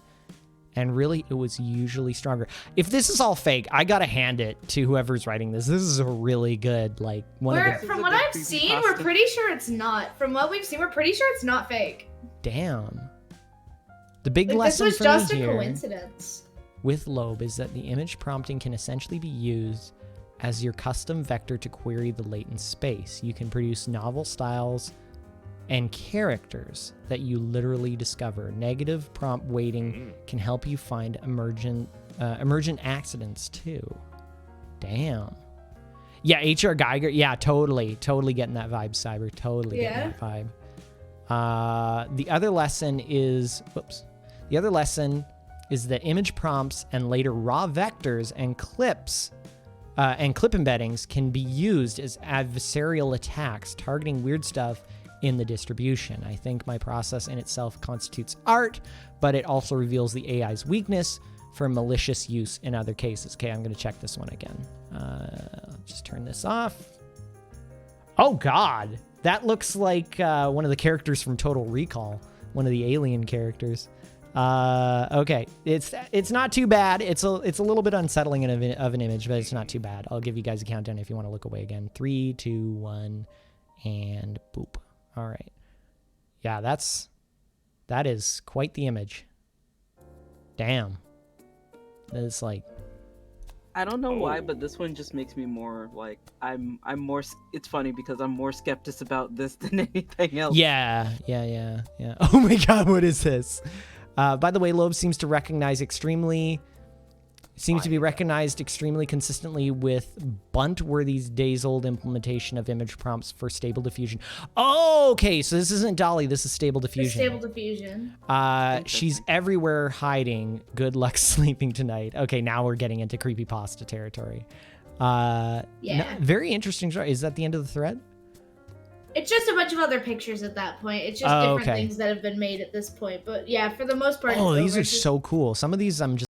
And really, it was usually stronger. If this is all fake, I gotta hand it to whoever's writing this. This is a really good, like, From what I've seen, we're pretty sure it's not. From what we've seen, we're pretty sure it's not fake. Damn. The big Like, this lesson was for just me a here coincidence. with Loeb is that the image prompting can essentially be used as your custom vector to query the latent space. You can produce novel styles and characters that you literally discover. Negative prompt weighting can help you find emergent accidents too. Damn. Yeah, H.R. Geiger. Yeah, totally getting that vibe, Cyber. Totally getting that vibe. The other lesson is, The other lesson is that image prompts and later raw vectors and clips and clip embeddings can be used as adversarial attacks, targeting weird stuff in the distribution. I think my process in itself constitutes art, but it also reveals the AI's weakness for malicious use in other cases. Okay, I'm going to check this one again. Just turn this off. Oh, God. That looks like one of the characters from Total Recall, one of the alien characters. Okay, it's not too bad. It's a little bit unsettling of an image, but it's not too bad. I'll give you guys a countdown if you want to look away again. 3, 2, 1, and boop. All right. Yeah, that is quite the image. Damn. It's like, I don't know why, but this one just makes me more like I'm more. It's funny because I'm more skeptic about this than anything else. Yeah. Oh my God, what is this? By the way, Loeb seems to be recognized extremely consistently with Buntworthy's days-old implementation of image prompts for Stable Diffusion. Oh, okay, so this isn't Dolly, this is Stable Diffusion. Stable Diffusion. She's everywhere hiding. Good luck sleeping tonight. Okay, now we're getting into creepypasta territory. Very interesting story. Is that the end of the thread? It's just a bunch of other pictures at that point. It's just different things that have been made at this point. But yeah, for the most part. Oh, these are so cool. Some of these I'm just.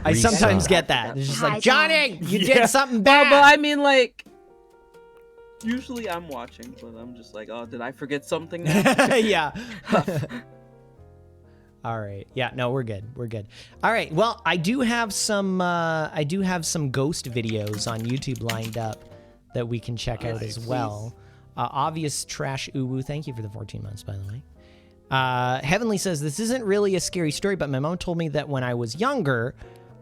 I sometimes get that. It's just like, Johnny, you did something bad. But I mean, like, usually I'm watching, but I'm just like, oh, did I forget something now? Yeah. All right. Yeah, no, we're good. We're good. All right. Well, I do have some ghost videos on YouTube lined up that we can check out as well. Obvious Trash Uwu, thank you for the 14 months, by the way. Heavenly says, this isn't really a scary story, but my mom told me that when I was younger,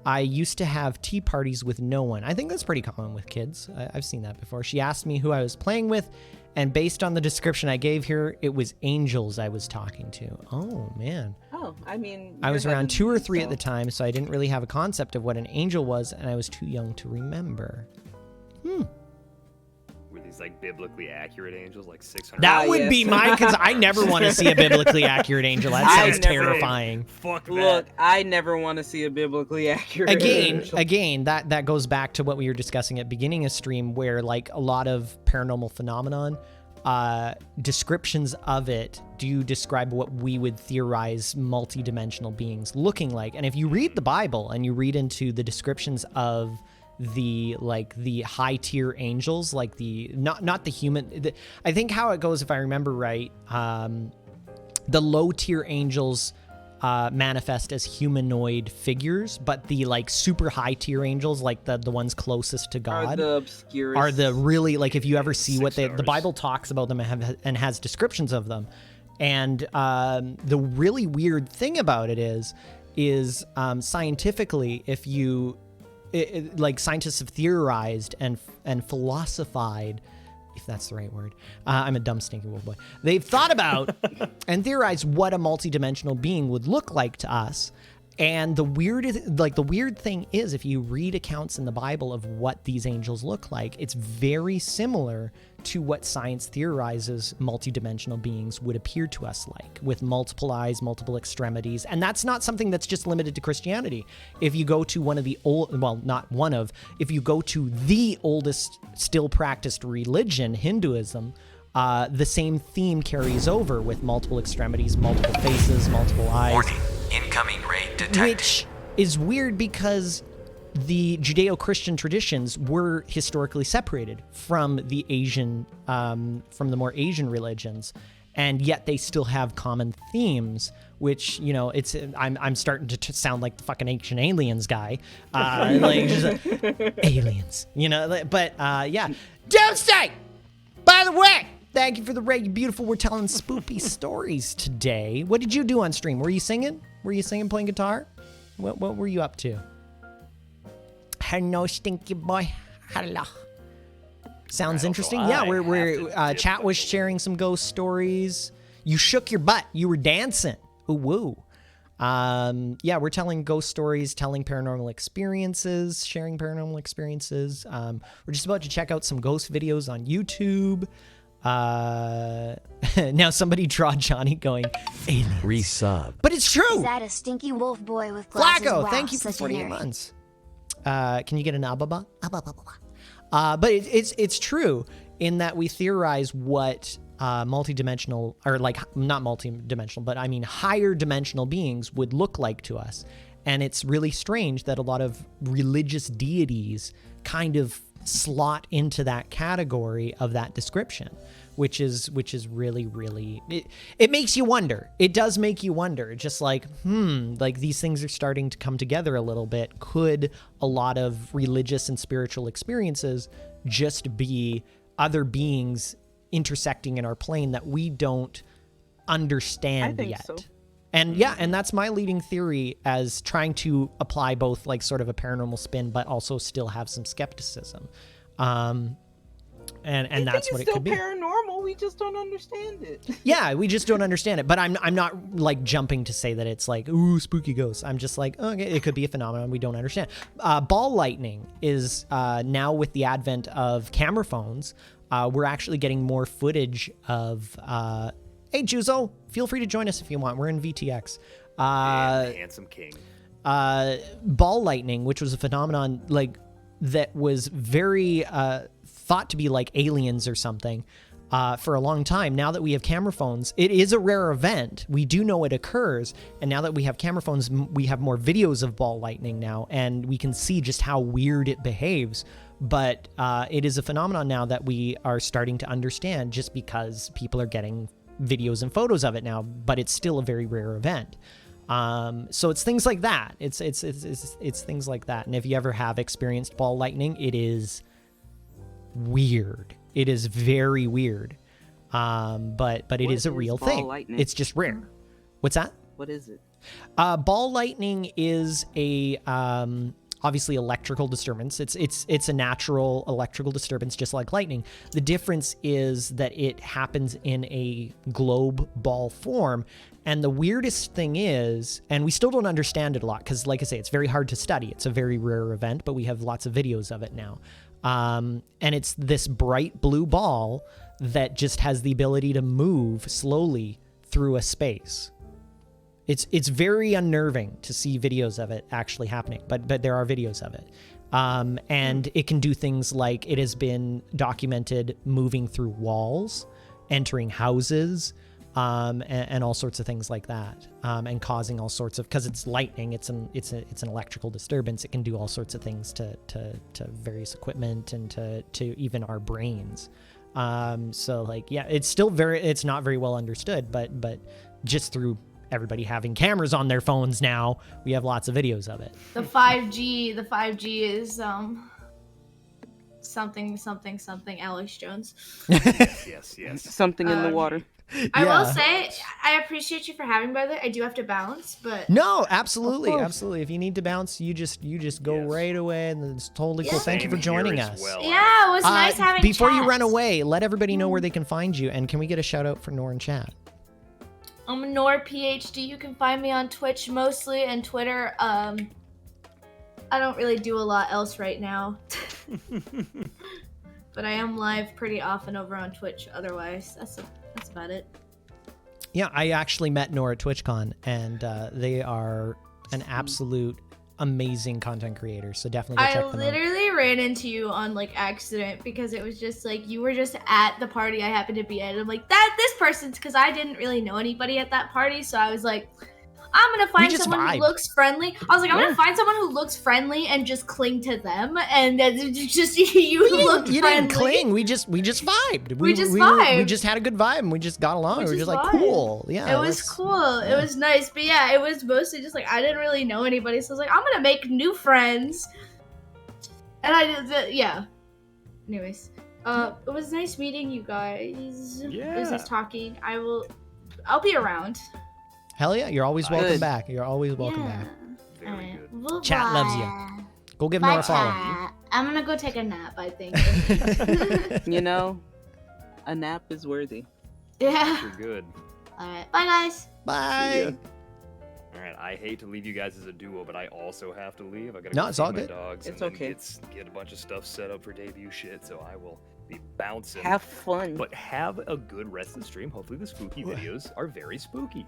I used to have tea parties with no one. I think that's pretty common with kids. I've seen that before. She asked me who I was playing with, and based on the description I gave her, it was angels I was talking to. Oh, man. Oh, I mean... I was around 2 or 3 at the time, so I didn't really have a concept of what an angel was, and I was too young to remember. Were these like biblically accurate angels, like 600? That would be my... Because I never want to see a biblically accurate angel. That sounds terrifying. Fuck that. Look, I never want to see a biblically accurate angel. Again, that goes back to what we were discussing at beginning of stream, where like a lot of paranormal phenomenon, descriptions of it do describe what we would theorize multi-dimensional beings looking like. And if you read the Bible and you read into the descriptions of the high tier angels, like the not the human, I think how it goes, if I remember right, the low tier angels manifest as humanoid figures, but the like super high tier angels, like the ones closest to God, are the obscurest, are the really, like, if you ever see what the Bible talks about them and has descriptions of them. And the really weird thing about it is scientifically, if you like, scientists have theorized and philosophized, if that's the right word. I'm a dumb stinking wolf boy. They've thought about and theorized what a multidimensional being would look like to us. And the weird thing is, if you read accounts in the Bible of what these angels look like, it's very similar to what science theorizes multidimensional beings would appear to us like, with multiple eyes, multiple extremities. And that's not something that's just limited to Christianity. If you go to if you go to the oldest still practiced religion, Hinduism, the same theme carries over with multiple extremities, multiple faces, multiple eyes. Warning. Incoming raid detected. Which is weird because the Judeo-Christian traditions were historically separated from the Asian, from the more Asian religions, and yet they still have common themes. Which, you know, I'm starting to sound like the fucking ancient aliens guy, like just aliens, you know. But yeah, Doomsday. By the way, thank you for the raid, you beautiful. We're telling spoopy stories today. What did you do on stream? Were you singing? Playing guitar? What were you up to? Hello, stinky boy. Hello. Sounds interesting. Yeah, we're chat was sharing some ghost stories. You shook your butt. You were dancing. Ooh, woo. Yeah, we're telling ghost stories, telling paranormal experiences, sharing paranormal experiences. We're just about to check out some ghost videos on YouTube. Now somebody draw Johnny going aliens. Resub. But it's true. Is that a stinky wolf boy with glasses? Flacco, wow, thank you for such a 48 nerd. months. Can you get an ababa? But it's true in that we theorize what multidimensional, or like not multidimensional, but I mean higher dimensional beings would look like to us. And it's really strange that a lot of religious deities kind of slot into that category of that description, which is really, really, it makes you wonder. It does make you wonder, just like, like these things are starting to come together a little bit. Could a lot of religious and spiritual experiences just be other beings intersecting in our plane that we don't understand yet? So. And yeah, and that's my leading theory, as trying to apply both like sort of a paranormal spin, but also still have some skepticism. And that's what it could be. It's still paranormal. We just don't understand it. Yeah, we just don't understand it. But I'm not like jumping to say that it's like, ooh, spooky ghosts. I'm just like, okay, it could be a phenomenon we don't understand. Ball lightning is now, with the advent of camera phones, we're actually getting more footage of. Hey, Juzo, feel free to join us if you want. We're in VTX. Handsome king. Ball lightning, which was a phenomenon like that was very thought to be like aliens or something for a long time. Now that we have camera phones, it is a rare event. We do know it occurs. And now that we have camera phones, we have more videos of ball lightning now, and we can see just how weird it behaves. But it is a phenomenon now that we are starting to understand, just because people are getting videos and photos of it now, but it's still a very rare event. So it's things like that. It's things like that. And if you ever have experienced ball lightning, it is weird. It is very weird. But it What is a is real ball thing. lightning? It's just rare. What's that? What is it? Ball lightning is a obviously electrical disturbance. It's a natural electrical disturbance, just like lightning. The difference is that it happens in a globe ball form. And the weirdest thing is, and we still don't understand it a lot, because like I say, it's very hard to study. It's a very rare event, but we have lots of videos of it now. And it's this bright blue ball that just has the ability to move slowly through a space. It's very unnerving to see videos of it actually happening, but there are videos of it. And it can do things like, it has been documented moving through walls, entering houses, and all sorts of things like that, and causing all sorts of, because it's lightning, it's an electrical disturbance. It can do all sorts of things to various equipment and to even our brains. So like, yeah, it's not very well understood, but just through everybody having cameras on their phones now, we have lots of videos of it. The 5G is something Alex Jones. Yes. Something in the water. I will say, I appreciate you for having me, by the way. I do have to bounce, but No, absolutely. If you need to bounce, you just go right away, and it's totally cool. Thank you for joining us. Yeah, it was nice having Before you chats. run away, let everybody know where they can find you, and can we get a shout out for Nor in chat? I'm Nor PhD. You can find me on Twitch mostly and Twitter. I don't really do a lot else right now. But I am live pretty often over on Twitch. Otherwise, that's about it. Yeah, I actually met Nor at TwitchCon, and they are an absolute amazing content creator. So definitely go check them out. I literally ran into you on like accident because it was just like you were just at the party I happened to be at. And I'm like, this person's, because I didn't really know anybody at that party. So I was like, I'm gonna find someone who looks friendly. I was like, I'm gonna find someone who looks friendly and just cling to them. And then just you looked friendly. Didn't cling. We just vibed. We just vibed. We just had a good vibe, and we just got along. We were just like, vibed. cool. Yeah, it was cool. It was nice. But yeah, it was mostly just like I didn't really know anybody, so I was like, I'm gonna make new friends. And I did. Yeah. Anyways, it was nice meeting you guys. Yeah. It was nice talking. I'll be around. Hell yeah, you're always welcome Good. back. You're always welcome back. Very good. Bye-bye. Chat loves you. Go give Bye, Nor a follow. chat. I'm gonna go take a nap, I think. You know, a nap is worthy. Yeah. You're good. Alright. Bye, guys. Bye. All right, I hate to leave you guys as a duo, but I also have to leave. I gotta No, go it's feed all my good. dogs It's and okay. then get a bunch of stuff set up for debut shit. So I will be bouncing. Have fun. But have a good rest of the stream. Hopefully the spooky videos are very spooky.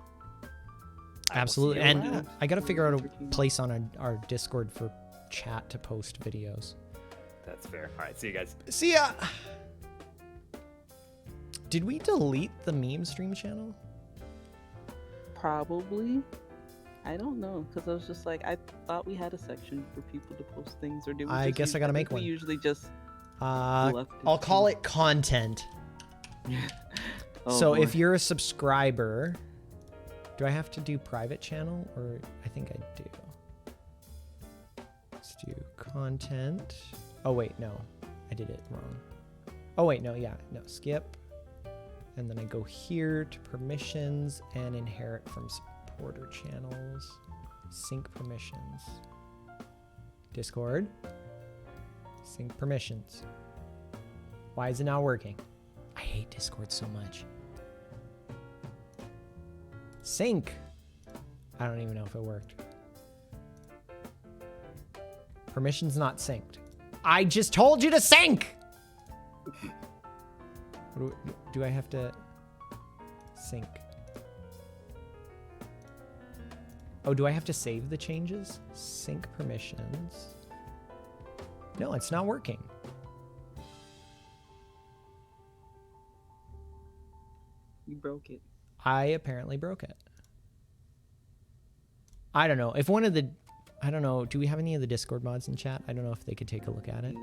I will see Absolutely. you And around. I got to figure out a place on our Discord for chat to post videos. That's fair. All right, see you guys. See ya. Did we delete the meme stream channel? Probably. I don't know, because I was just like, I thought we had a section for people to post things, or did we? I just guess I gotta think make one. We usually just. left it I'll call to- it content. Oh, So boy. if you're a subscriber, do I have to do private channel, or I think I do. Let's do content. Oh wait, no, I did it wrong. Oh wait, no, skip. And then I go here to permissions and inherit from supporter channels. Sync permissions. Discord. Sync permissions. Why is it not working? I hate Discord so much. Sync. I don't even know if it worked. Permissions not synced. I just told you to sync! Do I have to sync? Oh, do I have to save the changes? Sync permissions. No, it's not working. You broke it. I apparently broke it. I don't know. If one of the... I don't know. Do we have any of the Discord mods in chat? I don't know if they could take a look at it.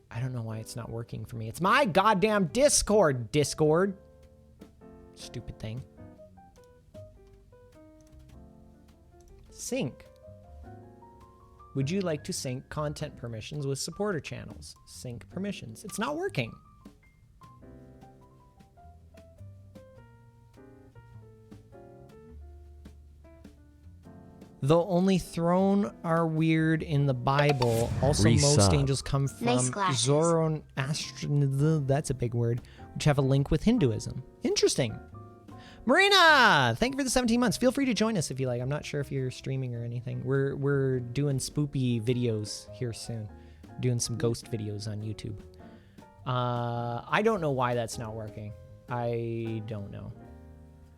I don't know why it's not working for me. It's my goddamn Discord. Discord. Stupid thing. Sync. Would you like to sync content permissions with supporter channels? Sync permissions. It's not working. Though only throne are weird in the Bible, also most angels come from Zoroastrianism, that's a big word, which have a link with Hinduism. Interesting. Marina, thank you for the 17 months. Feel free to join us if you like. I'm not sure if you're streaming or anything. We're doing spoopy videos here soon. Doing some ghost videos on YouTube. I don't know why that's not working. I don't know.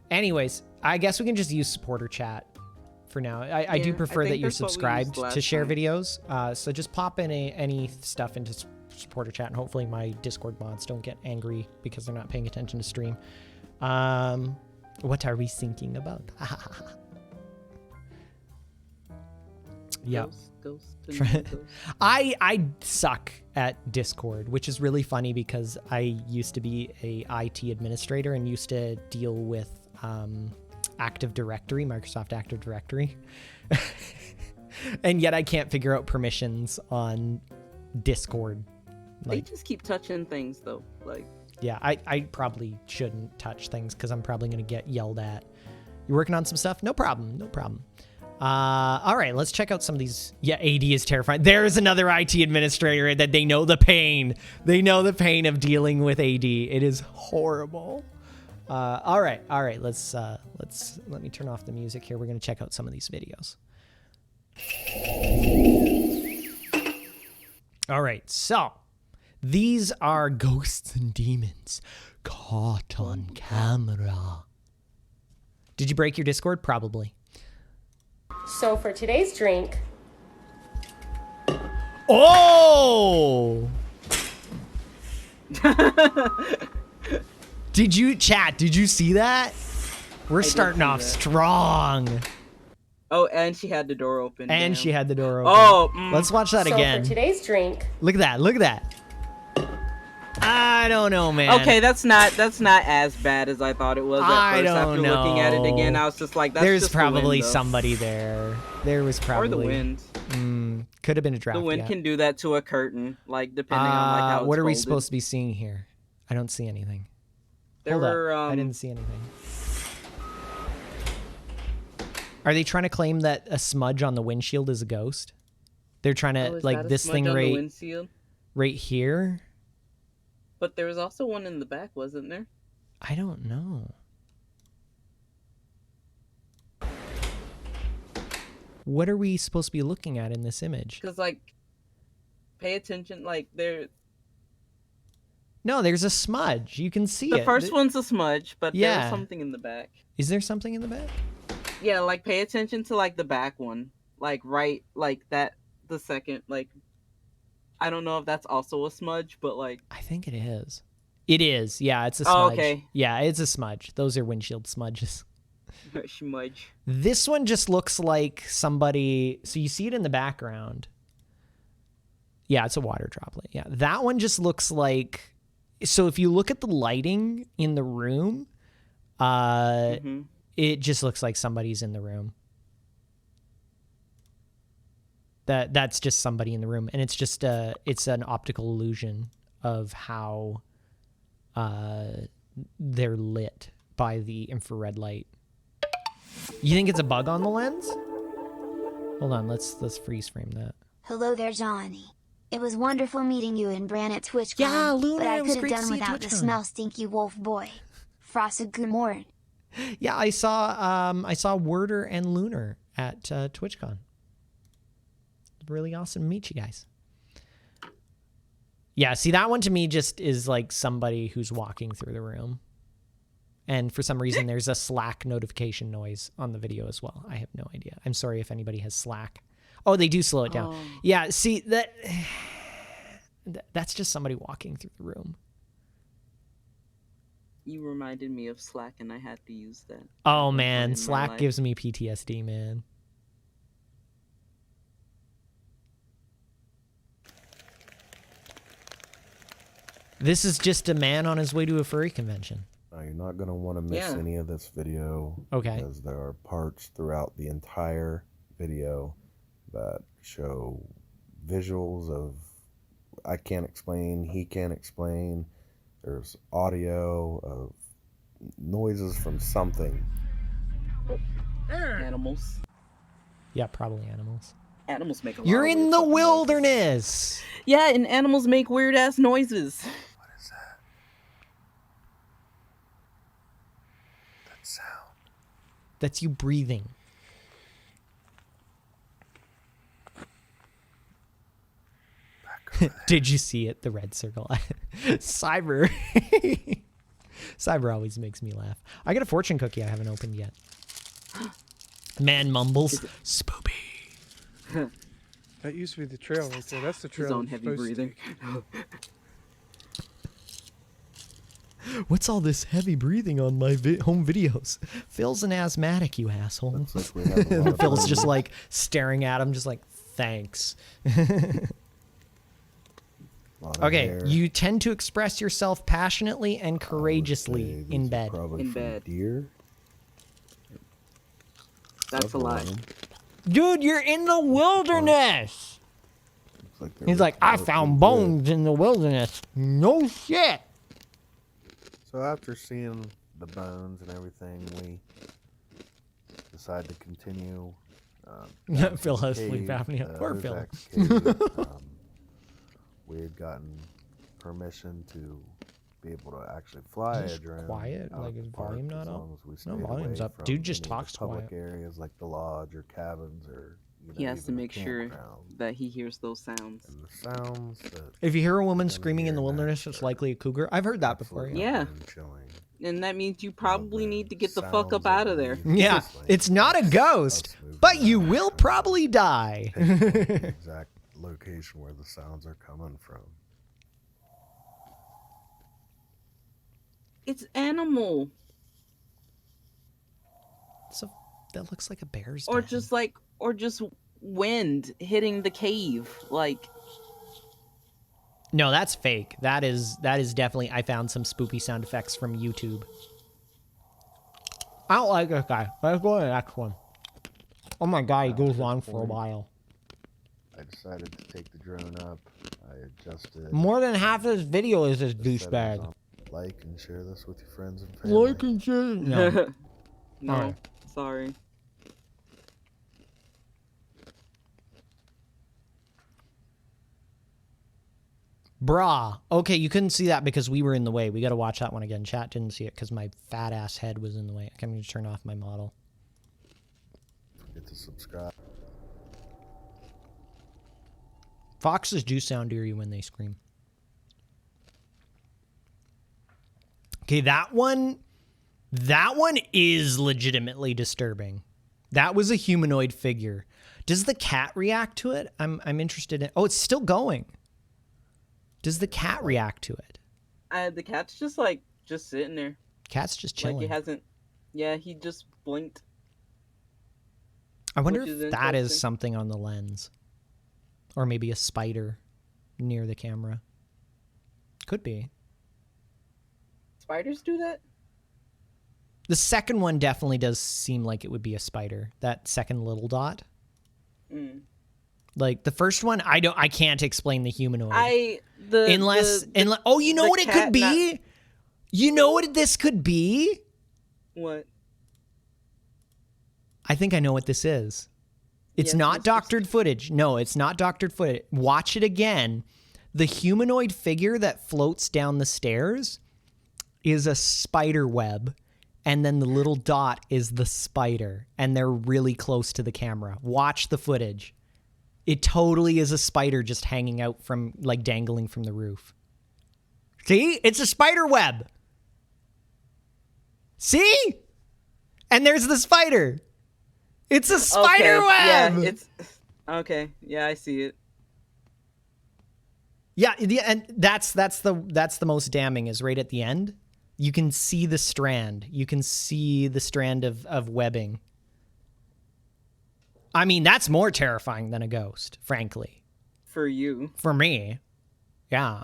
Anyways, I guess we can just use supporter chat for now. I do prefer that you're subscribed to share videos. So just pop in any stuff into supporter chat, and hopefully my Discord mods don't get angry because they're not paying attention to stream. What are we thinking about? Yeah. I suck at Discord, which is really funny because I used to be a IT administrator and used to deal with Active Directory, Microsoft Active Directory. And yet I can't figure out permissions on Discord. They just keep touching things though. Like, yeah, I probably shouldn't touch things because I'm probably going to get yelled at. You working on some stuff? No problem. No problem. All right, let's check out some of these. Yeah, AD is terrifying. There's another IT administrator that they know the pain. They know the pain of dealing with AD. It is horrible. All right. Let me turn off the music here. We're going to check out some of these videos. All right, so these are ghosts and demons caught on camera. Did you break your Discord? Probably. So for today's drink. Oh! Did you see that? We're starting off strong. Oh, and she had the door open. And damn. she had the door open. Oh, let's watch that again. So for today's drink. Look at that. Look at that. I don't know, man. Okay, that's not as bad as I thought it was at first. After looking at it again, I was just like, that's There's just probably the wind, somebody there. There was probably. Or the wind. Could have been a draft. The wind can do that to a curtain, like depending on like how it's what are we folded. supposed to be seeing here? I don't see anything. There were. I didn't see anything. Are they trying to claim that a smudge on the windshield is a ghost? They're trying to like this thing right here. But there was also one in the back, wasn't there? I don't know. What are we supposed to be looking at in this image? Because like, pay attention. Like No, there's a smudge. You can see it. The first one's a smudge, but yeah. there's something in the back. Is there something in the back? Yeah, like pay attention to like the back one. Like right, like that, the second, like, I don't know if that's also a smudge, but like. I think it is. It is. Yeah, it's a smudge. Oh, okay. Yeah, it's a smudge. Those are windshield smudges. Smudge. This one just looks like somebody. So you see it in the background. Yeah, it's a water droplet. Yeah, that one just looks like. So if you look at the lighting in the room, it just looks like somebody's in the room. That's just somebody in the room, and it's just it's an optical illusion of how they're lit by the infrared light. You think it's a bug on the lens? Hold on, let's freeze frame that. Hello there, Johnny. It was wonderful meeting you in Bran at TwitchCon. Yeah, Luna, but I it was could have great to done see you at without the TwitchCon. smell stinky wolf boy. Frosted good morning. Yeah, I saw Werder and Lunar at TwitchCon. Really awesome to meet you guys. Yeah, see, that one to me just is like somebody who's walking through the room. And for some reason, there's a Slack notification noise on the video as well. I have no idea. I'm sorry if anybody has Slack. Oh, they do slow it down. Oh. Yeah, see, that's just somebody walking through the room. You reminded me of Slack, and I had to use that. Oh, man, Slack gives me PTSD, man. This is just a man on his way to a furry convention. Now, you're not going to want to miss any of this video. Okay. Because there are parts throughout the entire video that show visuals of I can't explain, he can't explain. There's audio of noises from something. Animals. Yeah, probably animals. Animals make a lot You're of in weird the fucking noises. wilderness. Yeah, and animals make weird ass noises. What is that? That sound. That's you breathing. Did you see it? The red circle. Cyber. Cyber always makes me laugh. I got a fortune cookie I haven't opened yet. Man mumbles. Spoopy. That used to be the trail right there. That's the trail. His own it's heavy supposed to breathing. What's all this heavy breathing on my home videos? Phil's an asthmatic, you asshole. Looks like we have a lot of Phil's fun. just like staring at him, just like, thanks. Okay, hair. you tend to express yourself passionately and courageously in bed. Probably In from bed. deer. That's a lie. Dude, you're in the wilderness. He's like, I found bones in the wilderness. No shit. So after seeing the bones and everything, we decided to continue. Phil has cave, sleep apnea. Poor Phil. Ozak's cave. We had gotten permission to be able to actually fly a Just drone. quiet? out Like, the is park volume as not up? long as we No, stayed volume's away up. from Dude just any of the talks public quiet. areas like the lodge or cabins or He has to even the make sure campground. that he hears those sounds. And the sounds that If you hear a woman you're gonna screaming in the hear wilderness, next it's are likely a cougar. I've heard that before. absolutely Yeah. chilling. And that means you probably the need to get the fuck up sounds out that of there. we Yeah, just, like, it's not a ghost, us moving but you around will and probably die. pinpoint the exact location where the sounds are coming from. It's animal. So that looks like a bear's Or den. just wind hitting the cave. Like, No, that's fake. That is definitely. I found some spoopy sound effects from YouTube. I don't like this guy. Let's go to the next one. Oh my god, he goes on for a while. I decided to take the drone up. I adjusted. More than half of this video is this the settings douchebag. on. Like and share this with your friends and family. Like and share. No. no, Alright. sorry. Brah. Okay, you couldn't see that because we were in the way. We got to watch that one again. Chat didn't see it because my fat ass head was in the way. I'm going to turn off my model. Forget to subscribe. Foxes do sound eerie when they scream. Okay, that one is legitimately disturbing. That was a humanoid figure. Does the cat react to it? I'm interested in. Oh, it's still going. Does the cat react to it? The cat's just sitting there. Cat's just chilling. Like, he hasn't. Yeah, he just blinked. I wonder which if is that is interesting. something on the lens. Or maybe a spider near the camera. Could be. Spiders do that? The second one definitely does seem like it would be a spider. That second little dot. Mm. Like the first one, I can't explain the humanoid. Unless oh, you know the what it could be? You know what this could be? What? I think I know what this is. It's Yes, not Mr. doctored footage. No, it's not doctored footage. Watch it again. The humanoid figure that floats down the stairs is a spider web, and then the little dot is the spider, and they're really close to the camera. Watch the footage. It totally is a spider just hanging out from, like, dangling from the roof. See? It's a spider web. See? And there's the spider. It's a spider web. Yeah, it's okay. Yeah, I see it. Yeah, and that's the most damning is right at the end. You can see the strand. You can see the strand of webbing. I mean, that's more terrifying than a ghost, frankly. For you. For me. Yeah.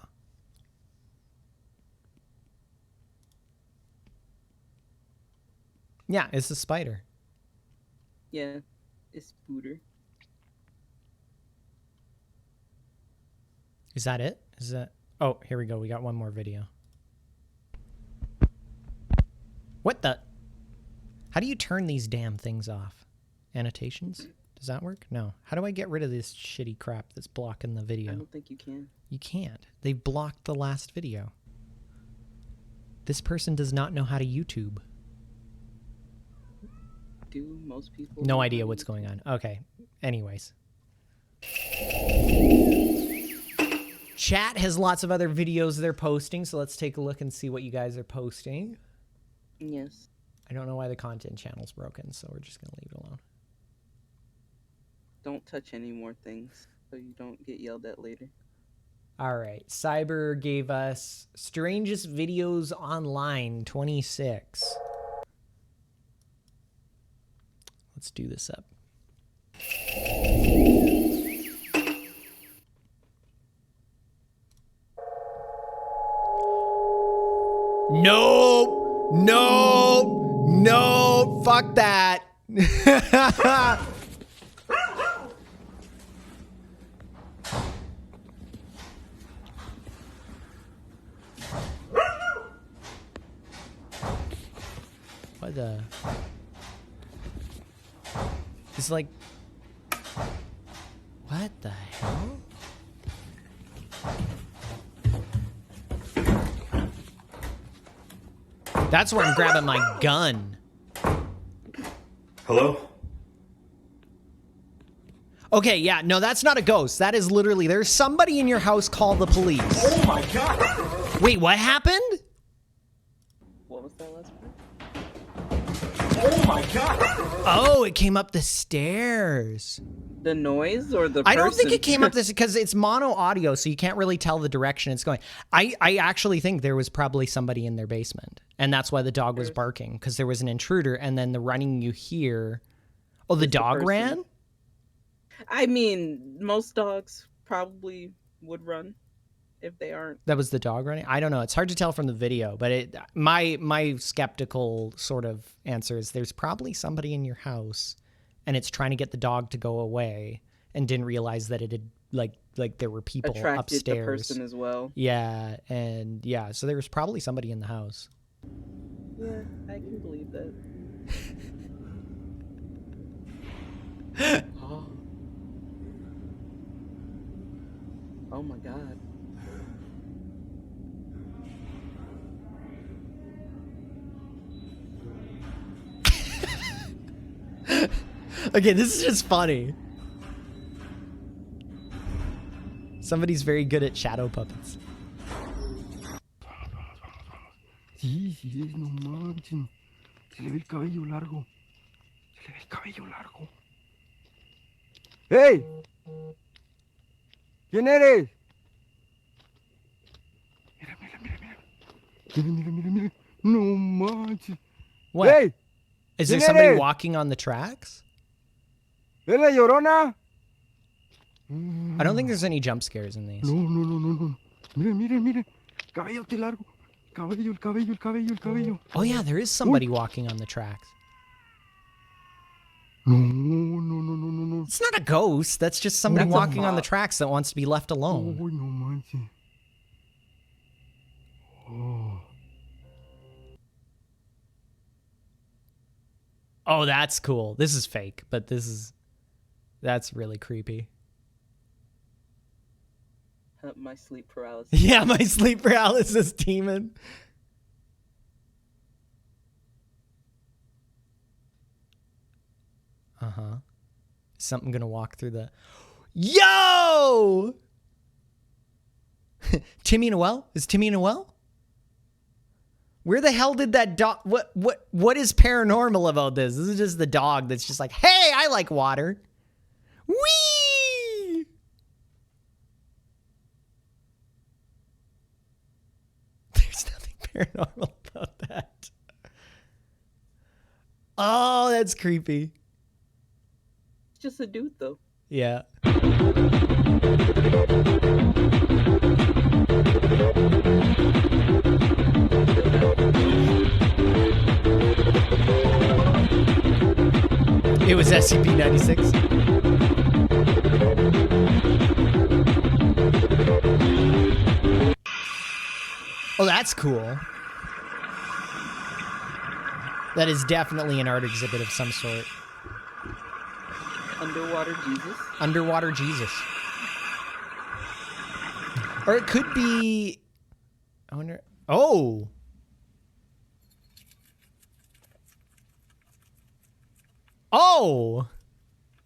Yeah, it's a spider. Yeah, it's Booter. Is that it? Is that... Oh, here we go. We got one more video. What the... How do you turn these damn things off? Annotations? Does that work? No. How do I get rid of this shitty crap that's blocking the video? I don't think you can. You can't. They blocked the last video. This person does not know how to YouTube. Do most people? No idea what's going on. Okay. Anyways. Chat has lots of other videos they're posting, so let's take a look and see what you guys are posting. Yes. I don't know why the content channel's broken, so we're just going to leave it alone. Don't touch any more things so you don't get yelled at later. All right. Cyber gave us strangest videos online 26. Let's do this up. Nope. Nope. Nope. Fuck that. What the? It's like... What the hell? That's where I'm grabbing my gun. Hello? Okay, yeah, no, that's not a ghost. That is literally, there's somebody in your house, call the police. Oh my god! Wait, what happened? What was that last part? Oh my god! Oh, it came up the stairs. The noise or the person? I don't think it came up this because it's mono audio, so you can't really tell the direction it's going. I actually think there was probably somebody in their basement, and that's why the dog was barking, because there was an intruder, and then the running you hear. Oh, the dog ran? I mean, most dogs probably would run if they aren't. That was the dog running? I don't know. It's hard to tell from the video, but my skeptical sort of answer is there's probably somebody in your house and it's trying to get the dog to go away and didn't realize that it had like there were people attracted upstairs. The person as well. Yeah, and yeah, so there was probably somebody in the house. Yeah, I can believe that. Oh. Oh my god. Okay, this is just funny. Somebody's very good at shadow puppets. Sí, sí, no manchen. Se le ve el cabello largo. Se le ve el cabello largo. ¡Hey! ¿Quién eres? Mira, mira, mira, mira. Mira, mira, mira, mira. No manches. What? Hey! Is there somebody walking on the tracks? ¿Es la Llorona? I don't think there's any jump scares in these. No, no, no, no, no. Mire, mire, mire. Cabellote largo. Cabello, el cabello, el cabello, el cabello. Oh yeah, there is somebody walking on the tracks. No, no, no, no, no, no. It's not a ghost. That's just somebody That's walking on the tracks that wants to be left alone. Oh, no manches. Oh. Oh, that's cool. This is fake, but that's really creepy. My sleep paralysis. Yeah, my sleep paralysis demon. Uh-huh. Something gonna walk through the... Yo! Timmy in a well? Is Timmy in a well? Where the hell did that dog... What is paranormal about this? This is just the dog that's just like, hey, I like water. Whee! There's nothing paranormal about that. Oh, that's creepy. It's just a dude, though. Yeah. It was SCP-96. Oh, that's cool. That is definitely an art exhibit of some sort. Underwater Jesus. Underwater Jesus. Or it could be... I wonder... Oh! Oh!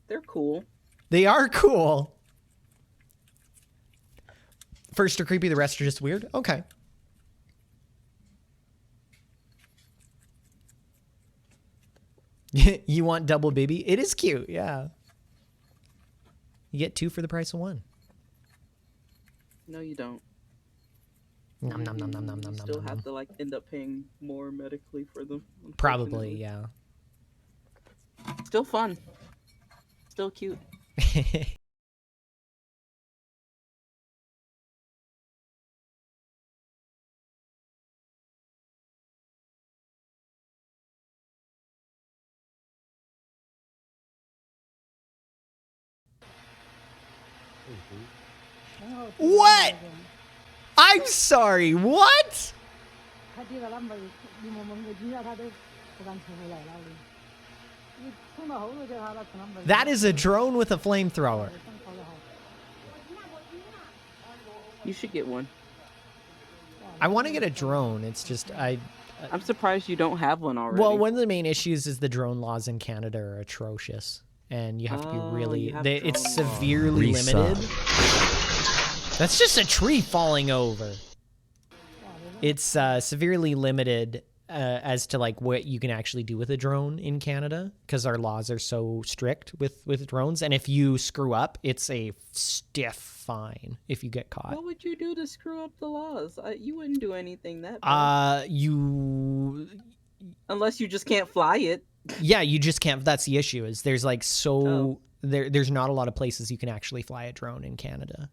They're cool. They are cool. First are creepy, the rest are just weird? Okay. You want double baby? It is cute, yeah. You get 2 for the price of 1. No, you don't. Nom nom nom nom nom nom You nom. still nom. have to like end up paying more medically for them. Probably, yeah. Still fun. Still cute. What? I'm sorry, what? That is a drone with a flamethrower. You should get one. I want to get a drone. It's just I'm surprised you don't have one already. Well, one of the main issues is the drone laws in Canada are atrocious, and you have to be really. It's severely limited. That's just a tree falling over. It's severely limited as to like what you can actually do with a drone in Canada because our laws are so strict with drones, and if you screw up, it's a stiff fine if you get caught. What would you do to screw up the laws? You wouldn't do anything that bad. Unless you just can't fly it. Yeah, you just can't. That's the issue. Is there's like there's not a lot of places you can actually fly a drone in Canada.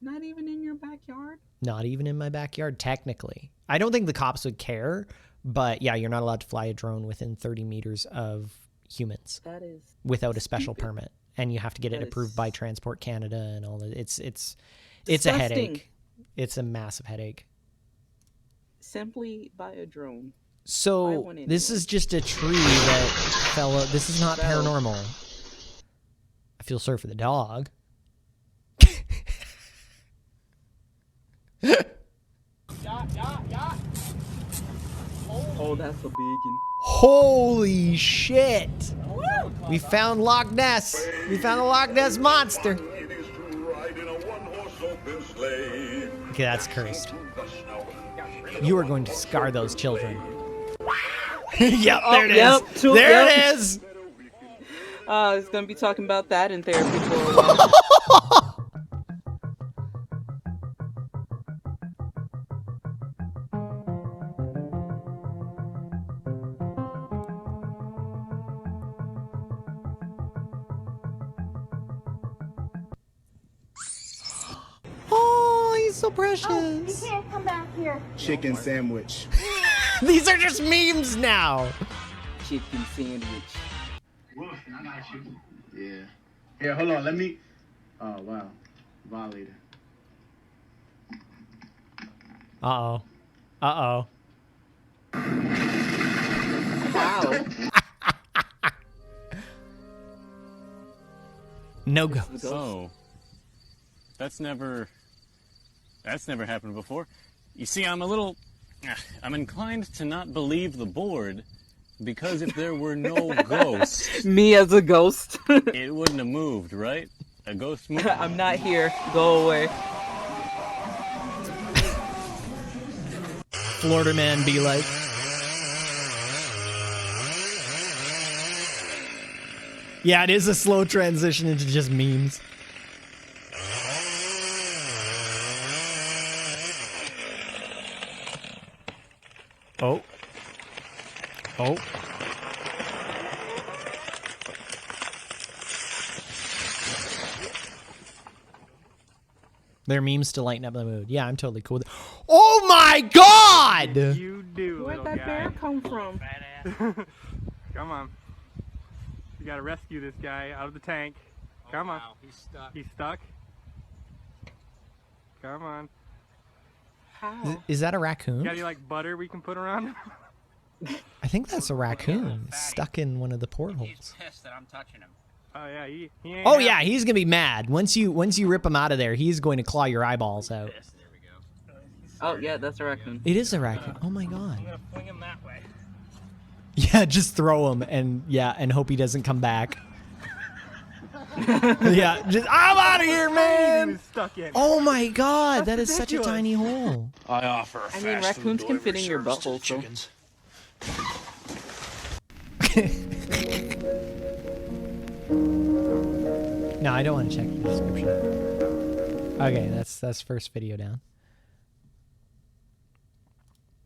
Not even in your backyard? Not even in my backyard, technically. I don't think the cops would care, but yeah, you're not allowed to fly a drone within 30 meters of humans. That is without a special permit, and you have to get it approved by Transport Canada and all that. It's a headache. It's a massive headache. Simply buy a drone. So this is just a tree that fell. This is not paranormal. I feel sorry for the dog. Oh, that's a big one. Holy shit! We found Loch Ness. We found a Loch Ness monster. Okay, that's cursed. You are going to scar those children. Yep, there it is. There it is. He's gonna be talking about that in therapy for a while. Oh, he's so precious. You can't come back here. Chicken sandwich. These are just memes now. Chicken sandwich. Yeah. Here, hold on. Let me. Oh wow, violator. Uh-oh. Uh-oh. Wow. No go. Oh. That's never happened before. You see, I'm inclined to not believe the board because if there were no ghosts... Me as a ghost. It wouldn't have moved, right? A ghost moved. I'm not here. Go away. Florida man be like. Yeah, it is a slow transition into just memes. Oh. Oh. They're memes to lighten up the mood. Yeah, I'm totally cool with it. Oh my god! You do, Where'd that bear come from? Come on. You gotta rescue this guy out of the tank. Come on. Wow, he's stuck. He's stuck. Come on. How? Is that a raccoon? Got any like butter we can put around him? I think that's a raccoon stuck in one of the portholes. He's pissed that I'm touching him. Oh yeah, he ain't. Oh yeah, he's gonna be mad once you rip him out of there. He's going to claw your eyeballs out. Oh yeah, that's a raccoon. It is a raccoon. Oh my god. I'm gonna fling him that way. Yeah, just throw him and hope he doesn't come back. Yeah, just I'm out of here, man. Stuck in. Oh my god, that is such a tiny hole. I offer I mean, raccoons can fit in your butthole, so. No, I don't want to check the description. Okay, that's first video down.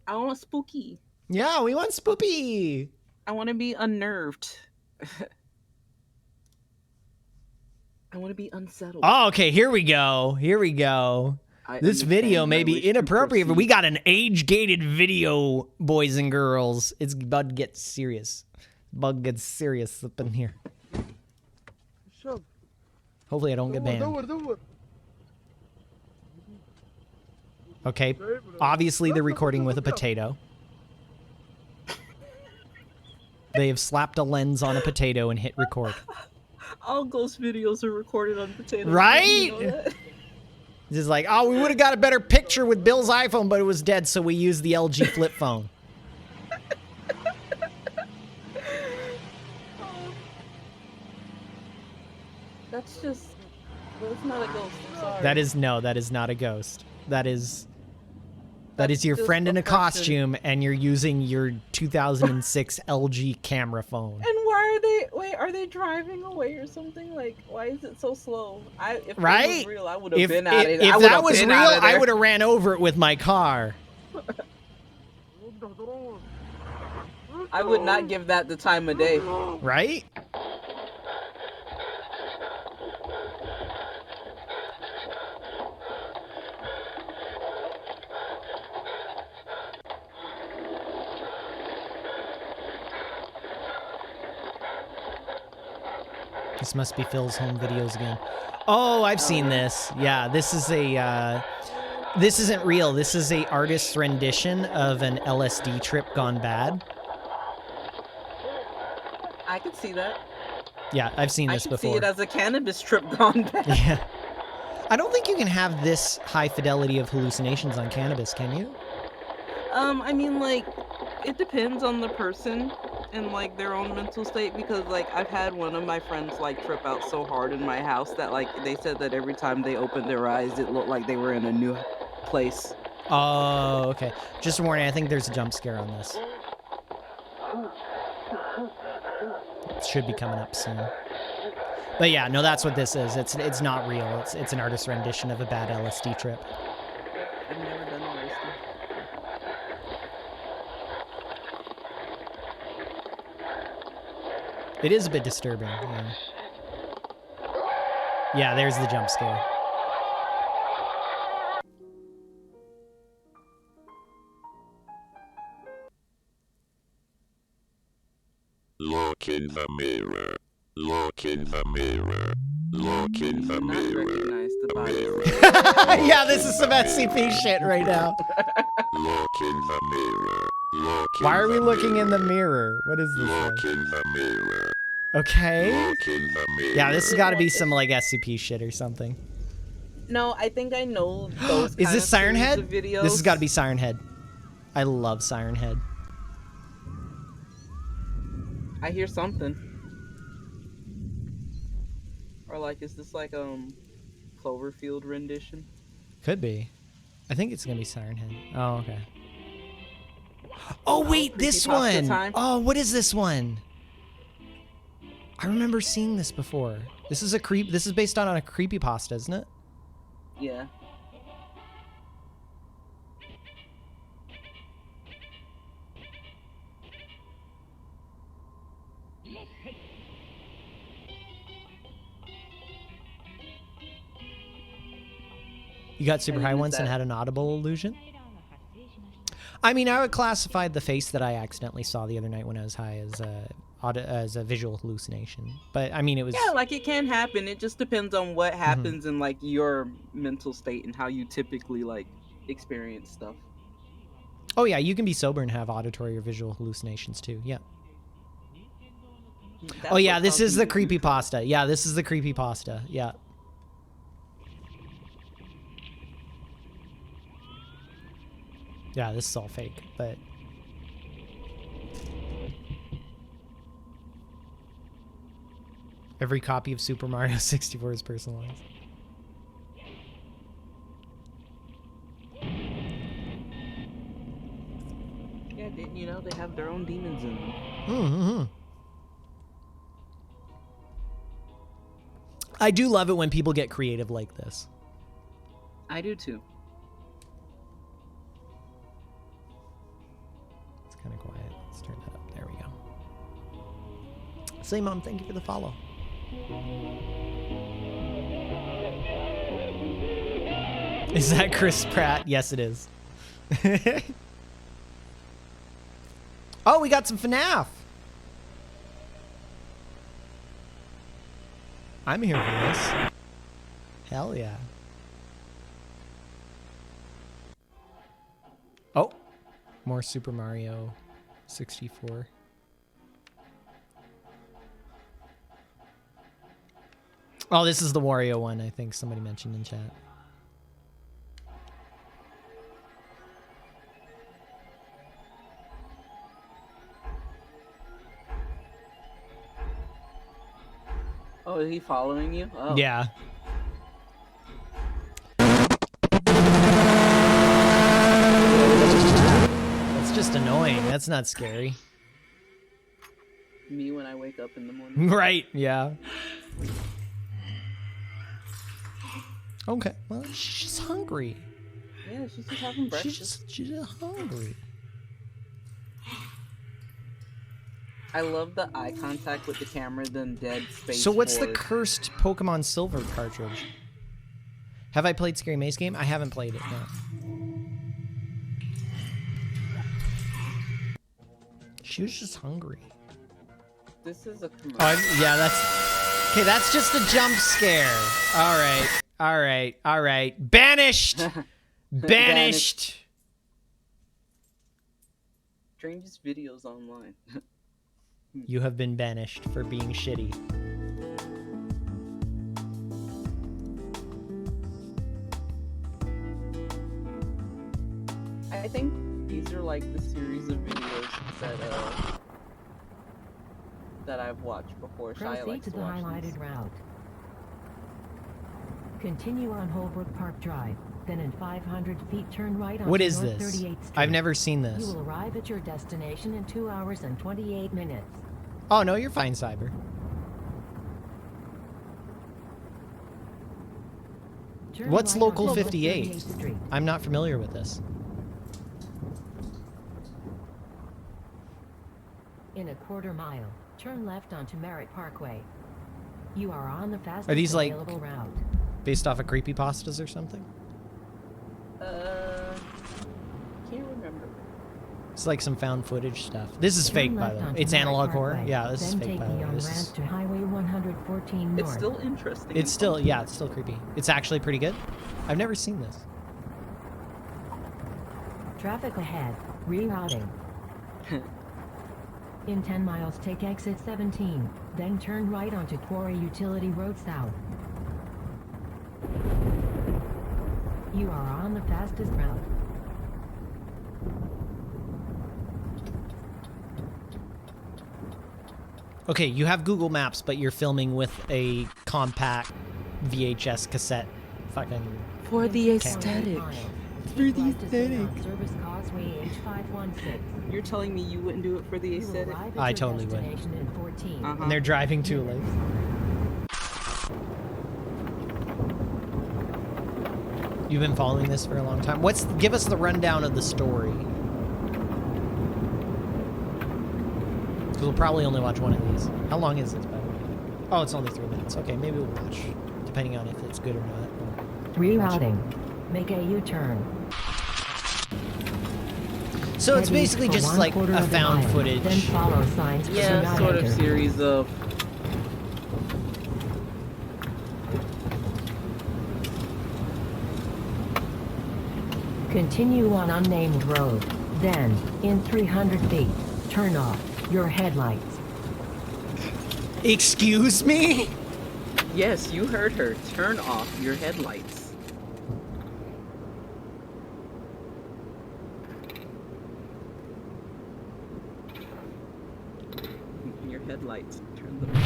I want spooky. Yeah, we want spoopy. I want to be unnerved. I want to be unsettled. Oh, okay, here we go. Here we go. This video may be inappropriate, but we got an age-gated video, boys and girls. It's about to get serious. Bug gets serious up in here. Hopefully I don't get banned. Okay, obviously they're recording with a potato. They have slapped a lens on a potato and hit record. All ghost videos are recorded on potatoes. Right? You know that? Just like, oh, we would have got a better picture with Bill's iPhone, but it was dead, so we used the LG flip phone. That's not a ghost. I'm sorry. That is not a ghost. That is your just friend in a oppression. costume, and you're using your 2006 LG camera phone. And why are they driving away or something? Like, why is it so slow? If Right? that was real, I would have been at it. If that was real, I would have ran over it with my car. I would not give that the time of day. Right? This must be Phil's home videos again. Oh, I've seen this. Yeah, this is a, this isn't real. This is a artist's rendition of an LSD trip gone bad. I could see that. Yeah, I've seen this I could before. see it as a cannabis trip gone bad. Yeah. I don't think you can have this high fidelity of hallucinations on cannabis, can you? I mean, like, it depends on the person and, like, their own mental state, because, like, I've had one of my friends, like, trip out so hard in my house that, like, they said that every time they opened their eyes, it looked like they were in a new place. Oh, okay. Just a warning, I think there's a jump scare on this. It should be coming up soon. But yeah, no, that's what this is. It's not real. It's an artist's rendition of a bad LSD trip. I've never done LSD. It is a bit disturbing. Yeah, yeah, there's the jump scare. Look in the mirror. Look in the mirror. Look in the mirror. Yeah, this is some SCP shit right now. Look in the mirror. Look Why are we looking in the mirror? What is this? Look in the mirror. Okay. Look in the mirror. Yeah, this has got to be some like SCP shit or something. No, I think I know those. Is this Siren Head? Videos. This has got to be Siren Head. I love Siren Head. I hear something. Or like, is this like Cloverfield rendition? Could be. I think it's gonna be Siren Head. Oh, okay. Oh wait, this one. Oh, what is this one? I remember seeing this before. This is a creep. This is based on a creepypasta, isn't it? Yeah. You got super high once and had an audible illusion? I mean, I would classify the face that I accidentally saw the other night when I was high as a visual hallucination. But I mean, it was... Yeah, like it can happen. It just depends on what happens in like your mental state and how you typically like experience stuff. Oh yeah, you can be sober and have auditory or visual hallucinations too. Yeah. Oh yeah, this is the creepypasta. Yeah, this is the creepypasta. Yeah. Yeah, this is all fake, but... Every copy of Super Mario 64 is personalized. Yeah, you know, they have their own demons in them. Mm-hmm. I do love it when people get creative like this. I do too. It's kind of quiet. Let's turn that up. There we go. Say, Mom, thank you for the follow. Is that Chris Pratt? Yes, it is. Oh, we got some FNAF. I'm here for this. Hell yeah. Oh, more Super Mario 64. Oh, this is the Wario one, I think somebody mentioned in chat. Oh, is he following you? Oh. Yeah. That's just annoying. That's not scary. Me when I wake up in the morning. Right, yeah. Okay, well, she's just hungry. Yeah, she's just having breakfast. She's just hungry. I love the eye contact with the camera, then dead space. So what's the forward. cursed Pokemon Silver cartridge? Have I played Scary Maze game? I haven't played it, no. She was just hungry. This is a commercial. Oh, yeah, that's... Okay, that's just a jump scare. All right, all right, all right. Banished! Banished! Strangest videos online. You have been banished for being shitty. I think these are like the series of videos that I've watched before. Shia Proceed likes to to the watch highlighted these. route. Continue on Holbrook Park Drive. Then in 500 feet, turn right on What is North this? 38th Street. I've never seen You this. will arrive at your destination in 2 hours and 28 minutes. Oh, no, you're fine, Cyber. Turn What's right on Local North 58? 38th Street. I'm not familiar with this. In a quarter mile, turn left onto Merritt Parkway. You are on the fastest Are these, like, available route. based off of creepypastas or something? Can't remember. It's like some found footage stuff. This is Turn fake, by left the way. onto It's Merritt analog horror. Parkway. Yeah, this is Then fake, take by the the way. young This ramp is... to Highway 114 North. It's still interesting. It's still, yeah, it's still creepy. It's actually pretty good. I've never seen this. Traffic ahead. Rerouting. In 10 miles, take exit 17. Then turn right onto Quarry Utility Road South. You are on the fastest route. Okay, you have Google Maps, but you're filming with a compact VHS cassette fucking For the camera. aesthetic. For the aesthetic. Service Causeway H516. You're telling me you wouldn't do it for the You will aesthetic? arrive at I your totally would. destination in 14. And they're driving too late. You've been following this for a long time. Give us the rundown of the story. Because we'll probably only watch one of these. How long is this, by the way? Oh, it's only 3 minutes. Okay, maybe we'll watch, depending on if it's good or not. Rerouting. Make a U-turn. So it's Head east basically for just like 1/4 a of the found mile. footage. Then follow signs to Yeah, not sort of enter. series of. Continue on unnamed road. Then, in 300 feet, turn off your headlights. Excuse me? Yes, you heard her. Turn off your headlights. Your headlights. Turn them off.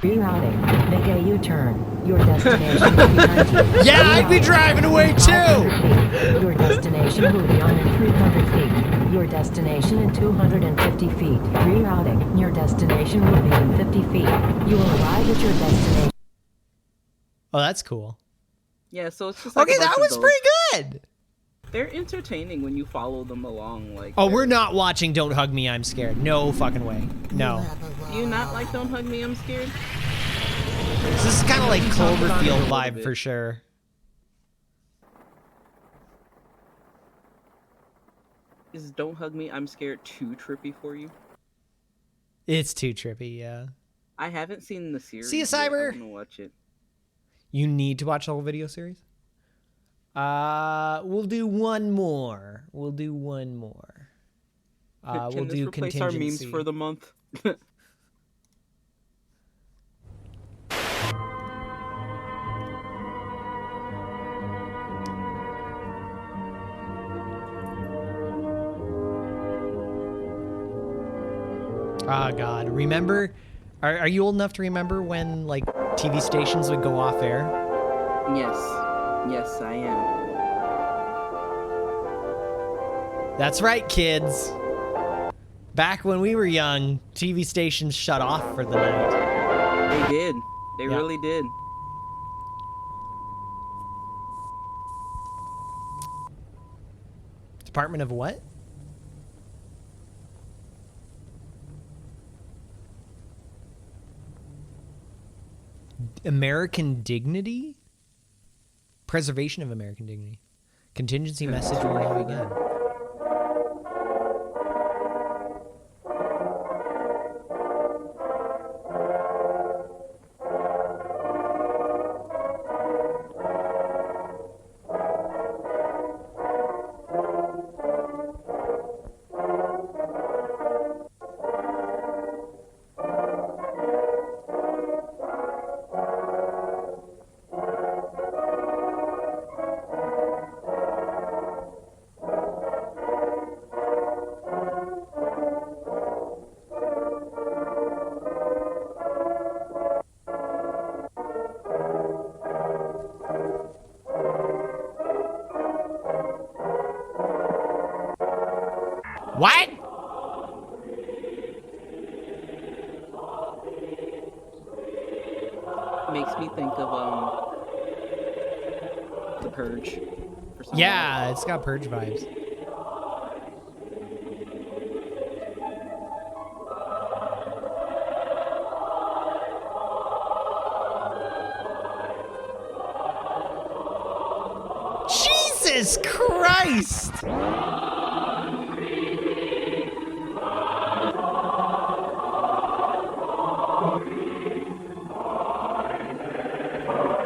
Rerouting. Make a U-turn. Your destination will be behind you. Yeah, I'd be driving away too! Your destination will be on in 300 feet. Your destination in 250 feet. Rerouting. Your destination will be in 50 feet. You will arrive at your destination. Oh, that's cool. Yeah, so it's just like Okay, a bunch that of was those. pretty good! They're entertaining when you follow them along. Like, Oh, we're not watching Don't Hug Me, I'm Scared. No fucking way. No. Do you not like Don't Hug Me, I'm Scared? This is kind of like Cloverfield vibe for sure. Is Don't Hug Me, I'm Scared too trippy for you? It's too trippy, yeah. I haven't seen the series. See ya, yet. Cyber. I'm gonna watch it. You need to watch the whole video series? We'll do one more. We'll do one more. Can We'll this do replace contingency. our memes for the month? Oh God! Remember? Are you old enough to remember when like TV stations would go off air? Yes. Yes, I am. That's right, kids. Back when we were young, TV stations shut off for the night. They did. They Yeah. really did. Department of what? American dignity? Preservation of American dignity. Contingency message will now begin. What? Makes me think of The Purge. For some Yeah, it's got Purge vibes. Jesus Christ!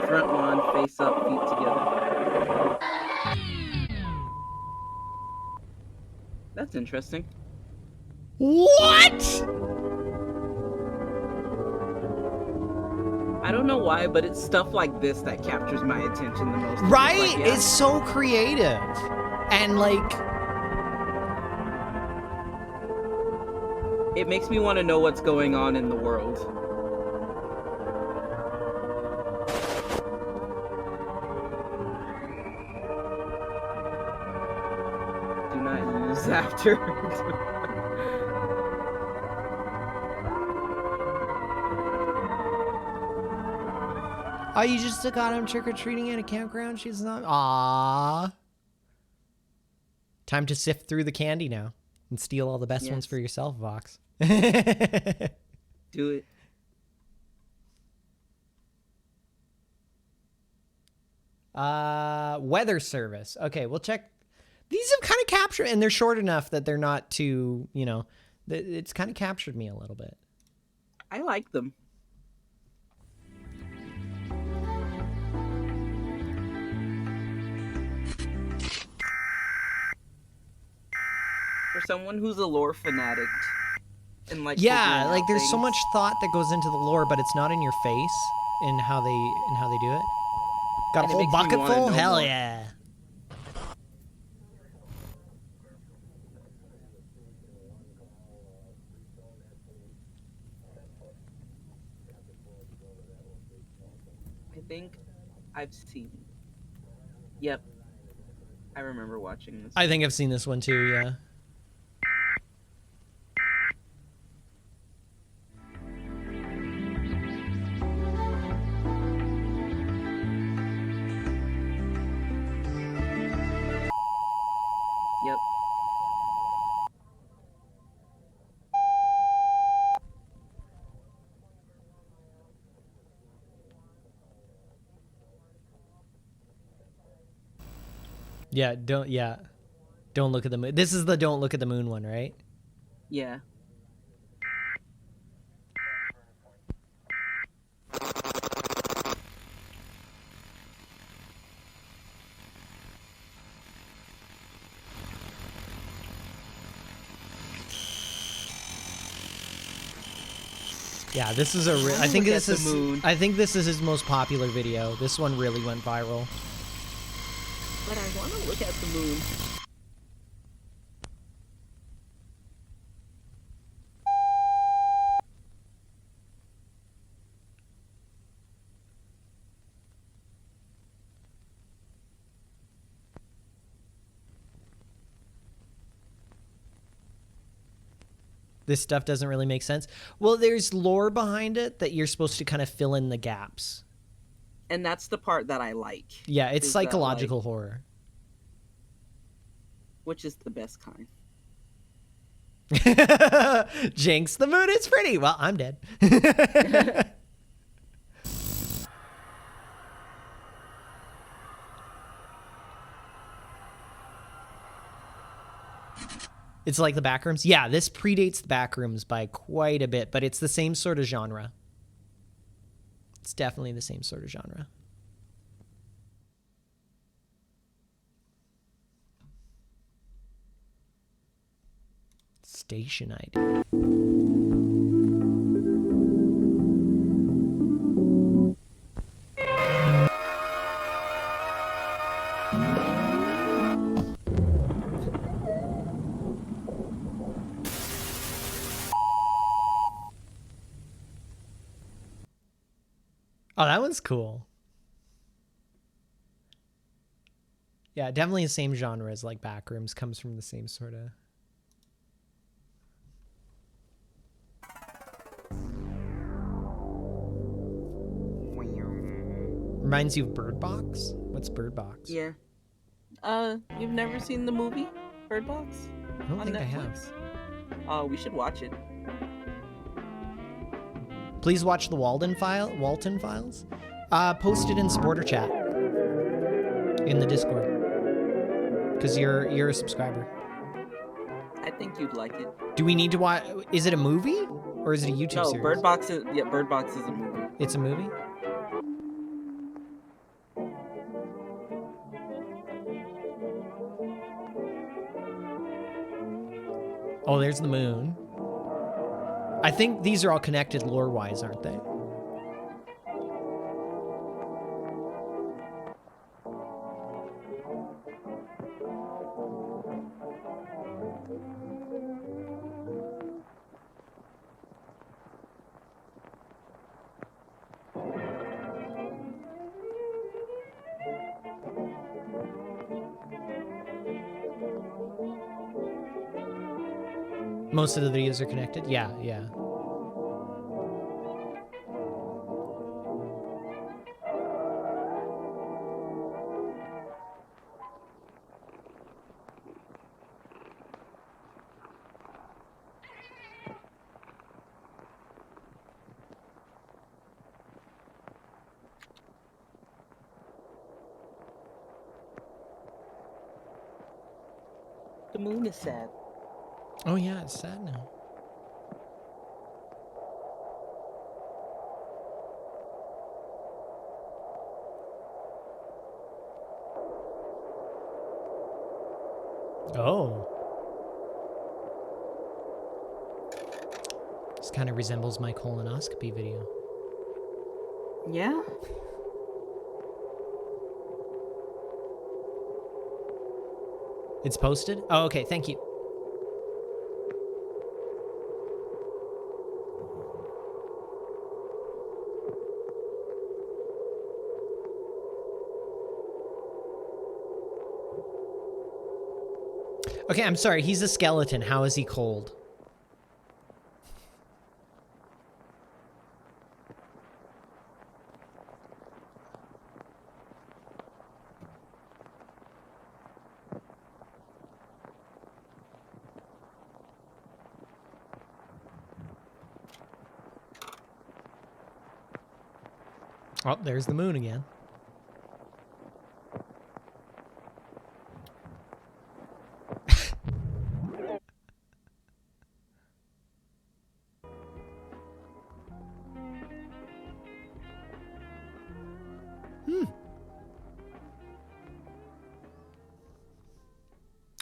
Front one, face up, feet together. That's interesting. What? I don't know why, but it's stuff like this that captures my attention the most. Right? Like, yeah. It's so creative. And like... It makes me want to know what's going on in the world. Do not use after. Oh, you just got him trick-or-treating at a campground? She's not... Aww. Time to sift through the candy now. And steal all the best ones for yourself, Vox. Do it. Weather service. Okay, we'll check. These have kind of captured, and they're short enough that they're not too, you know, it's kind of captured me a little bit. I like them. For someone who's a lore fanatic, and like Yeah, figuring like out there's so things. much thought that goes into the lore, but it's not in your face in how they do it. Got And a it whole makes me bucket wanna full? know Hell more. yeah. I think I've seen. Yep, I remember watching this. I think I've seen this one too, yeah. Yep. Yeah. Don't look at the moon. This is the don't look at the moon one, right? Yeah. Yeah, this is a I think this is his most popular video. This one really went viral. But I want to look at the moon. This stuff doesn't really make sense. Well, there's lore behind it that you're supposed to kind of fill in the gaps. And that's the part that I like. Yeah, it's is that, psychological like, horror. which is the best kind. Jinx, the moon is pretty. Well, I'm dead. It's like the Backrooms. Yeah, this predates the Backrooms by quite a bit, but it's the same sort of genre. It's definitely the same sort of genre. Station ID. Oh, that one's cool. Yeah, definitely the same genre as like Backrooms, comes from the same sort of... Reminds you of Bird Box? What's Bird Box? Yeah. You've never seen the movie Bird Box? I don't think I have. Oh, we should watch it. Please watch the Walton Files. Post it in supporter chat in the Discord, because you're a subscriber. I think you'd like it. Do we need to watch? Is it a movie or is it a YouTube No, series? Bird Box is Bird Box is a movie. It's a movie. Oh, there's the moon. I think these are all connected lore-wise, aren't they? Most of the videos are connected? Yeah. The moon is sad. Oh yeah, it's sad now. Oh. Kind of resembles my colonoscopy video. Yeah. It's posted? Oh, okay, thank you. Okay, I'm sorry, he's a skeleton. How is he cold? Oh, there's the moon again.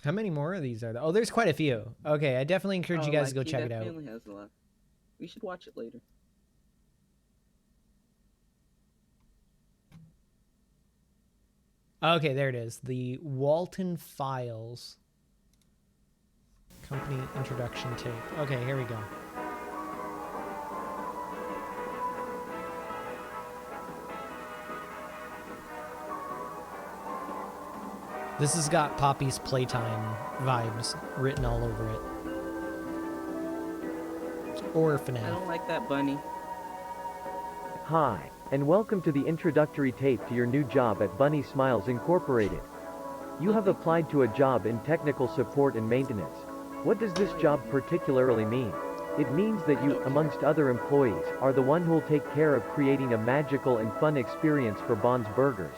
How many more of these are there? Oh, there's quite a few. Okay, I definitely encourage you guys to go check it out. Definitely has a lot. We should watch it later. Okay, there it is. The Walton Files. Company introduction tape. Okay, here we go. This has got Poppy's Playtime vibes written all over it. Or FNAF. I don't like that bunny. Hi, and welcome to the introductory tape to your new job at Bunny Smiles Incorporated. You have applied to a job in technical support and maintenance. What does this job particularly mean? It means that you, amongst other employees, are the one who'll take care of creating a magical and fun experience for Bond's Burgers.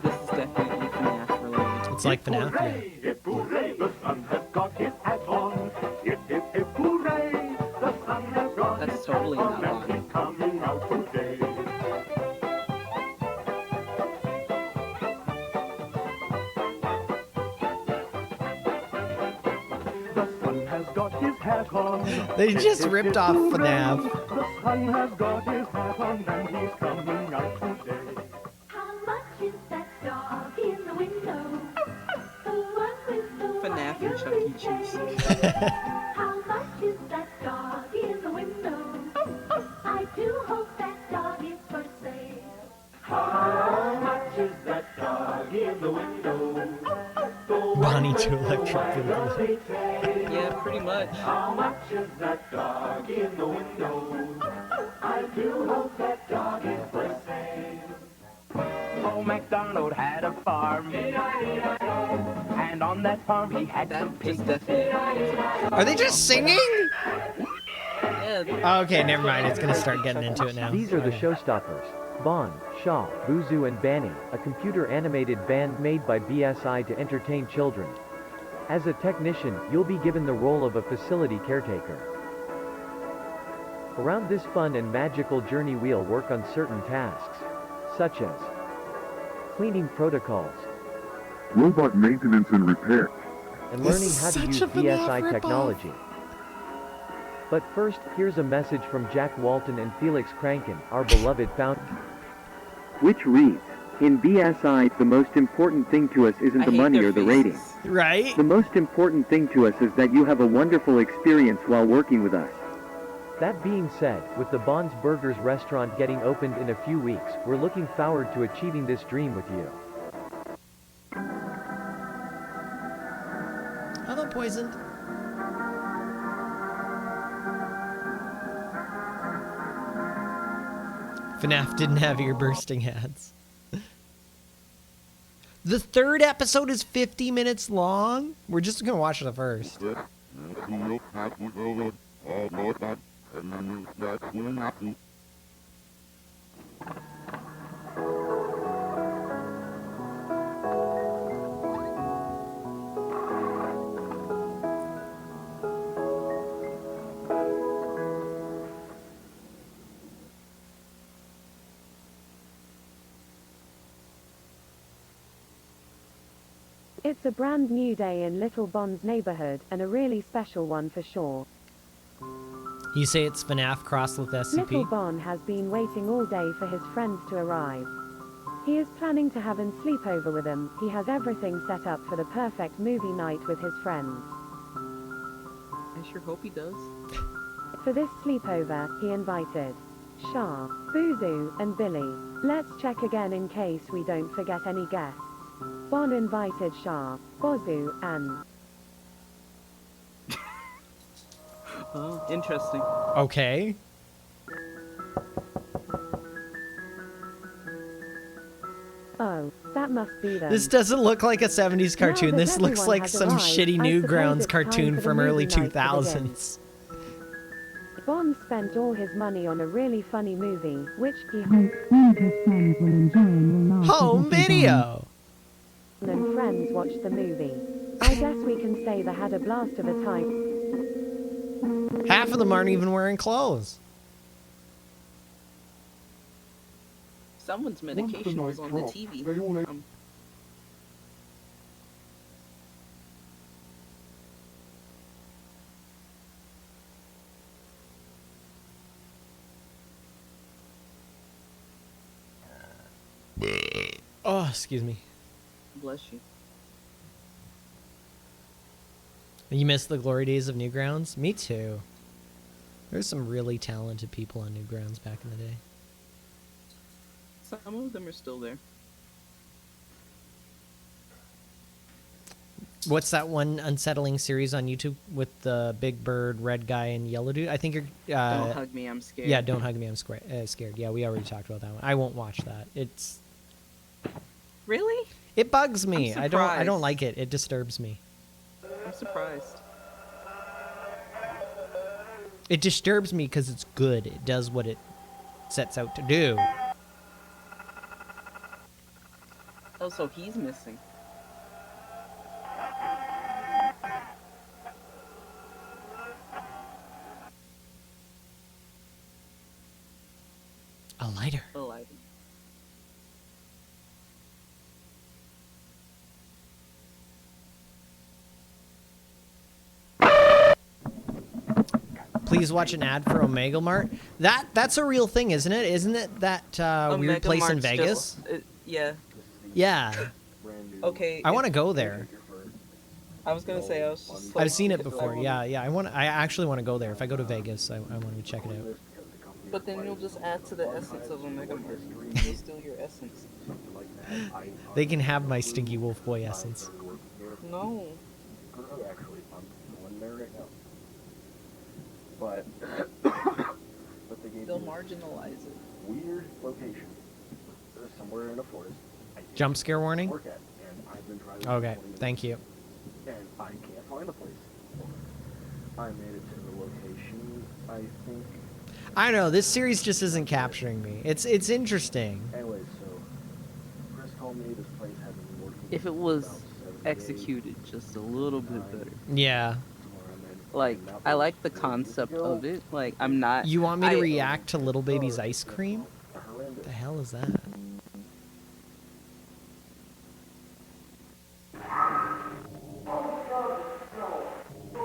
This is definitely FNAF related. It's like FNAF, yeah. Hip hooray, the sun has got his hat on. Hip hip hip hooray, the sun has got That's his totally hat on, not and he's coming out today. The sun has got his hat on. They just ripped off FNAF. The sun has got his hat on, and he's coming out today. FNAF and Chuck E. Cheese. How much is that dog in the window? I do hope that dog is for sale. How much is that dog in the window? Bonnie to Electric Boogaloo. Yeah, pretty much. How much is that dog in the window? I do hope that dog is for sale. Old MacDonald had a farm, and on that farm he had some pigs. Are they just singing? Yeah. Okay, never mind. It's gonna start getting into it now. These are the showstoppers. Bond, Shaw, Boozoo and Banny, a computer-animated band made by BSI to entertain children. As a technician, you'll be given the role of a facility caretaker. Around this fun and magical journey we'll work on certain tasks, such as cleaning protocols, Robot maintenance and repair. and learning how to use BSI technology. But first, here's a message from Jack Walton and Felix Kranken, our beloved founder. Which reads, in BSI, the most important thing to us isn't the money or the rating. Right? The most important thing to us is that you have a wonderful experience while working with us. That being said, with the Bond's Burgers restaurant getting opened in a few weeks, we're looking forward to achieving this dream with you. Hello, Poisoned. FNAF didn't have ear bursting ads. The third episode is 50 minutes long? We're just gonna watch the first. It's a brand new day in Little Bond's neighborhood, and a really special one for sure. You say it's FNAF crossed with Little SCP? Bon has been waiting all day for his friends to arrive. He is planning to have a sleepover with them. He has everything set up for the perfect movie night with his friends. I sure hope he does. For this sleepover, he invited Shah, Boozoo, and Billy. Let's check again in case we don't forget any guests. Bon invited Shah, Bozu, and... Oh, interesting. Okay. Oh, that must be them. This doesn't look like a 70s cartoon. Now that This looks everyone like has some arrived, shitty I Newgrounds suppose it's time cartoon for the from early movie night to 2000s. Bon spent all his money on a really funny movie, which he hopes all of his friends will enjoy and will laugh Home with little video! Bon and friends watched the movie. I guess we can say they had a blast of a time. Half of them aren't even wearing clothes. Someone's medication was on the TV. Oh, excuse me. Bless you. You miss the glory days of Newgrounds? Me too. There's some really talented people on Newgrounds back in the day. Some of them are still there. What's that one unsettling series on YouTube with the big bird, red guy, and yellow dude? I think you're... Don't hug me, I'm scared. Yeah, Don't Hug Me, I'm scared. Yeah, we already talked about that one. I won't watch that. It's... Really? It bugs me. I'm I don't surprised. like it. It disturbs me. I'm surprised. It disturbs me because it's good. It does what it sets out to do. Oh, so he's missing. A lighter. A lighter. Please watch an ad for Omega Mart. That's a real thing, isn't it? Isn't it that weird Omega place in Mart's Vegas? just- yeah. Yeah. Okay. I want to go there. I was gonna say I was just. I've seen it before. Yeah, yeah. I actually want to go there. If I go to Vegas, I want to check it out. But then you'll just add to the essence of Omega Mart. You'll steal your essence. They can have my Stinky Wolf Boy essence. No. But They'll marginalize it. Weird location. Somewhere in a forest. Jump scare warning? Work at, and I've been driving Okay, 20 thank you. And I can't find the place. I made it to the location, I think. I know, this series just isn't capturing me. It's interesting. Anyway, so Chris told me this place hasn't been working. If it was executed just a little bit better. Yeah. Like, I like the concept of it. Like, I'm not. You want me to react to Little Baby's ice cream? What the hell is that?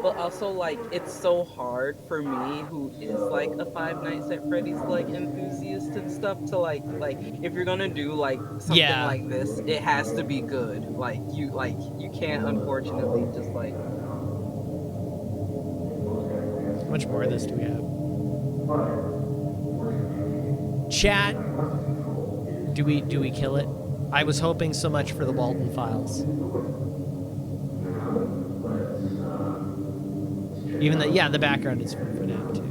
But also, like, it's so hard for me, who is like a Five Nights at Freddy's like enthusiast and stuff, to like if you're gonna do like something like this, it has to be good. Like you can't unfortunately just like. How much more of this do we have? Chat. Do we kill it? I was hoping so much for the Walton Files. Even the background is from FNAF too.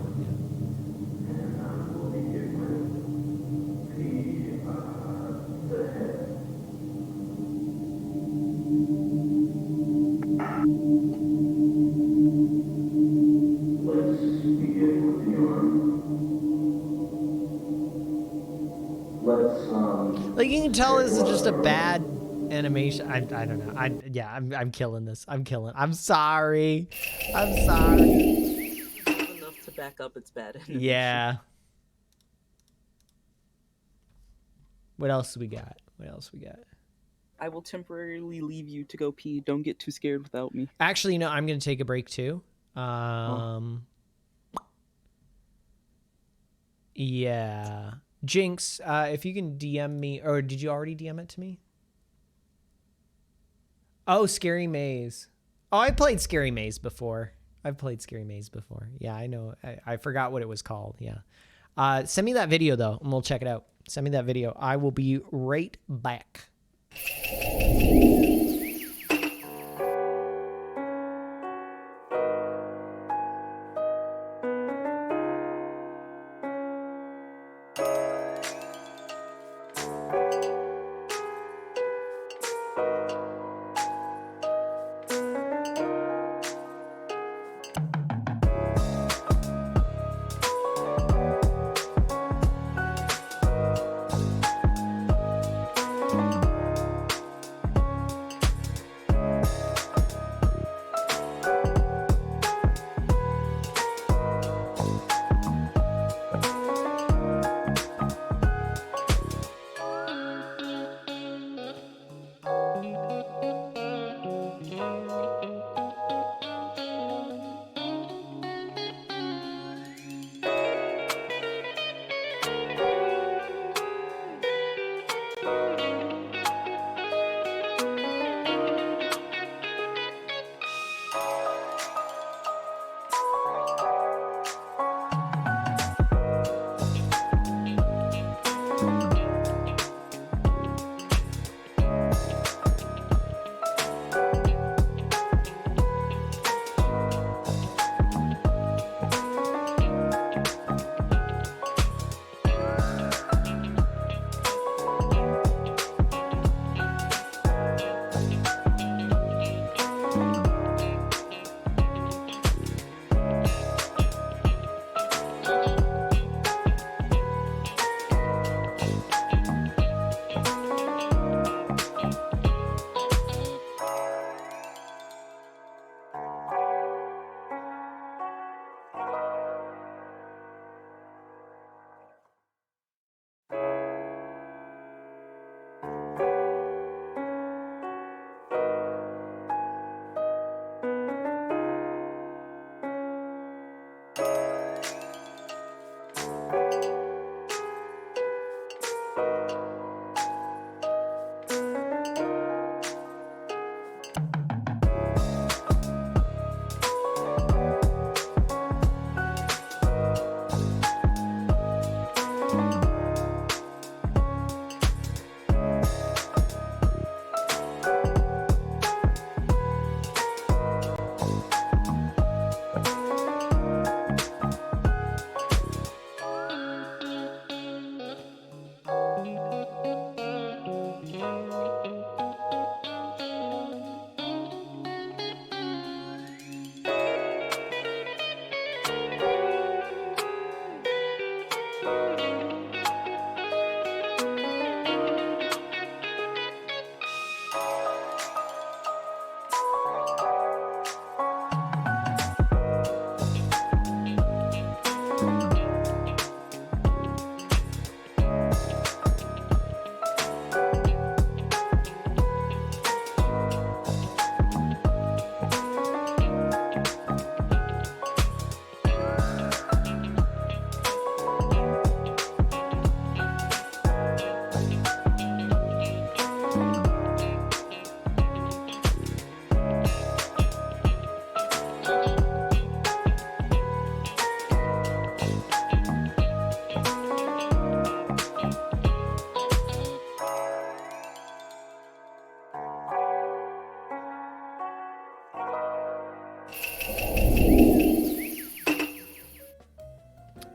Like you can tell this is just a bad animation. I don't know. I'm killing this. I'm sorry. I'm sorry. Enough to back up its bad animation. Yeah. What else we got? I will temporarily leave you to go pee. Don't get too scared without me. Actually, I'm gonna take a break too. Yeah. Jinx, if you can DM me, or did you already DM it to me? Oh, Scary Maze. Oh, I played Scary Maze before. I've played Scary Maze before. Yeah, I know. I forgot what it was called. Yeah. Send me that video, though, and we'll check it out. Send me that video. I will be right back.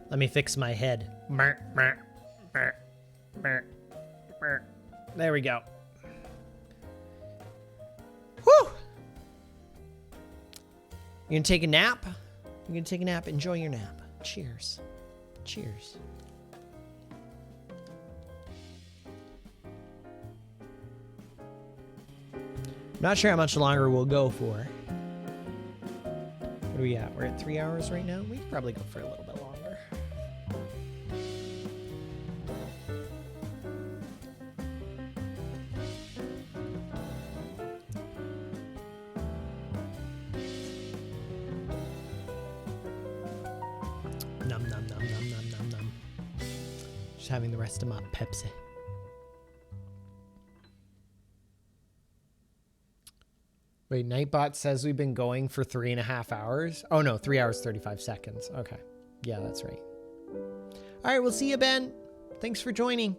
Let me fix my head. There we go. Whew! You gonna take a nap? You gonna take a nap? Enjoy your nap. Cheers. Cheers. Not sure how much longer we'll go for. What are we at? We're at 3 hours right now. We could probably go for a little bit longer. Num num num num num num num. Just having the rest of my Pepsi. Wait, Nightbot says we've been going for 3.5 hours. Oh no, 3 hours, 35 seconds. Okay. Yeah, that's right. All right, we'll see you, Ben. Thanks for joining.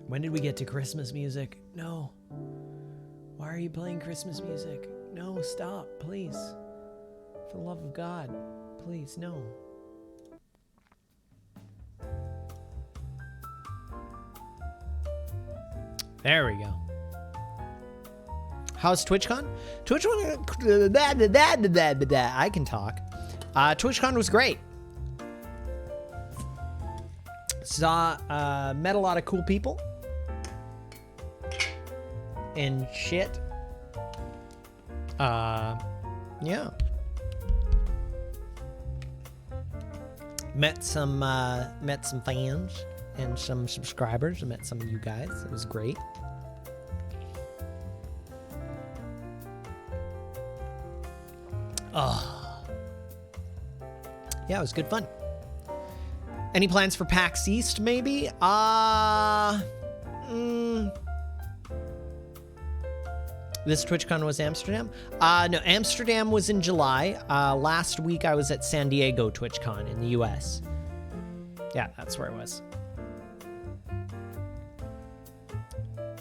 When did we get to Christmas music? No. Why are you playing Christmas music? No, stop, please. For the love of God, please, no. There we go. How's TwitchCon? TwitchCon, I can talk. TwitchCon was great. Met a lot of cool people. And shit. Yeah. Met some fans and some subscribers. I met some of you guys. It was great. Oh. Yeah, it was good fun. Any plans for PAX East, maybe? This TwitchCon was Amsterdam? No, Amsterdam was in July. Last week I was at San Diego TwitchCon in the US. Yeah, that's where I was.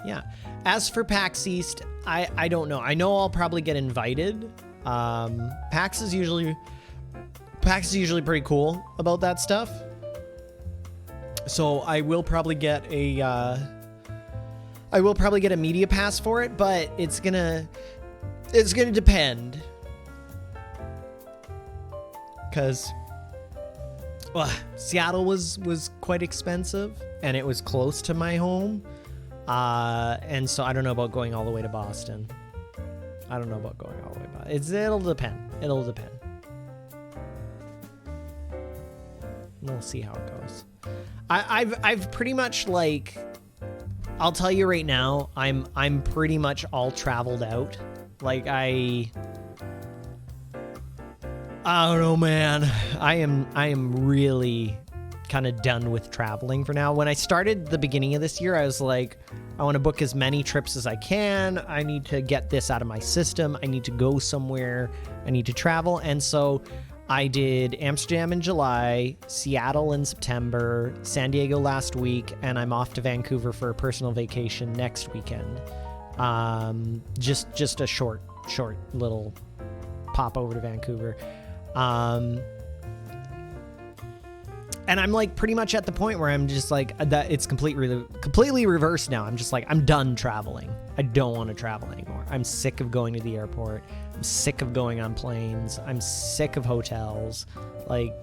Yeah. As for PAX East, I don't know. I know I'll probably get invited. PAX is usually pretty cool about that stuff. So I will probably get a media pass for it, but it's gonna depend. Cause Seattle was quite expensive and it was close to my home. And so I don't know about going all the way to Boston. It'll depend. We'll see how it goes. I've pretty much, like, I'll tell you right now, I'm pretty much all traveled out. Like, I don't know, man. I am really kind of done with traveling for now. When I started the beginning of this year, I was like, I want to book as many trips as I can. I need to get this out of my system. I need to go somewhere. I need to travel. And so I did Amsterdam in July, Seattle in September, San Diego last week, and I'm off to Vancouver for a personal vacation next weekend. Just a short little pop over to Vancouver. And I'm like pretty much at the point where I'm just like, that it's completely reversed now. I'm just like, I'm done traveling. I don't want to travel anymore. I'm sick of going to the airport. I'm sick of going on planes. I'm sick of hotels. Like,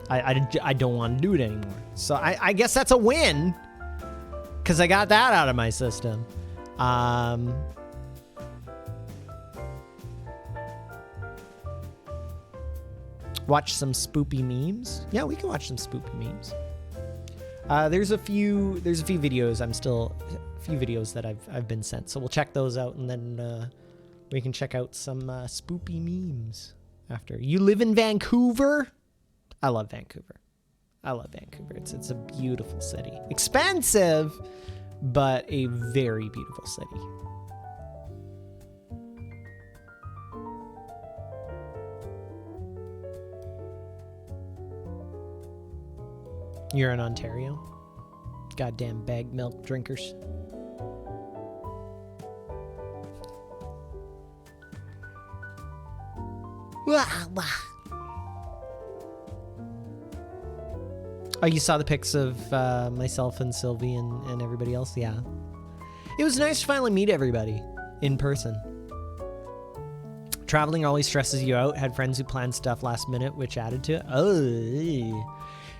I don't want to do it anymore. So I guess that's a win, because I got that out of my system. Watch some spoopy memes. Yeah, we can watch some spoopy memes. There's a few videos. A few videos that I've been sent. So we'll check those out, and then we can check out some spoopy memes after. You live in Vancouver? I love Vancouver. It's a beautiful city. Expensive, but a very beautiful city. You're in Ontario? Goddamn bag milk drinkers. Oh, you saw the pics of myself and Sylvie and everybody else? Yeah. It was nice to finally meet everybody in person. Traveling always stresses you out. Had friends who planned stuff last minute, which added to it. Oh,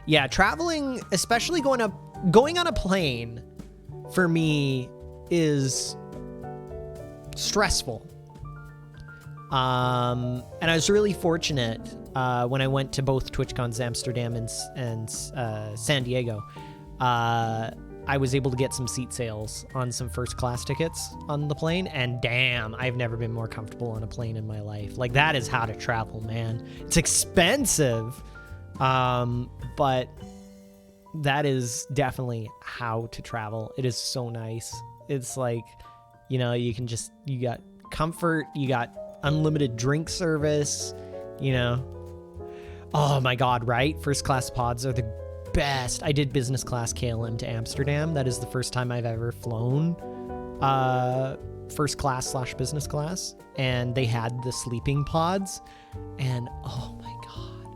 yeah, traveling, especially going on a plane, for me is stressful. And I was really fortunate when I went to both TwitchCons, Amsterdam and San Diego. I was able to get some seat sales on some first class tickets on the plane, and damn, I've never been more comfortable on a plane in my life. Like, that is how to travel, man. It's expensive, but that is definitely how to travel. It is so nice. It's like, you know, you got comfort, you got unlimited drink service, you know. Oh my God, right? First class pods are the best. I did business class KLM to Amsterdam. That is the first time I've ever flown first class / business class, and they had the sleeping pods, and oh my God,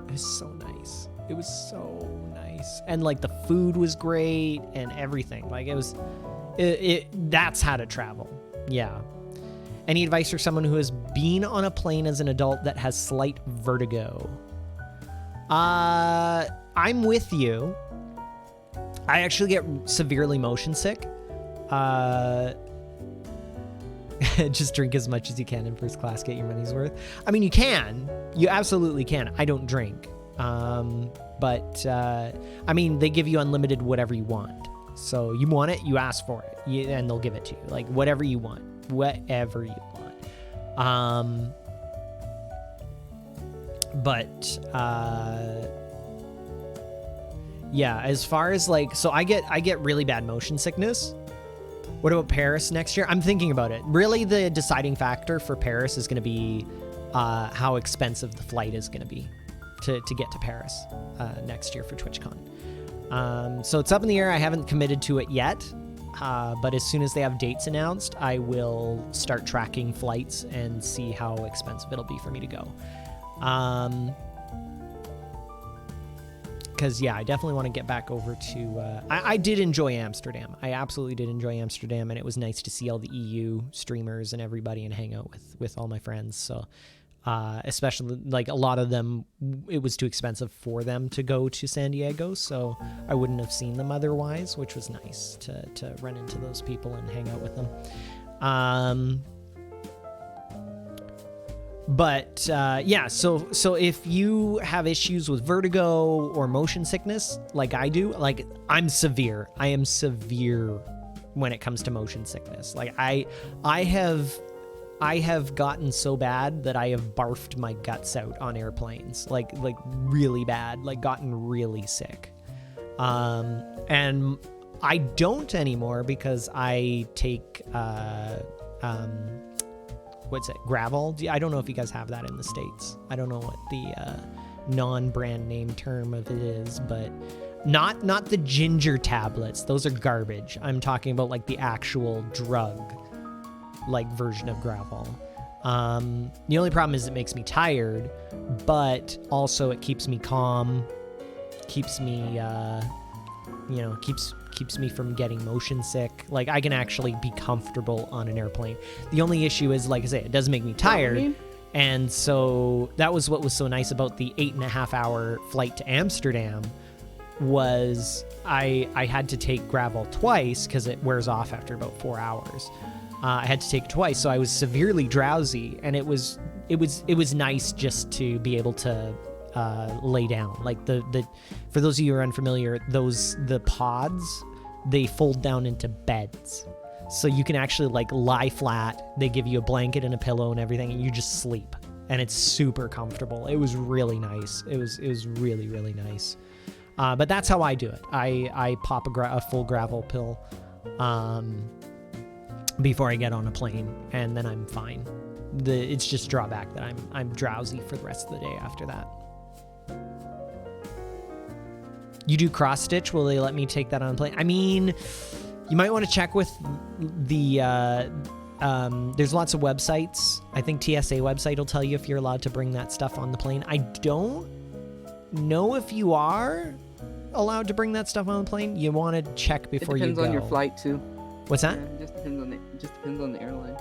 it was so nice. It was so nice, and like the food was great and everything. Like that's how to travel. Yeah. Any advice for someone who has been on a plane as an adult that has slight vertigo? I'm with you. I actually get severely motion sick. Just drink as much as you can in first class, get your money's worth. I mean, you can. You absolutely can. I don't drink. But I mean, they give you unlimited whatever you want. So you want it, you ask for it, and they'll give it to you. Like, whatever you want. Whatever you want. Yeah, as far as like, so I get really bad motion sickness. What about Paris next year? I'm thinking about it. Really, the deciding factor for Paris is going to be how expensive the flight is going to be to get to Paris next year for TwitchCon. So it's up in the air. I haven't committed to it yet. But as soon as they have dates announced, I will start tracking flights and see how expensive it'll be for me to go. Because, yeah, I definitely want to get back over to... I did enjoy Amsterdam. I absolutely did enjoy Amsterdam, and it was nice to see all the EU streamers and everybody and hang out with all my friends. So, especially, like, a lot of them, it was too expensive for them to go to San Diego, so I wouldn't have seen them otherwise, which was nice to run into those people and hang out with them. But yeah, so if you have issues with vertigo or motion sickness like I do, like I'm severe. I am severe when it comes to motion sickness. Like I have gotten so bad that I have barfed my guts out on airplanes, like really bad, like gotten really sick. And I don't anymore because I take what's it, gravel? I don't know if you guys have that in the States. I don't know what the non-brand name term of it is, but not the ginger tablets. Those are garbage. I'm talking about like the actual drug like version of gravel. The only problem is it makes me tired, but also it keeps me calm, keeps me keeps me from getting motion sick. Like I can actually be comfortable on an airplane. The only issue is, like I say, it does make me tired. And so that was what was so nice about the 8.5-hour flight to Amsterdam was I had to take gravel twice because it wears off after about 4 hours. I had to take it twice, so I was severely drowsy, and it was nice just to be able to lay down. Like the for those of you who are unfamiliar, the pods, they fold down into beds, so you can actually like lie flat. They give you a blanket and a pillow and everything, and you just sleep, and it's super comfortable. It was really nice. It was really, really nice. But that's how I do it. I pop a full gravel pill before I get on a plane, and then I'm fine. It's just drawback that I'm drowsy for the rest of the day after that. You do cross stitch? Will they let me take that on a plane? I mean, you might want to check with the there's lots of websites. I think TSA website will tell you if you're allowed to bring that stuff on the plane. I don't know if you are allowed to bring that stuff on the plane. You want to check before you go. It depends on your flight too. What's that? Yeah, it just depends on the airline.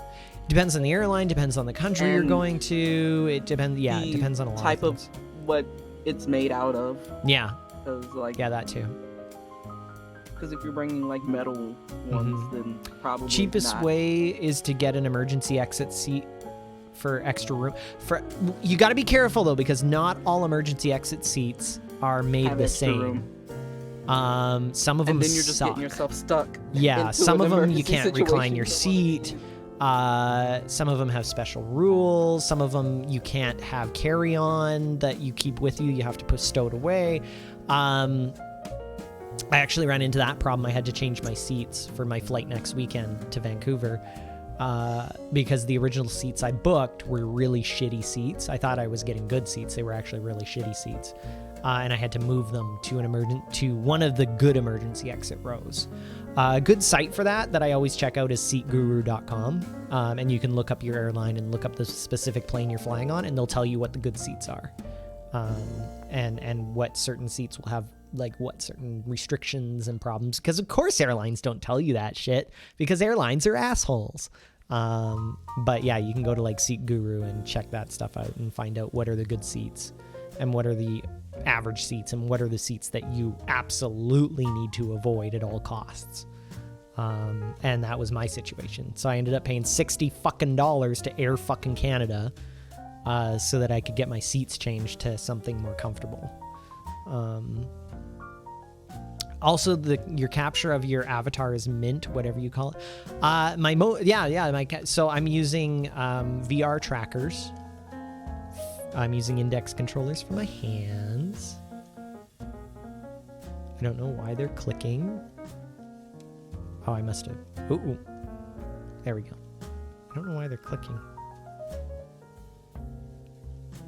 Depends on the airline, depends on the country you're going to. It depends, yeah, it depends on a lot type of things. What it's made out of. Yeah. Like, yeah, that too. Because if you're bringing like metal ones, then probably cheapest not. way is to get an emergency exit seat for extra room. You got to be careful though, because not all emergency exit seats are made the same. Some of them and then you're just suck. getting yourself stuck. Yeah, into some an of them you emergency can't recline situation your you don't wanna seat. Some of them have special rules. Some of them you can't have carry-on that you keep with you. You have to put stowed away. I actually ran into that problem. I had to change my seats for my flight next weekend to Vancouver because the original seats I booked were really shitty seats. I thought I was getting good seats. They were actually really shitty seats. And I had to move them to one of the good emergency exit rows. A good site for that I always check out is seatguru.com. And you can look up your airline and look up the specific plane you're flying on, and they'll tell you what the good seats are. And what certain seats will have, like, what certain restrictions and problems. Because, of course, airlines don't tell you that shit, because airlines are assholes. But, yeah, you can go to, like, Seat Guru and check that stuff out and find out what are the good seats and what are the average seats and what are the seats that you absolutely need to avoid at all costs. And that was my situation. So I ended up paying $60 fucking to Air fucking Canada so that I could get my seats changed to something more comfortable. Also, your capture of your avatar is mint, whatever you call it. So I'm using VR trackers. I'm using index controllers for my hands. I don't know why they're clicking. Oh, I must have. Ooh. There we go. I don't know why they're clicking.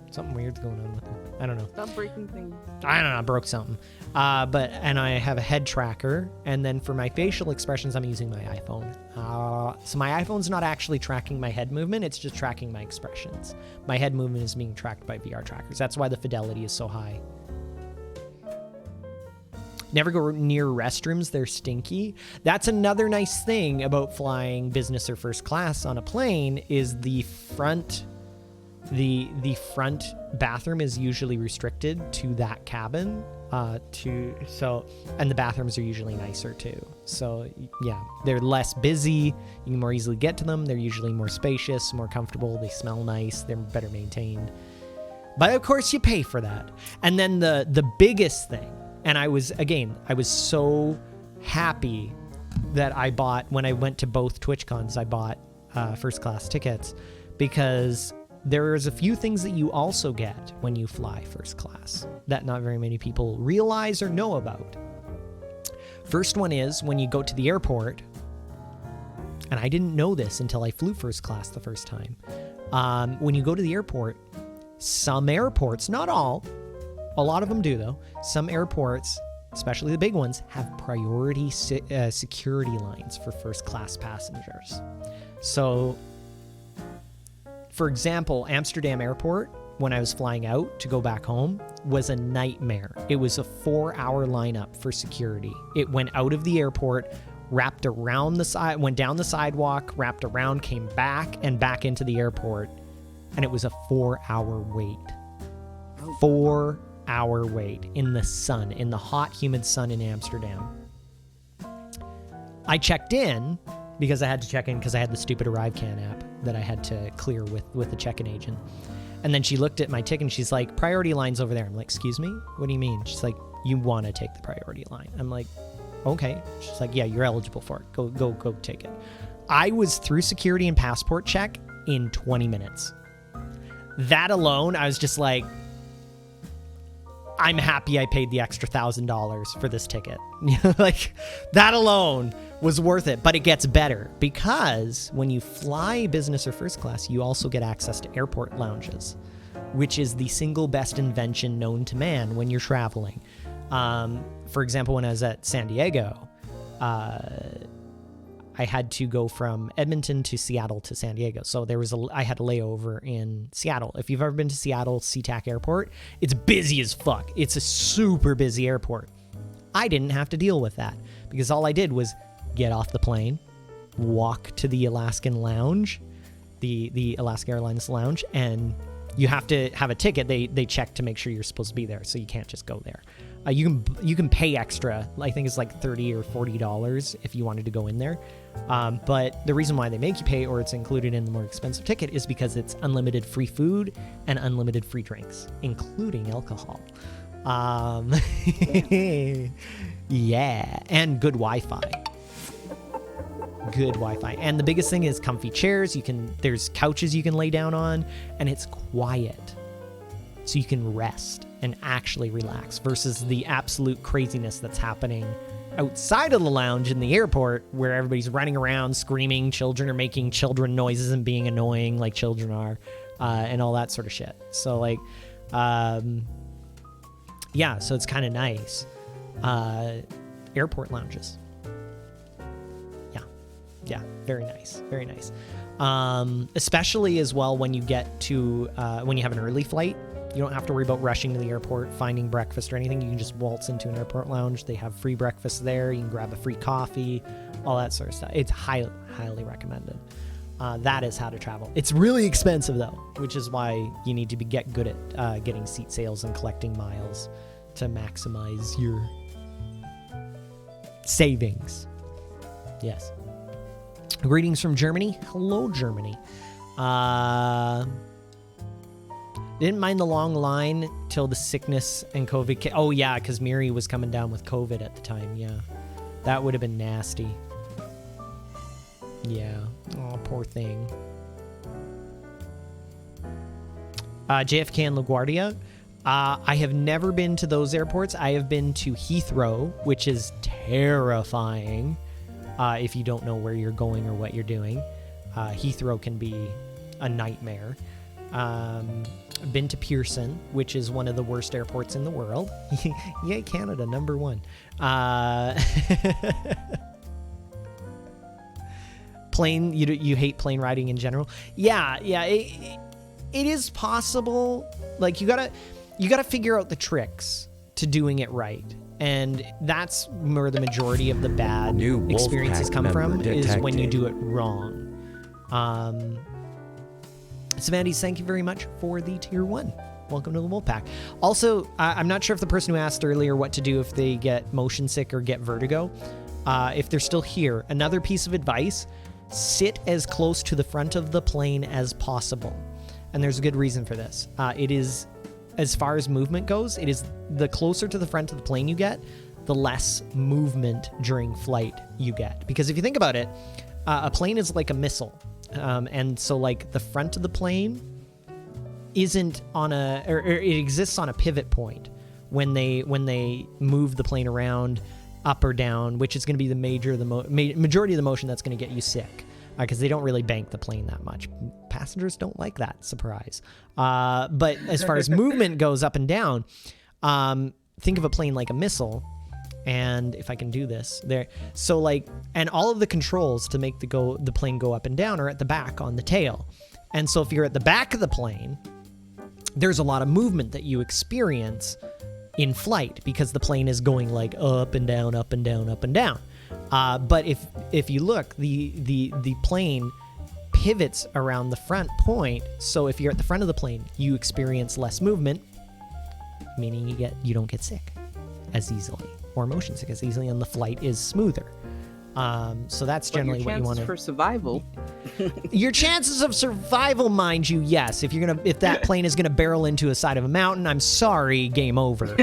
Something weird's going on with them. I don't know. Stop breaking things. I don't know. I broke something. And I have a head tracker. And then for my facial expressions, I'm using my iPhone. So my iPhone's not actually tracking my head movement. It's just tracking my expressions. My head movement is being tracked by VR trackers. That's why the fidelity is so high. Never go near restrooms. They're stinky. That's another nice thing about flying business or first class on a plane is the front bathroom is usually restricted to that cabin. And the bathrooms are usually nicer too. So yeah, they're less busy. You can more easily get to them. They're usually more spacious, more comfortable. They smell nice. They're better maintained. But of course you pay for that. And then the biggest thing, and I was so happy that I bought, when I went to both TwitchCons, I bought first class tickets because there's a few things that you also get when you fly first class that not very many people realize or know about. First one is when you go to the airport, and I didn't know this until I flew first class the first time. When you go to the airport, some airports, not all, a lot of them do though, some airports, especially the big ones, have priority security lines for first class passengers. So, for example, Amsterdam Airport, when I was flying out to go back home, was a nightmare. It was a 4-hour lineup for security. It went out of the airport, wrapped around the side, went down the sidewalk, wrapped around, came back, and back into the airport. And it was a 4-hour wait. 4-hour wait in the sun, in the hot, humid sun in Amsterdam. I checked in because I had to check in because I had the stupid ArriveCan app that I had to clear with the check-in agent. And then she looked at my ticket and she's like, priority line's over there. I'm like, excuse me? What do you mean? She's like, you want to take the priority line. I'm like, okay. She's like, yeah, you're eligible for it. Go take it. I was through security and passport check in 20 minutes. That alone, I was just like, I'm happy I paid the extra $1,000 for this ticket. Like, that alone was worth it. But it gets better because when you fly business or first class, you also get access to airport lounges, which is the single best invention known to man when you're traveling. For example, when I was at San Diego, I had to go from Edmonton to Seattle to San Diego. So I had a layover in Seattle. If you've ever been to Seattle SeaTac Airport, it's busy as fuck. It's a super busy airport. I didn't have to deal with that because all I did was get off the plane, walk to the Alaskan lounge, the Alaska Airlines lounge, and you have to have a ticket. They check to make sure you're supposed to be there, so you can't just go there. You can pay extra. I think it's like $30 or $40 if you wanted to go in there. But the reason why they make you pay, or it's included in the more expensive ticket, is because it's unlimited free food and unlimited free drinks, including alcohol. Yeah, and good Wi-Fi. Good Wi-Fi. And the biggest thing is comfy chairs. There's couches you can lay down on, and it's quiet. So you can rest and actually relax versus the absolute craziness that's happening outside of the lounge in the airport where everybody's running around screaming, children are making children noises and being annoying like children are, and all that sort of shit. So like, yeah, so it's kind of nice. Airport lounges. Yeah, very nice. Very nice. Especially as well when you get to, when you have an early flight. You don't have to worry about rushing to the airport, finding breakfast or anything. You can just waltz into an airport lounge. They have free breakfast there. You can grab a free coffee, all that sort of stuff. It's highly, highly recommended. That is how to travel. It's really expensive, though, which is why you need to get good at getting seat sales and collecting miles to maximize your savings. Yes. Greetings from Germany. Hello, Germany. Didn't mind the long line till the sickness and COVID. Oh, yeah, because Miri was coming down with COVID at the time. Yeah. That would have been nasty. Yeah. Oh, poor thing. JFK and LaGuardia. I have never been to those airports. I have been to Heathrow, which is terrifying if you don't know where you're going or what you're doing. Heathrow can be a nightmare. Been to Pearson, which is one of the worst airports in the world. Yay, Canada, number one. Plane, you hate plane riding in general? Yeah, it is possible. Like, you gotta figure out the tricks to doing it right. And that's where the majority of the bad experiences come from, is when you do it wrong. Savandes, thank you very much for the tier 1. Welcome to the Wolfpack. Also, I'm not sure if the person who asked earlier what to do if they get motion sick or get vertigo, if they're still here, another piece of advice, sit as close to the front of the plane as possible. And there's a good reason for this. It is, as far as movement goes, it is the closer to the front of the plane you get, the less movement during flight you get. Because if you think about it, a plane is like a missile. And so like the front of the plane isn't on or it exists on a pivot point when they move the plane around up or down, which is going to be the majority of the motion that's going to get you sick, because they don't really bank the plane that much. Passengers don't like that, surprise. But as far as movement goes up and down, think of a plane like a missile. And if I can do this there, so like, and all of the controls to make the plane go up and down are at the back on the tail. And so if you're at the back of the plane, there's a lot of movement that you experience in flight because the plane is going like up and down, up and down, up and down. But if you look, the plane pivots around the front point. So if you're at the front of the plane, you experience less movement, meaning you don't get sick as easily, or motion sick as easily, and the flight is smoother. So that's generally what you want to. For survival. Your chances of survival, mind you, yes. If that plane is gonna barrel into a side of a mountain, I'm sorry, game over.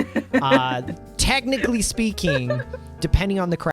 Technically speaking, depending on the crash.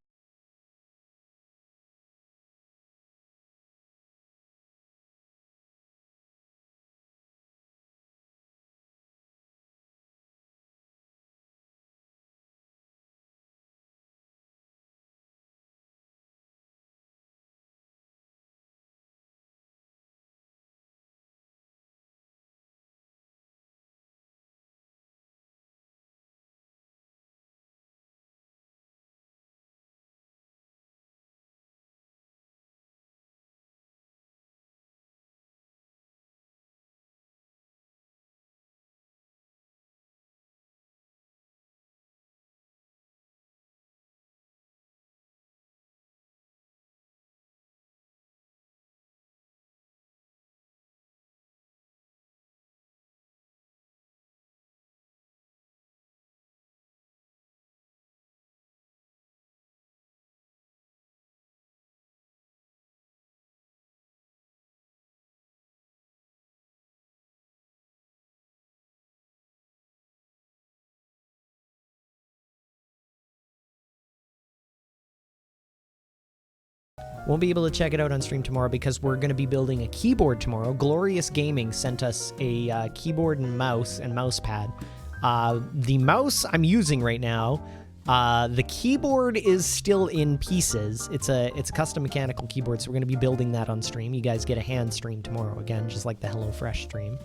Won't be able to check it out on stream tomorrow because we're going to be building a keyboard tomorrow. Glorious Gaming sent us a keyboard and mouse pad. The mouse I'm using right now. The keyboard is still in pieces. It's a custom mechanical keyboard, so we're going to be building that on stream. You guys get a hand stream tomorrow again, just like the HelloFresh stream.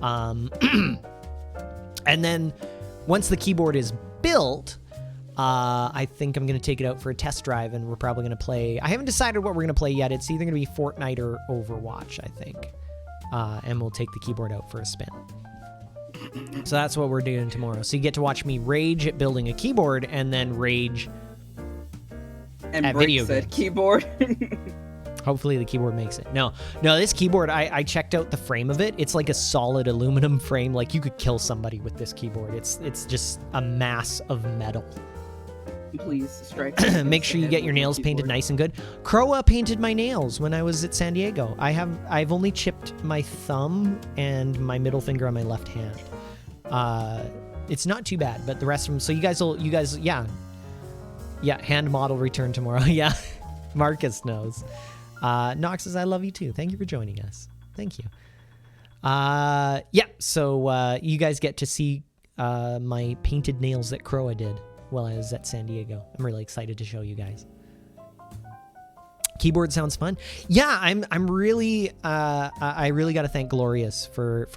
And then once the keyboard is built, I think I'm going to take it out for a test drive, and we're probably going to play... I haven't decided what we're going to play yet. It's either going to be Fortnite or Overwatch, I think. And we'll take the keyboard out for a spin. So that's what we're doing tomorrow. So you get to watch me rage at building a keyboard and then rage and at break video said games. keyboard. Hopefully the keyboard makes it. No, this keyboard, I checked out the frame of it. It's like a solid aluminum frame. Like you could kill somebody with this keyboard. It's just a mass of metal. Please strike. Make sure you get your nails painted nice and good. Croa painted my nails when I was at San Diego. I've only chipped my thumb and my middle finger on my left hand. It's not too bad, but the rest of them. So you guys, yeah, hand model return tomorrow. Yeah, Marcus knows. Nox says I love you too. Thank you for joining us. Thank you. Yeah. So you guys get to see my painted nails that Croa did while I was at San Diego. I'm really excited to show you guys. Keyboard sounds fun. Yeah, I'm really I really got to thank Glorious for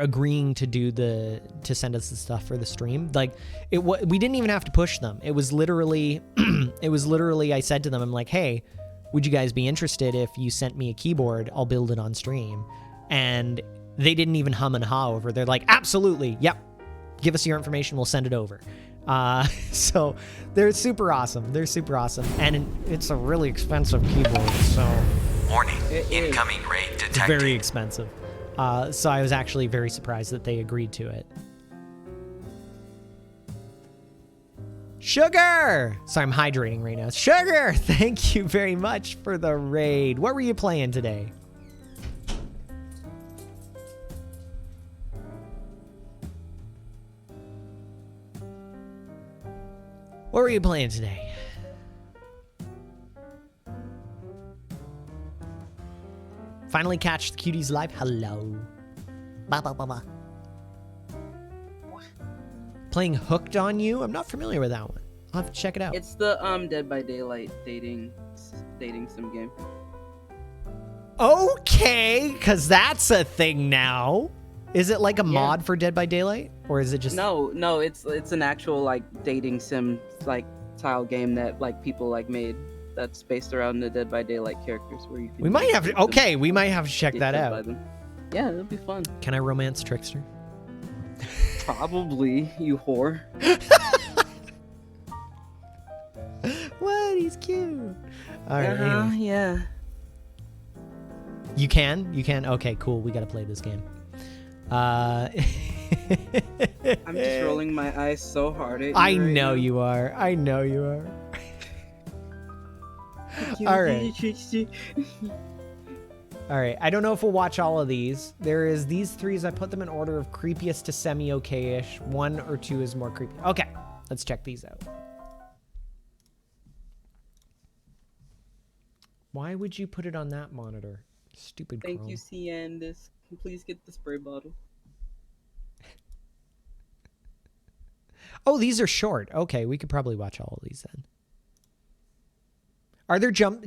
agreeing to do to send us the stuff for the stream. Like we didn't even have to push them. It was literally I said to them, I'm like, "Hey, would you guys be interested if you sent me a keyboard? I'll build it on stream." And they didn't even hum and haw over. They're like, "Absolutely. Yep. Give us your information. We'll send it over." So they're super awesome. And it's a really expensive keyboard, so... Warning, incoming raid detected. It's very expensive. So I was actually very surprised that they agreed to it. Sugar! Sorry, I'm hydrating right now. Sugar! Thank you very much for the raid. What were you playing today? What were you playing today? Finally catch the cuties live. Hello. Ba ba ba ba. Playing Hooked on You? I'm not familiar with that one. I'll have to check it out. It's the Dead by Daylight dating sim game. Okay, because that's a thing now. Is it like a mod for Dead by Daylight? Or is it just... No, it's an actual like dating sim like style game that like people like made that's based around the Dead by Daylight characters where you can... We might have to... Okay, we might have to check that out. Yeah, it'll be fun. Can I romance Trickster? Probably, you whore. What? He's cute. All right. Anyway. Yeah. You can? Okay, cool. We gotta play this game. I'm just rolling my eyes so hard at you. I know you are. All right. All right. I don't know if we'll watch all of these. There is these three. I put them in order of creepiest to semi-okay-ish. 1 or 2 is more creepy. Okay. Let's check these out. Why would you put it on that monitor? Stupid Thank Chrome. you, CN. Please get the spray bottle. Oh, these are short. Okay, we could probably watch all of these then. Are there jump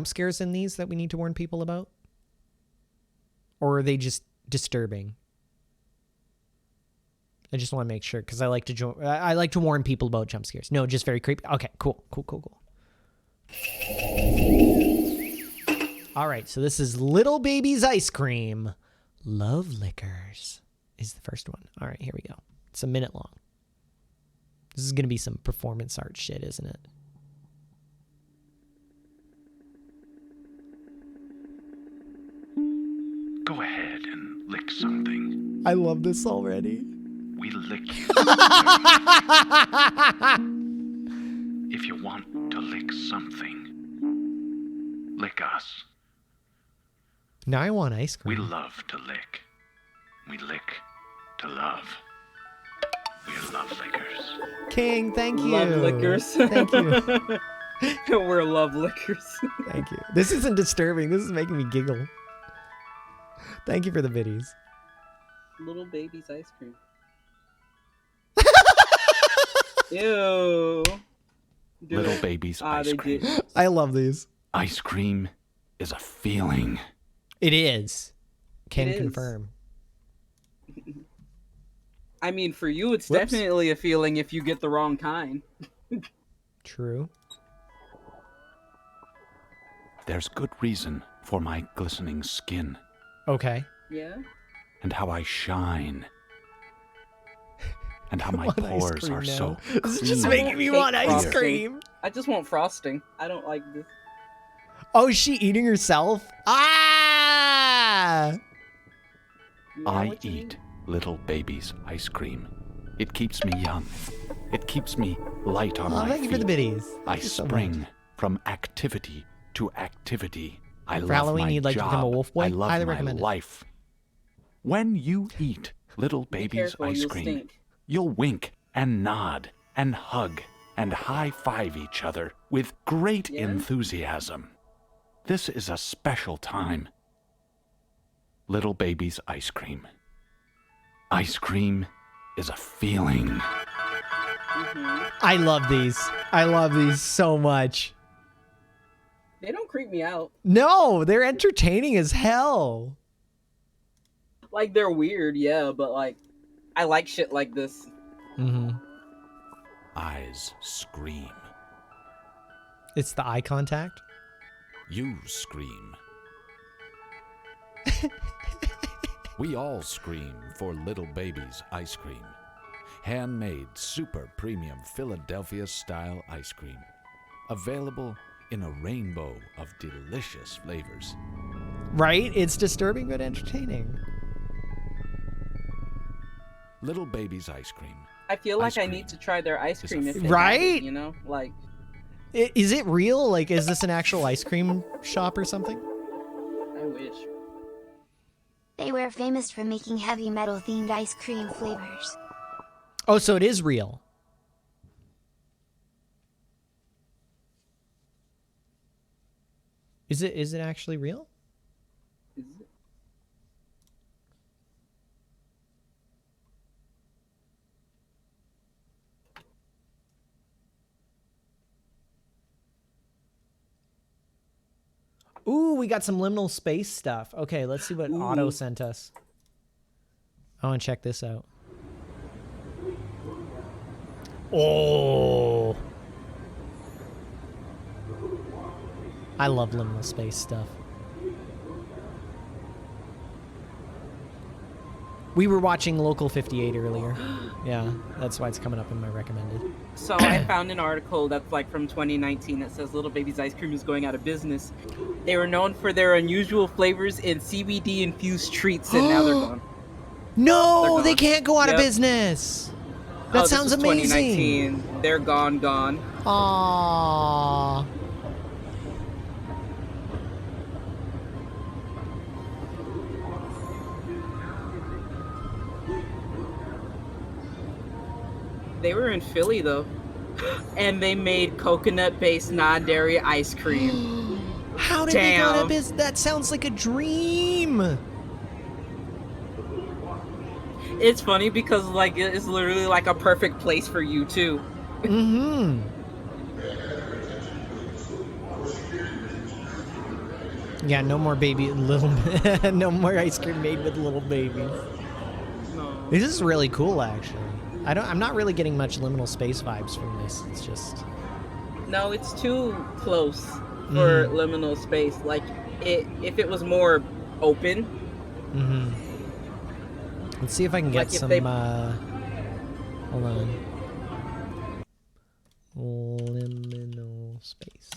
scares in these that we need to warn people about? Or are they just disturbing? I just want to make sure because I like to warn people about jump scares. No, just very creepy. Okay, cool. All right, so this is Little Baby's Ice Cream. Love Liquors is the first one. All right, here we go. It's a minute long. This is going to be some performance art shit, isn't it? Go ahead and lick something. I love this already. We lick you. If you want to lick something, lick us. Now I want ice cream. We love to lick. We lick to love. We love liquors. King, thank you. Love liquors. Thank you. We're love liquors. Thank you. This isn't disturbing. This is making me giggle. Thank you for the biddies. Little baby's ice cream. Ew. Little baby's ice cream. I love these. Ice cream is a feeling. It is. Can It is. confirm. I mean, for you, it's Whoops. definitely a feeling if you get the wrong kind. True. There's good reason for my glistening skin Okay. Yeah. and how I shine. And how my want ice pores cream are now. so This is just creamy. making me want ice frosting. cream. I just want frosting. I don't like this. Oh, is she eating herself? Ah! I eat little baby's ice cream. It keeps me young. It keeps me light on my Thank you feet. for the biddies. I Thank you so spring much. from activity to activity. I For love Halloween, my you'd like to job. become a wolf boy? I love Highly my recommend it. life. When you eat little baby's careful, ice you'll cream, stink. you'll wink and nod and hug and high-five each other with great enthusiasm. This is a special time. Little baby's ice cream. Ice cream is a feeling. I love these. I love these so much. They don't creep me out. No, they're entertaining as hell. Like, they're weird, yeah, but, like, I like shit like this. Mm-hmm. Eyes scream. It's the eye contact. You scream. We all scream for little baby's ice cream. Handmade super premium Philadelphia style ice cream. Available in a rainbow of delicious flavors. Right? It's disturbing but entertaining. Little baby's ice cream. I feel like Ice I cream need to try their ice cream if they Right? have it, you know? Like, Is it real? Like, is this an actual ice cream shop or something? I wish. They were famous for making heavy metal themed ice cream flavors. Oh, so it is real. Is it actually real? Is it? Ooh, we got some liminal space stuff. Okay, let's see what Otto sent us. I want to check this out. Oh. I love liminal space stuff. We were watching Local 58 earlier. Yeah, that's why it's coming up in my recommended. So I found an article that's like from 2019 that says Little Baby's ice cream is going out of business. They were known for their unusual flavors and CBD infused treats, and now they're gone. No, They're they gone. can't go out of Yep. business. That This sounds was amazing. 2019. They're gone. Aww. They were in Philly though, and they made coconut-based non-dairy ice cream. How did they go out of business? That sounds like a dream. It's funny because like it's literally like a perfect place for you too. Mm-hmm. Yeah, no more no more ice cream made with little babies. No. This is really cool, actually. I'm not really getting much liminal space vibes from this. It's just. No, it's too close for liminal space. Like if it was more open. Mm-hmm. Let's see if I can get Like if some. they- Hold on. Liminal space.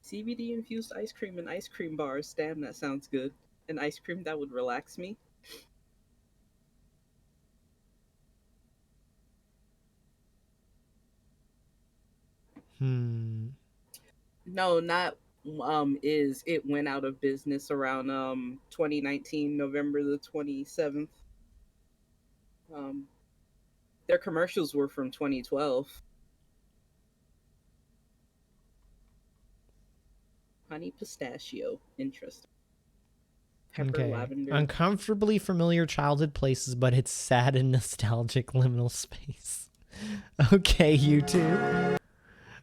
CBD infused ice cream and ice cream bars. Damn, that sounds good. An ice cream that would relax me. No, not is it went out of business around 2019 November the 27th. Their commercials were from 2012. Honey pistachio, interesting. Pepper lavender. Uncomfortably familiar childhood places, but it's sad and nostalgic liminal space. Okay, YouTube.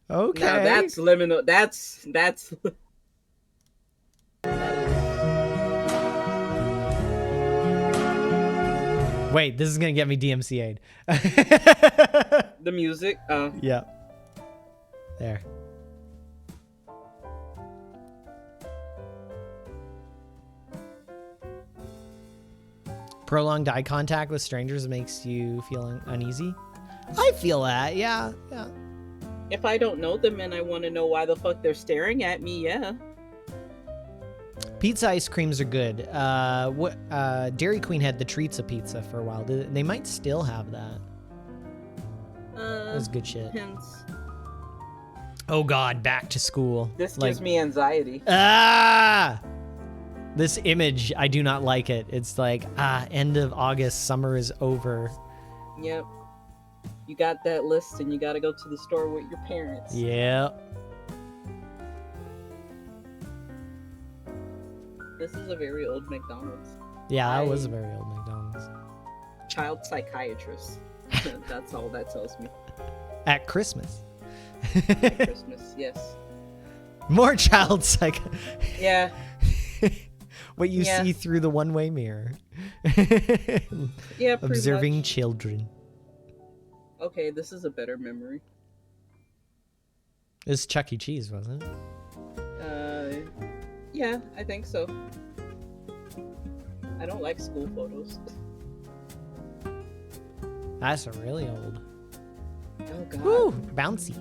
Okay. Now that's liminal. That's. Wait, this is gonna get me DMCA'd. The music. Yeah. There. Prolonged eye contact with strangers makes you feel uneasy. I feel that, yeah. If I don't know them and I want to know why the fuck they're staring at me, yeah. Pizza ice creams are good. Dairy Queen had the Treats of pizza for a while. They might still have that. That's good shit. Depends. Oh God, back to school. This gives me anxiety. This image, I do not like it. It's like, end of August, summer is over. Yep. You got that list and you gotta go to the store with your parents. Yep. This is a very old McDonald's. Yeah, that was a very old McDonald's. Child psychiatrist. That's all that tells me. At Christmas. At Christmas, yes. More child psych. Yeah. What you see through the one-way mirror. Yeah, pretty Observing much. children. Okay, this is a better memory. It was Chuck E. Cheese, wasn't it? Yeah, I think so. I don't like school photos. That's a really old. Oh God. Woo, bouncy.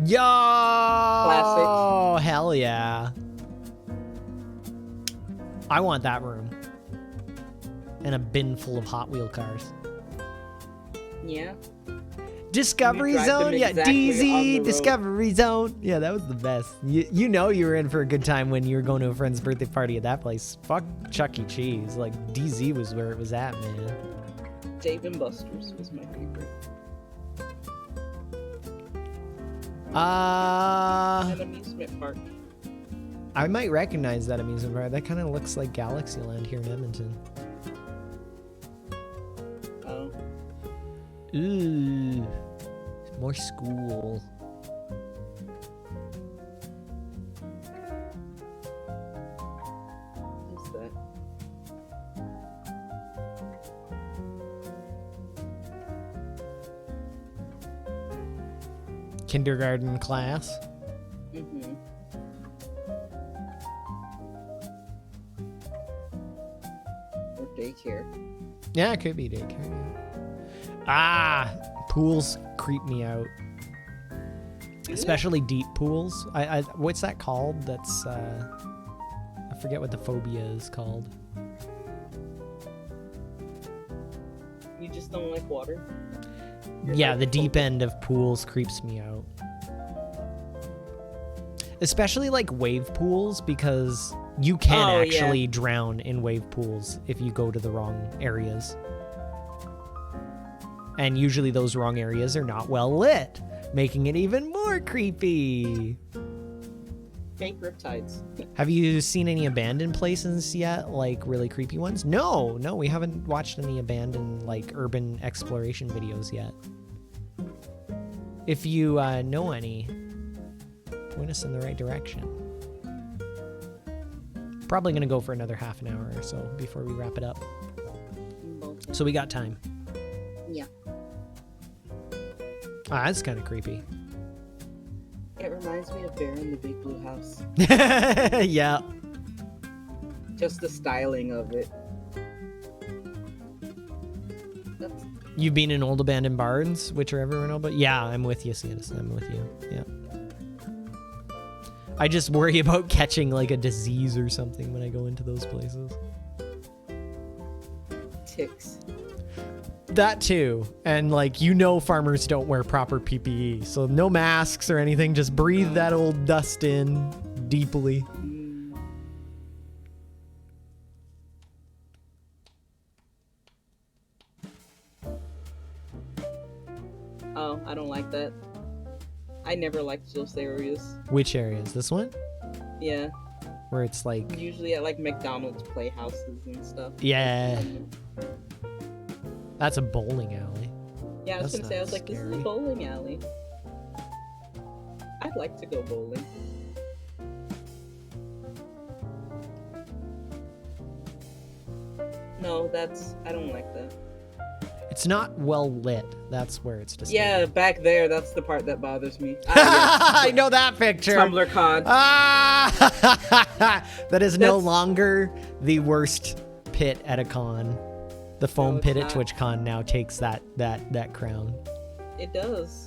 Yo! Classic. Hell yeah. I want that room. And a bin full of Hot Wheel cars. Yeah. Discovery drive them Zone? Yeah, exactly on the DZ, road. Discovery Zone. Yeah, that was the best. You know you were in for a good time when you were going to a friend's birthday party at that place. Fuck Chuck E. Cheese. Like, DZ was where it was at, man. Dave and Buster's was my favorite. An amusement park. I might recognize that amusement park. That kind of looks like Galaxyland here in Edmonton. Oh. Ooh. More school. What's that? Kindergarten class. Mm-hmm. Or daycare. Yeah, it could be daycare. Ah, pools creep me out. Especially deep pools. I what's that called? That's I forget what the phobia is called. You just don't like water? Yeah, the deep end of pools creeps me out. Especially like wave pools, because you can actually drown in wave pools if you go to the wrong areas. And usually those wrong areas are not well lit, making it even more creepy. Fake riptides. Have you seen any abandoned places yet? Like really creepy ones? No, we haven't watched any abandoned like urban exploration videos yet. If you know any, point us in the right direction. Probably gonna go for another half an hour or so before we wrap it up. So we got time. Yeah. Ah, that's kind of creepy. It reminds me of Bear in the Big Blue House. Yeah. Just the styling of it. You've been in old abandoned barns, which are everywhere now, but yeah, I'm with you, Cianis. I'm with you. Yeah. I just worry about catching like a disease or something when I go into those places. Ticks. That too. And like, you know, farmers don't wear proper PPE, so no masks or anything. Just breathe that old dust in deeply. Oh, I don't like that. I never liked those areas. Which areas? This one? Yeah. Where it's like... Usually at like McDonald's playhouses and stuff. Yeah. That's a bowling alley. Yeah, I was That's gonna say, I was not like, this is a scary. bowling alley. I'd like to go bowling. No, I don't like that. It's not well lit. That's where it's disturbing. Yeah, back there, that's the part that bothers me. I know that picture. Tumblr COD. Ah! That is no longer the worst pit at a con. The foam it's pit at not. TwitchCon now takes that crown. It does.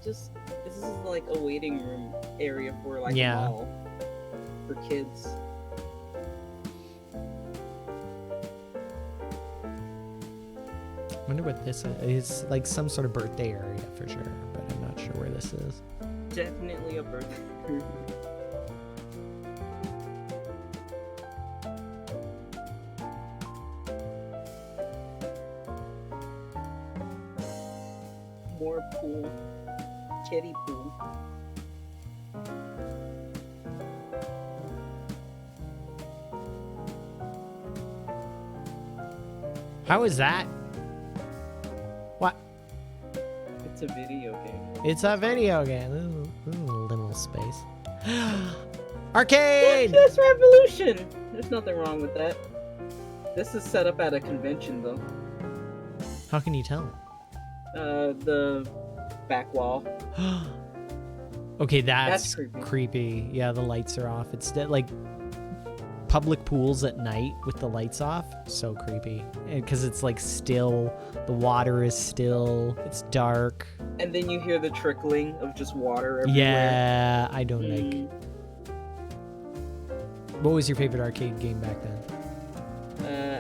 This is like a waiting room area for like a mall for kids. I wonder what this is. It's like some sort of birthday area for sure, but I'm not sure where this is. Definitely a birthday. More pool. Kiddie pool. How is that? What? It's a video game. It's a video game. Ooh, little space. Arcade! That's Revolution! There's nothing wrong with that. This is set up at a convention, though. How can you tell? The back wall. Okay, that's creepy. creepy. Yeah, the lights are off. It's like public pools at night with the lights off. So creepy. Because it's like still, the water is still, it's dark. And then you hear the trickling of just water everywhere. Yeah, I don't like. What was your favorite arcade game back then?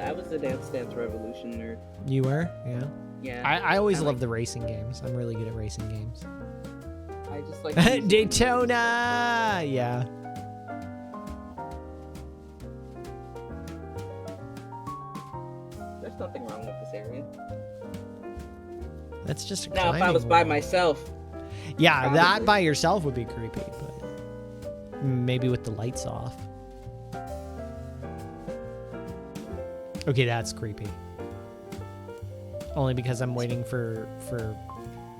I was a Dance Dance Revolution nerd. You were? Yeah. Yeah. I always love the racing games. I'm really good at racing games. I just like Daytona! Yeah. There's nothing wrong with this area. That's just a Now, if I climbing was by wall. myself. Yeah, probably. that by yourself would be creepy, but maybe with the lights off. Okay, that's creepy. Only because I'm waiting for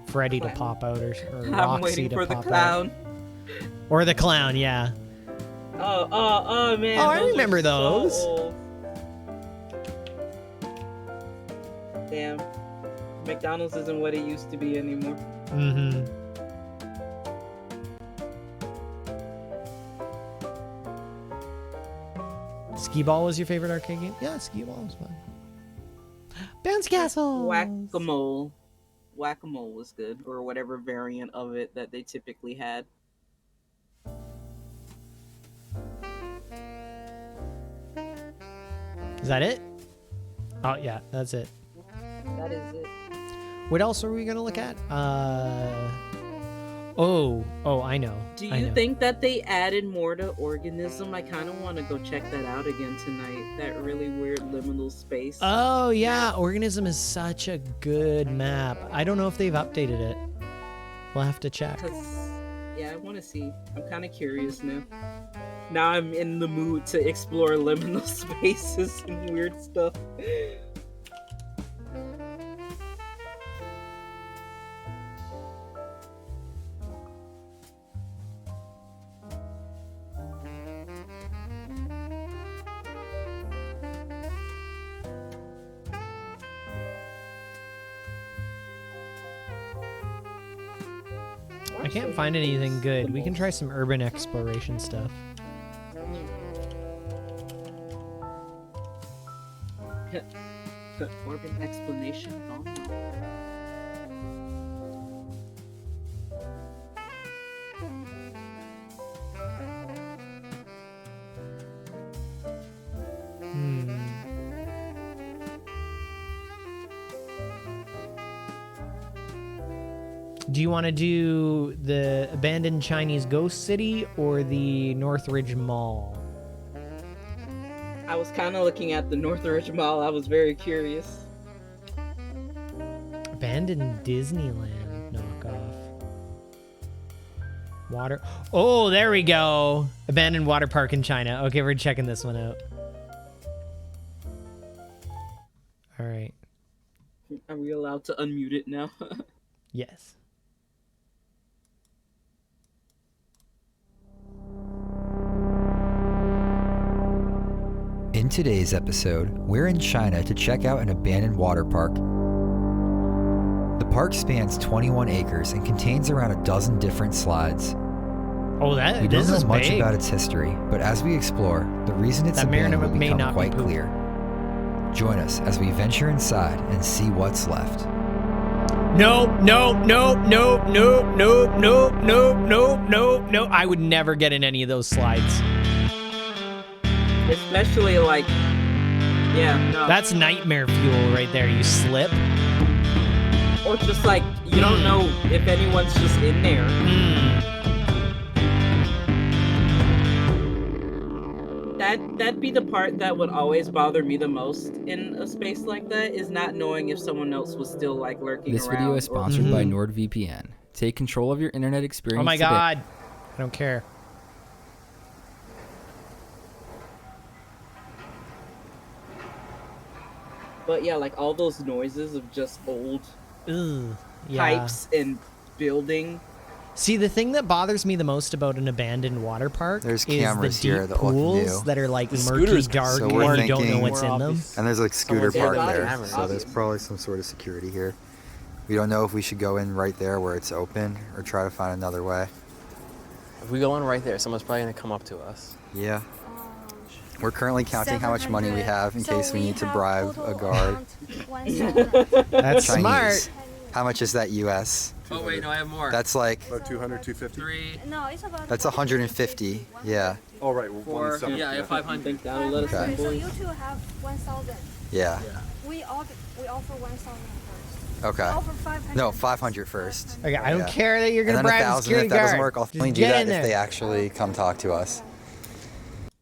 Freddy to pop out or I'm Roxy waiting to for the pop clown. out. Or the clown, yeah. Oh man. Oh, I those are remember so those. old. Damn. McDonald's isn't what it used to be anymore. Mm-hmm. Skee-Ball was your favorite arcade game? Yeah, Skee-Ball was fun. Bounce Castle! Whack-a-mole. Whack-a-mole was good, or whatever variant of it that they typically had. Is that it? Oh, yeah, that's it. That is it. What else are we gonna look at? Oh, I know. Do I you know. think that they added more to Organism? I kind of want to go check that out again tonight. That really weird liminal space. Oh, yeah, Organism is such a good map. I don't know if they've updated it. We'll have to check. Yeah, I want to see. I'm kind of curious now. Now I'm in the mood to explore liminal spaces and weird stuff. I can't find anything good. We can try some urban exploration stuff. Urban explanation. Oh. Do you want to do the abandoned Chinese ghost city or the Northridge Mall? I was kind of looking at the Northridge Mall. I was very curious. Abandoned Disneyland knockoff. Water. Oh, there we go. Abandoned water park in China. Okay, we're checking this one out. All right. Are we allowed to unmute it now? Yes. In today's episode, we're in China to check out an abandoned water park. The park spans 21 acres and contains around a dozen different slides. Oh, that we this don't know is much big. about its history, but as we explore, the reason it's That abandoned will may become not be quite poop. clear. Join us as we venture inside and see what's left. Nope, nope, nope, nope, nope, nope, nope, nope, nope, nope, nope. I would never get in any of those slides. Especially like, yeah, no. That's nightmare fuel right there. You slip. Or just like, you don't know if anyone's just in there. That'd be the part that would always bother me the most in a space like that, is not knowing if someone else was still like lurking This around. video is sponsored by Mm-hmm. NordVPN. Take control of your internet experience Oh my today. God. I don't care. But yeah, like all those noises of just old Yeah. pipes and building. See, the thing that bothers me the most about an abandoned water park There's is cameras the deep here that look pools new. that are like The murky, scooters- dark, so and we're you don't know thinking- what's in them. And there's like scooter Someone's park got there, cameras. so there's probably some sort of security here. We don't know if we should go in right there where it's open or try to find another way. If we go in right there, someone's probably gonna come up to us. Yeah. We're currently counting how much money we have in case we need to bribe a guard. That's Chinese. smart. How much is that US? Oh wait, no, I have more. That's like, About 200, 250? No, it's about. that's 150, yeah. Oh, right. Well, For, 170. yeah, I have 500. Think that'll let us Okay. in, So boys? you two have 1,000. Yeah. We offer 1,000 first. Okay. We offer 500. No, 500 first. Okay, I don't Yeah. care that you're gonna And then bribe the 1,000 security if that doesn't guard. work, I'll Just only do get that in if there. they actually come talk to us.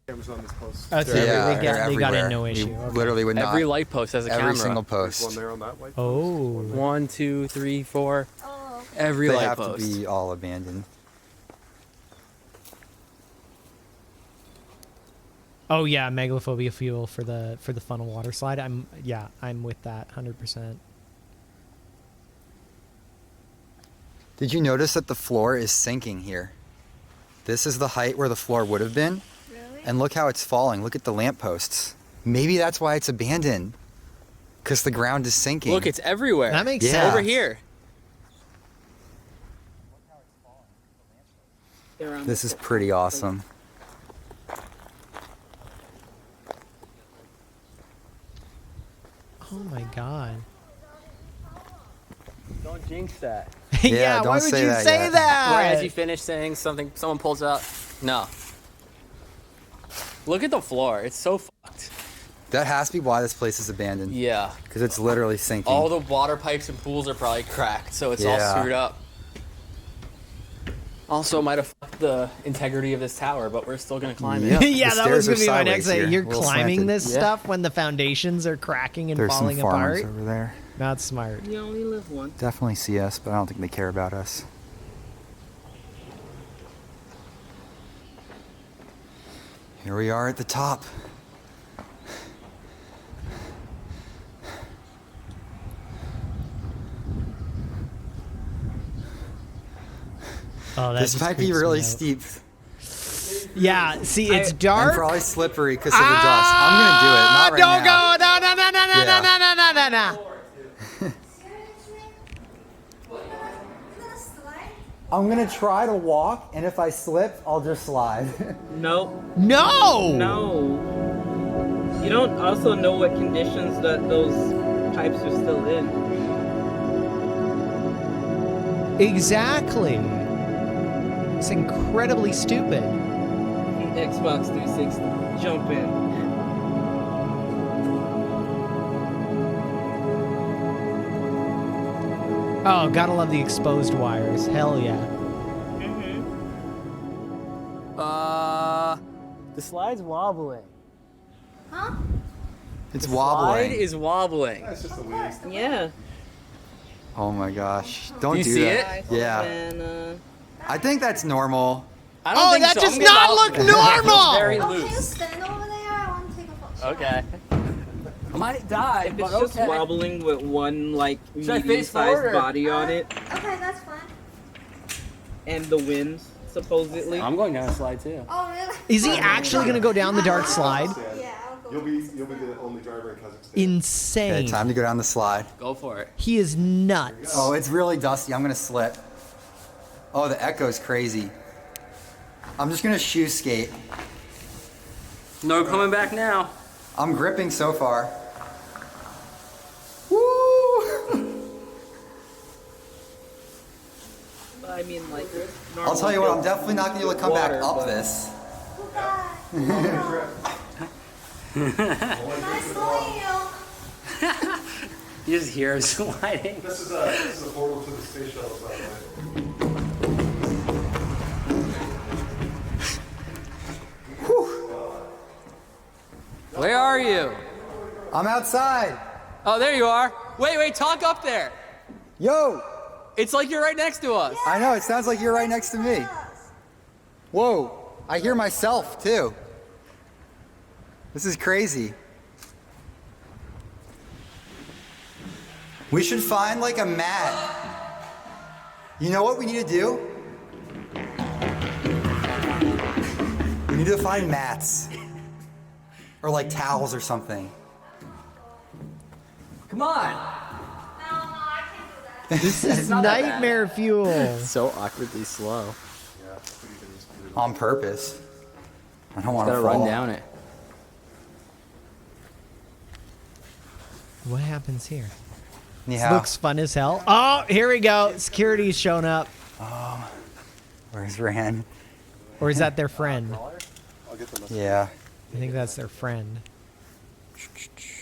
Cameras on this post. Oh, so Yeah, they they're got in everywhere. no We issue. Okay. literally would not. Every light post has a camera. Every single There's one post. there on that light. Oh. 1, 2, 3, 4. Every They light have post. to be all abandoned. Oh yeah, megalophobia fuel for the funnel water slide. I'm with that 100%. Did you notice that the floor is sinking here? This is the height where the floor would have been. Really? And look how it's falling. Look at the lampposts. Maybe that's why it's abandoned. Because the ground is sinking. Look, it's everywhere. That makes Yeah. sense. Over here. This is pretty awesome. Oh my God. Don't jinx that. Yeah, why don't would say you that say yet. that? Right as you finish saying something, someone pulls out. No. Look at the floor. It's so fucked. That has to be why this place is abandoned. Yeah. Because it's literally sinking. All the water pipes and pools are probably cracked, so it's all Yeah. screwed up. Also, might have fucked the integrity of this tower, but we're still gonna climb it. Yeah, The that was stairs are gonna be my next sideways thing. here, You're a little climbing slanted. this Yeah. stuff when the foundations are cracking and There's some falling farmers apart. over there. Not smart. You only live once. Definitely see us, but I don't think they care about us. Here we are at the top. Oh, that This just might be creeps me really out. steep. Yeah, see, it's And dark. probably slippery because of the dust. I'm gonna do it. Not right Don't now. go! No, no, no, no, no, Yeah. no, no, no, no, no. I'm gonna try to walk, and if I slip, I'll just slide. No. No! No. You don't also know what conditions that those pipes are still in. Exactly. It's incredibly stupid. Xbox 360. Jump in. Oh, gotta love the exposed wires. Hell yeah. The slide's wobbling. Huh? It's The wobbling. slide is wobbling. That's just the wheels. Yeah. Oh my gosh. Don't Do you do see that. it? Yeah. And, I think that's normal. I don't Oh, think that so. does I'm gonna not go- look It feels normal! very Oh, can you loose. stand over there? I want to take a photo. Okay. I might die, if but it's just okay. wobbling with one like Should I face medium-sized forward or- body on it, Okay, that's fine. and the winds supposedly. I'm going down a slide too. Oh, really? Is he actually gonna go down the dark slide? Yeah, I'll go. You'll be the only driver in Kazakhstan. Insane. Okay, time to go down the slide. Go for it. He is nuts. Oh, it's really dusty. I'm gonna slip. Oh, the echo's crazy. I'm just gonna shoe skate. No coming back now. I'm gripping so far. Woo! I mean, like. I'll tell you what, I'm definitely not gonna be able to come back Water, up but- this. Nice knowing you. You just hear it sliding. This is a portal to the space shuttle, by the way. Where are you? I'm outside. Oh, there you are. Wait, talk up there. Yo! It's like you're right next to us. I know, it sounds like you're right next to me. Whoa, I hear myself too. This is crazy. We should find like a mat. You know what we need to do? We need to find mats. Or like towels or something. Come on. This is nightmare fuel. So awkwardly slow. On purpose. I don't want to Gotta fall. run down it. What happens here? This Yeah. looks fun as hell. Oh, here we go. Security's shown up. Where's Ran? Or is that their friend? Yeah. I think that's their friend.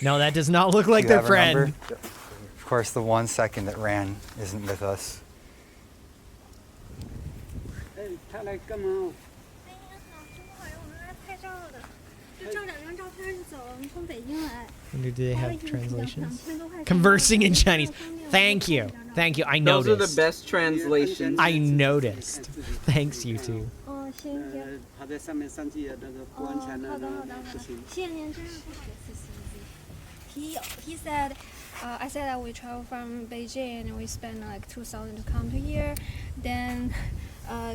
No, that does not look like Do you their have her friend. number? Of course, the 1 second that Ran isn't with us. Do they have translations? Conversing in Chinese. Thank you. Thank you. I Those noticed. are the best translations. I noticed. Thanks, you two. 哦，谢谢。它在上面上去那个不安全的不行。谢谢您，真是不好意思。He said, I said that we travel from Beijing and we spend like 2,000 to come to here. Then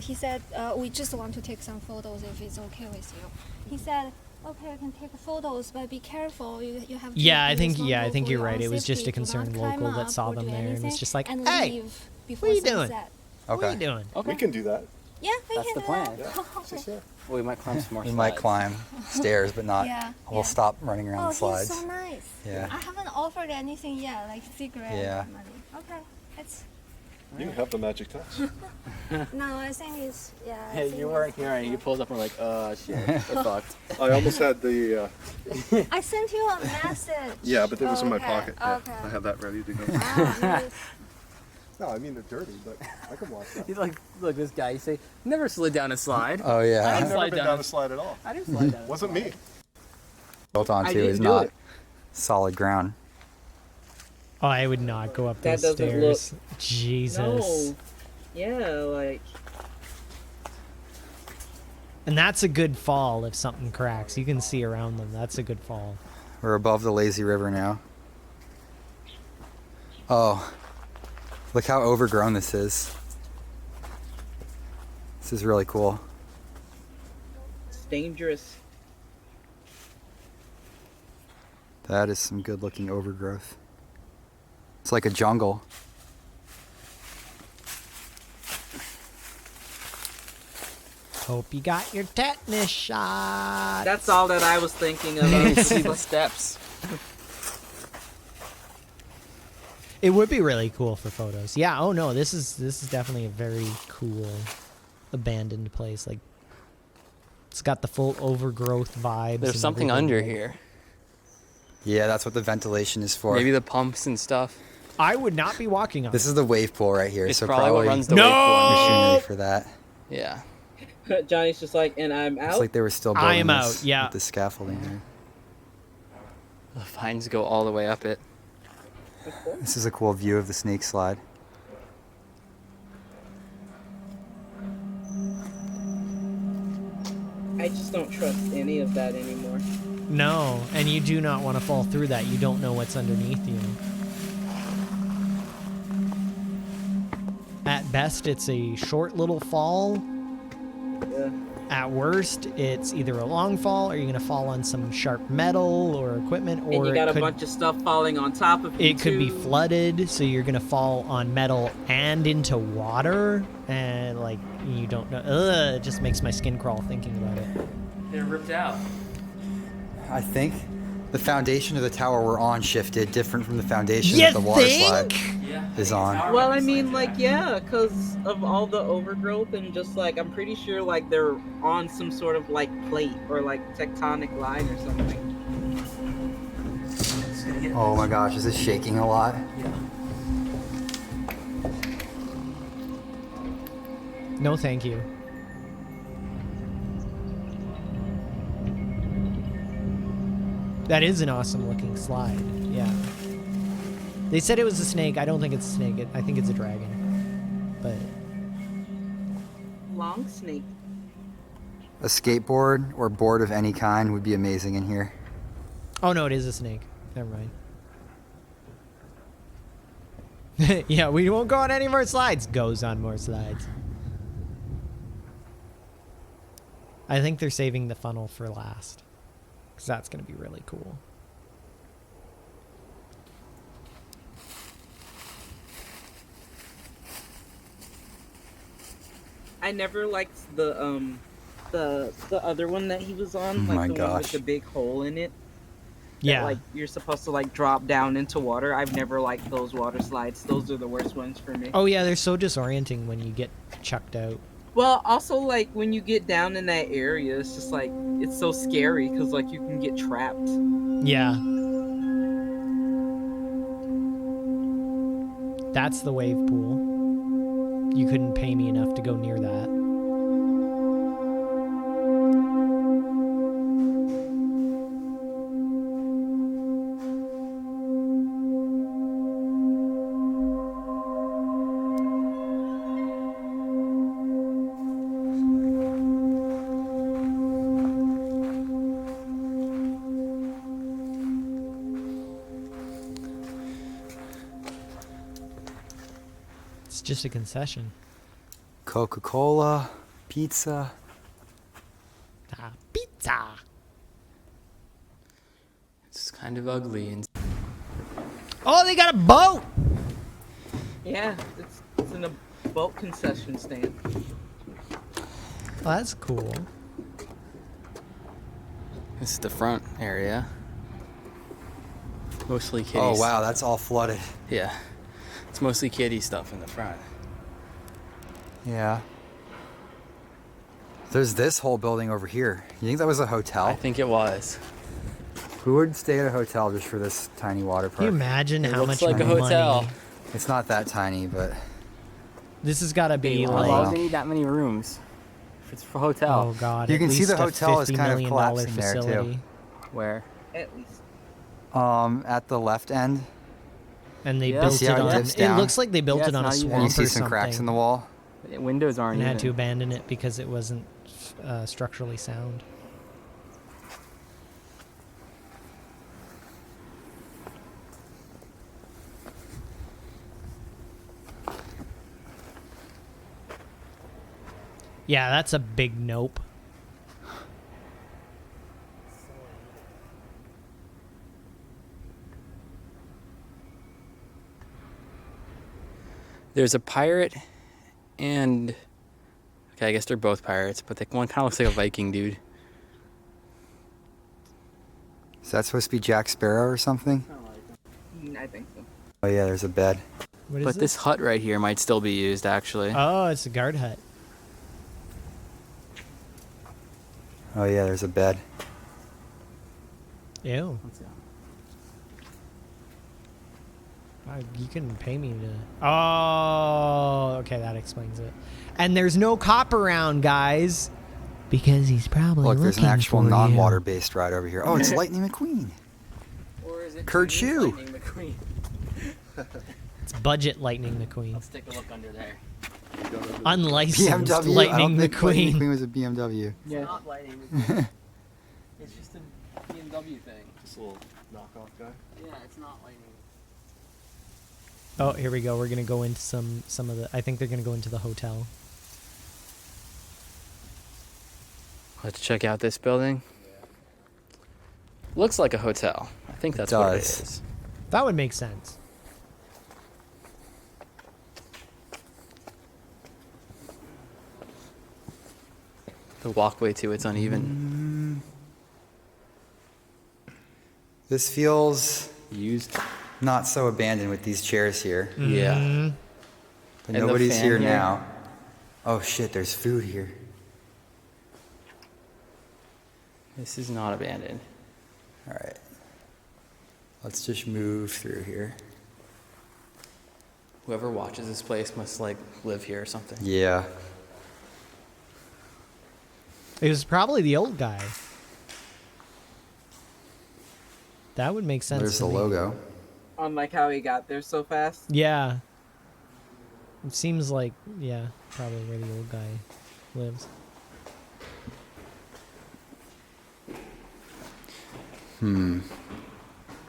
he said we just want to take some photos if it's okay with you. He said, okay, I can take photos, but be careful. You have to Yeah, I use think logo for you're your right. own It was just safety. a Do not concerned climb local that up saw or them do there and was anything, just like, and "Hey, leave what before are you doing? sunset. Okay. What are you doing?" We can do that. Yeah, we That's can the do plan. that. Okay. Well, we might climb some more We slides. might climb stairs, but not. Yeah, We'll stop running around Oh, the slides. he's so nice. Yeah. I haven't offered anything yet, like cigarette Yeah. or money. Okay, it's You have the magic touch. no, I think it's yeah. I Hey, think you weren't here, and you pulled up and we're like, shit, we're fucked. I almost had the. I sent you a message. Yeah, but it was in my Okay, pocket. Yeah, okay. I have that ready to go. Oh, nice. No, I mean they're dirty, but I can wash that. He's like, look, this guy. You say, never slid down a slide. Oh, yeah. I I've didn't never slide been down down a slide at all. I didn't slide down. Wasn't me. Built I onto didn't is do not it. solid ground. Oh, I would not go up That those doesn't look. stairs. Jesus. No. Yeah, like. And that's a good fall if something cracks. You can see around them. That's a good fall. We're above the lazy river now. Oh, look how overgrown this is. This is really cool. It's dangerous. That is some good looking overgrowth. It's like a jungle. Hope you got your tetanus shot. That's all that I was thinking of. See the steps. It would be really cool for photos. Yeah. Oh no, this is definitely a very cool abandoned place. Like, it's got the full overgrowth vibes. There's and something everything. under here. Yeah, that's what the ventilation is for. Maybe the pumps and stuff. I would not be walking on This is the wave pool right here. It's so probably what runs the No! wave pool. machinery for that. Yeah. Johnny's just like, and I'm out. It's like they were still I building am this out, yeah. with the scaffolding here. The vines go all the way up it. This is a cool view of the snake slide. I just don't trust any of that anymore. No, and you do not want to fall through that. You don't know what's underneath you. At best, it's a short little fall. Yeah. At worst, it's either a long fall or you're going to fall on some sharp metal or equipment. Or And you got it a bunch of stuff falling on top of you. It could be flooded, so you're going to fall on metal and into water. And, like, you don't know. Ugh, it just makes my skin crawl thinking about it. They're ripped out. I think the foundation of the tower we're on shifted different from the foundation You that the water think? slide is on. Well, I mean, like, yeah, because of all the overgrowth and just, like, I'm pretty sure, like, they're on some sort of, like, plate or, like, tectonic line or something. Oh my gosh, is this shaking a lot? Yeah. No, thank you. That is an awesome looking slide. Yeah. They said it was a snake. I don't think it's a snake. I think it's a dragon. But Long snake. A skateboard or board of any kind would be amazing in here. oh no, it is a snake. Never mind. Yeah, we won't go on any more slides. Goes on more slides. I think they're saving the funnel for last. Because that's going to be really cool. I never liked the other one that he was on, like my the one with gosh. the big hole in it. Yeah. That, like you're supposed to like drop down into water. I've never liked those water slides. Those are the worst ones for me. Oh yeah, they're so disorienting when you get chucked out. Well, also like when you get down in that area, it's just like it's so scary because like you can get trapped. Yeah. That's the wave pool. You couldn't pay me enough to go near that. It's just a concession. Coca-Cola, pizza. Ah, pizza. It's kind of ugly and Oh, they got a boat. Yeah, it's in a boat concession stand. Well, that's cool. this is the front area. Mostly kitties. Oh wow, that's all flooded. Yeah. It's mostly kiddie stuff in the front. Yeah. There's this whole building over here. You think that was a hotel? I think it was. Who would stay at a hotel just for this tiny water park? Can you imagine It how looks much like a money? hotel. It's not that tiny, but This has got to be Why like. would they need that many rooms? If it's for hotel. Oh god. You at can see least the a hotel is $50 kind of million collapsing there, too. facility. Where? At least. at the left end. And they Yeah. built See it how it on. dips It down? looks like they built Yeah, it it's on a not even- swamp And you see or some something. cracks in the wall. The windows aren't And even. had to abandon it because it wasn't structurally sound. Yeah, that's a big nope. There's a pirate and... Okay, I guess they're both pirates, but one kind of looks like a Viking dude. Is that supposed to be Jack Sparrow or something? I think so. Oh yeah, there's a bed. What is But this hut right here might still be used, actually. Oh, it's a guard hut. Oh yeah, there's a bed. Ew. You can pay me to... Oh, okay, that explains it. And there's no cop around, guys. Because he's probably Look, there's an looking actual for non-water based ride over here. Oh, it's Lightning McQueen. Or is it Kurt Chinese Shoe. Lightning McQueen? It's budget Lightning McQueen. Let's take a look under there. Unlicensed BMW. Lightning I don't think Lightning McQueen. McQueen was a BMW. It's not Lightning McQueen. It's just a BMW thing. This little knockoff guy. Yeah, it's not Lightning. Oh, here we go. We're gonna go into some of the. I think they're gonna go into the hotel. Let's check out this building. Looks like a hotel. I think that's what it is. That would make sense. The walkway to it's uneven. This feels used, not so abandoned with these chairs here. Yeah. But And the nobody's fan here here. now. Oh shit, there's food here. This is not abandoned. All right. Let's just move through here. Whoever watches this place must like live here or something. Yeah. It was probably the old guy. That would make sense. There's to the me. logo. Unlike how he got there so fast. Yeah. It seems like, yeah, probably where the old guy lives. A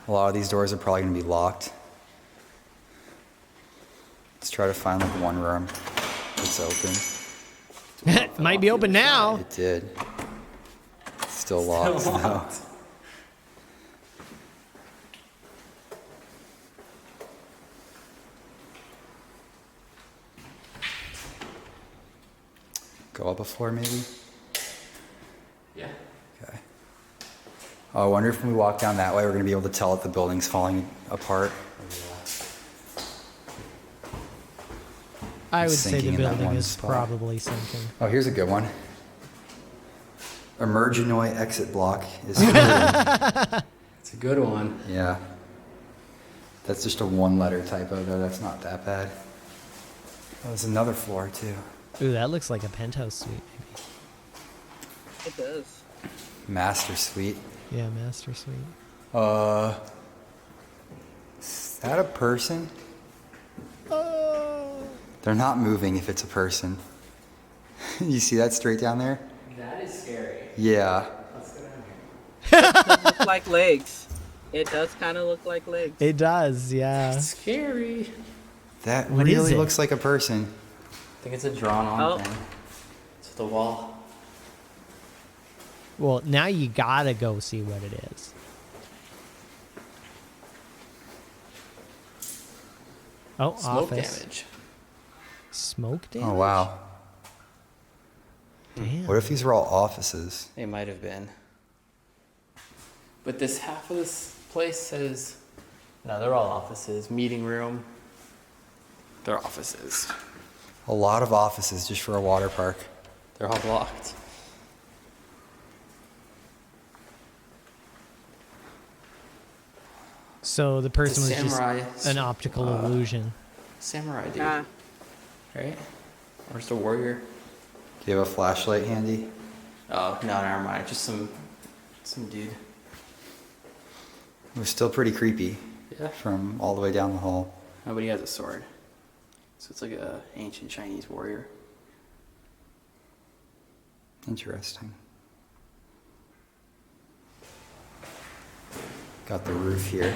lot of these doors are probably going to be locked. Let's try to find like one room that's open. Might be open now. It did. Still locked. Still No. locked. Go up a floor maybe? Yeah. Okay. Oh, I wonder if when we walk down that way, we're going to be able to tell if the building's falling apart. I would say the Sinking in that building one is spot. probably sinking. Oh, here's a good one. Emergenoi exit block is clear. It's a good one. Yeah. That's just a one-letter typo, though. That's not that bad. Oh, there's another floor, too. Ooh, that looks like a penthouse suite. It does. Master suite. Maybe. Yeah, master suite. Is that a person? They're not moving if it's a person. You see that straight down there? That is scary. Yeah. Let's go down here. It does look like legs. It does kind of look like legs. It does, yeah. It's scary. That What is really it? looks like a person. I think it's a drawn-on thing. It's the wall. Well, now you gotta go see what it is. Oh, Smoke office. damage. Smoke damage? Oh, wow. Damn. What if these were all offices? They might have been. But this half of this place says, no, they're all offices. Meeting room. They're offices. A lot of offices just for a water park. They're all blocked. So the person was samurai just an optical illusion. Samurai dude. Ah. Right? Or just a warrior. Do you have a flashlight handy? Oh, no, never mind. Just some dude. It was still pretty creepy. Yeah. From all the way down the hall. Nobody has a sword. So it's like a ancient Chinese warrior. Interesting. Got the roof here.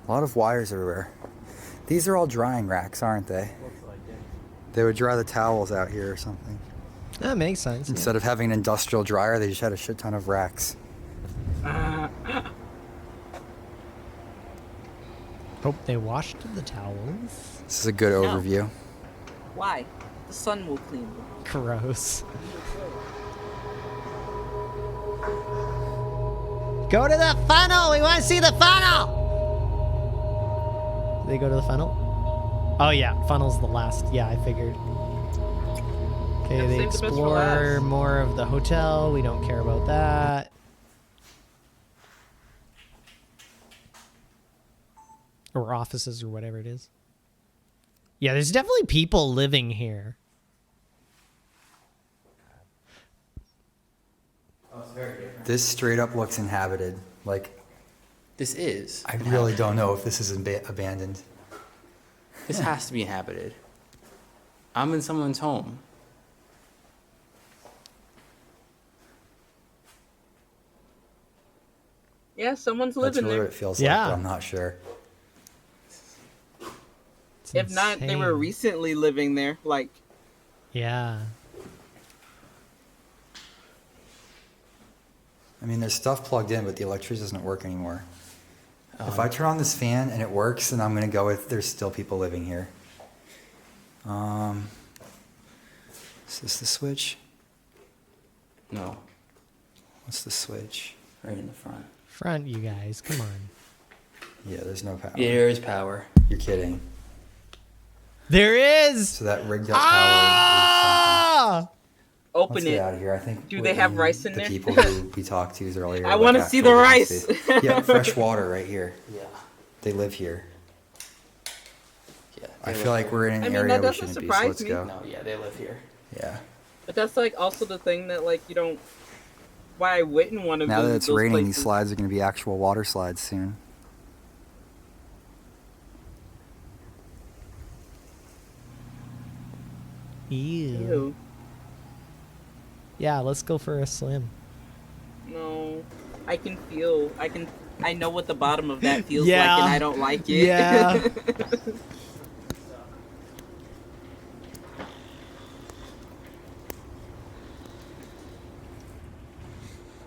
A lot of wires everywhere. These are all drying racks, aren't they? Looks like it. They would dry the towels out here or something. That makes sense. Instead of having an industrial dryer, they just had a shit ton of racks. Hope they washed the towels. This is a good overview. Why? The sun will clean them. Gross. Go to the funnel! We want to see the funnel! Did they go to the funnel? Oh yeah, funnel's the last. Yeah, I figured. Okay, Gotta they save the best for explore last. more of the hotel. We don't care about that. Or offices or whatever it is. Yeah, there's definitely people living here. Oh, it's very different. This straight up looks inhabited. Like, This is. I really don't know if this is abandoned. This has to be inhabited. I'm in someone's home. Yeah, someone's That's living really there. what it feels like, but I'm not sure. If not, they were insane. recently living there. Like, Yeah. I mean, there's stuff plugged in, but the electricity doesn't work anymore. If I turn on this fan and it works, then I'm gonna go with there's still people living here. Is this the switch? No. What's the switch? Right in the front. Front, you guys. Come on. Yeah, there's no power. Yeah, there is power. You're kidding. There is! So that rigged up Ah! Open Let's it. get out of here. I think Do they have we- rice in the there? people who we talked to earlier. I wanna see the rice. Yeah, fresh water right here. Yeah. They live here. Yeah. I feel like we're in an I mean, area that we doesn't shouldn't be. So surprise let's me. go. No, yeah, they live here. Yeah. but that's like also the thing that like you don't. Why I wouldn't want to. Now that visit it's those raining, these places. slides are going to be actual water slides soon. Ew. Yeah, let's go for a swim. No, I can feel. I know what the bottom of that feels Yeah. like, and I don't like it. Yeah.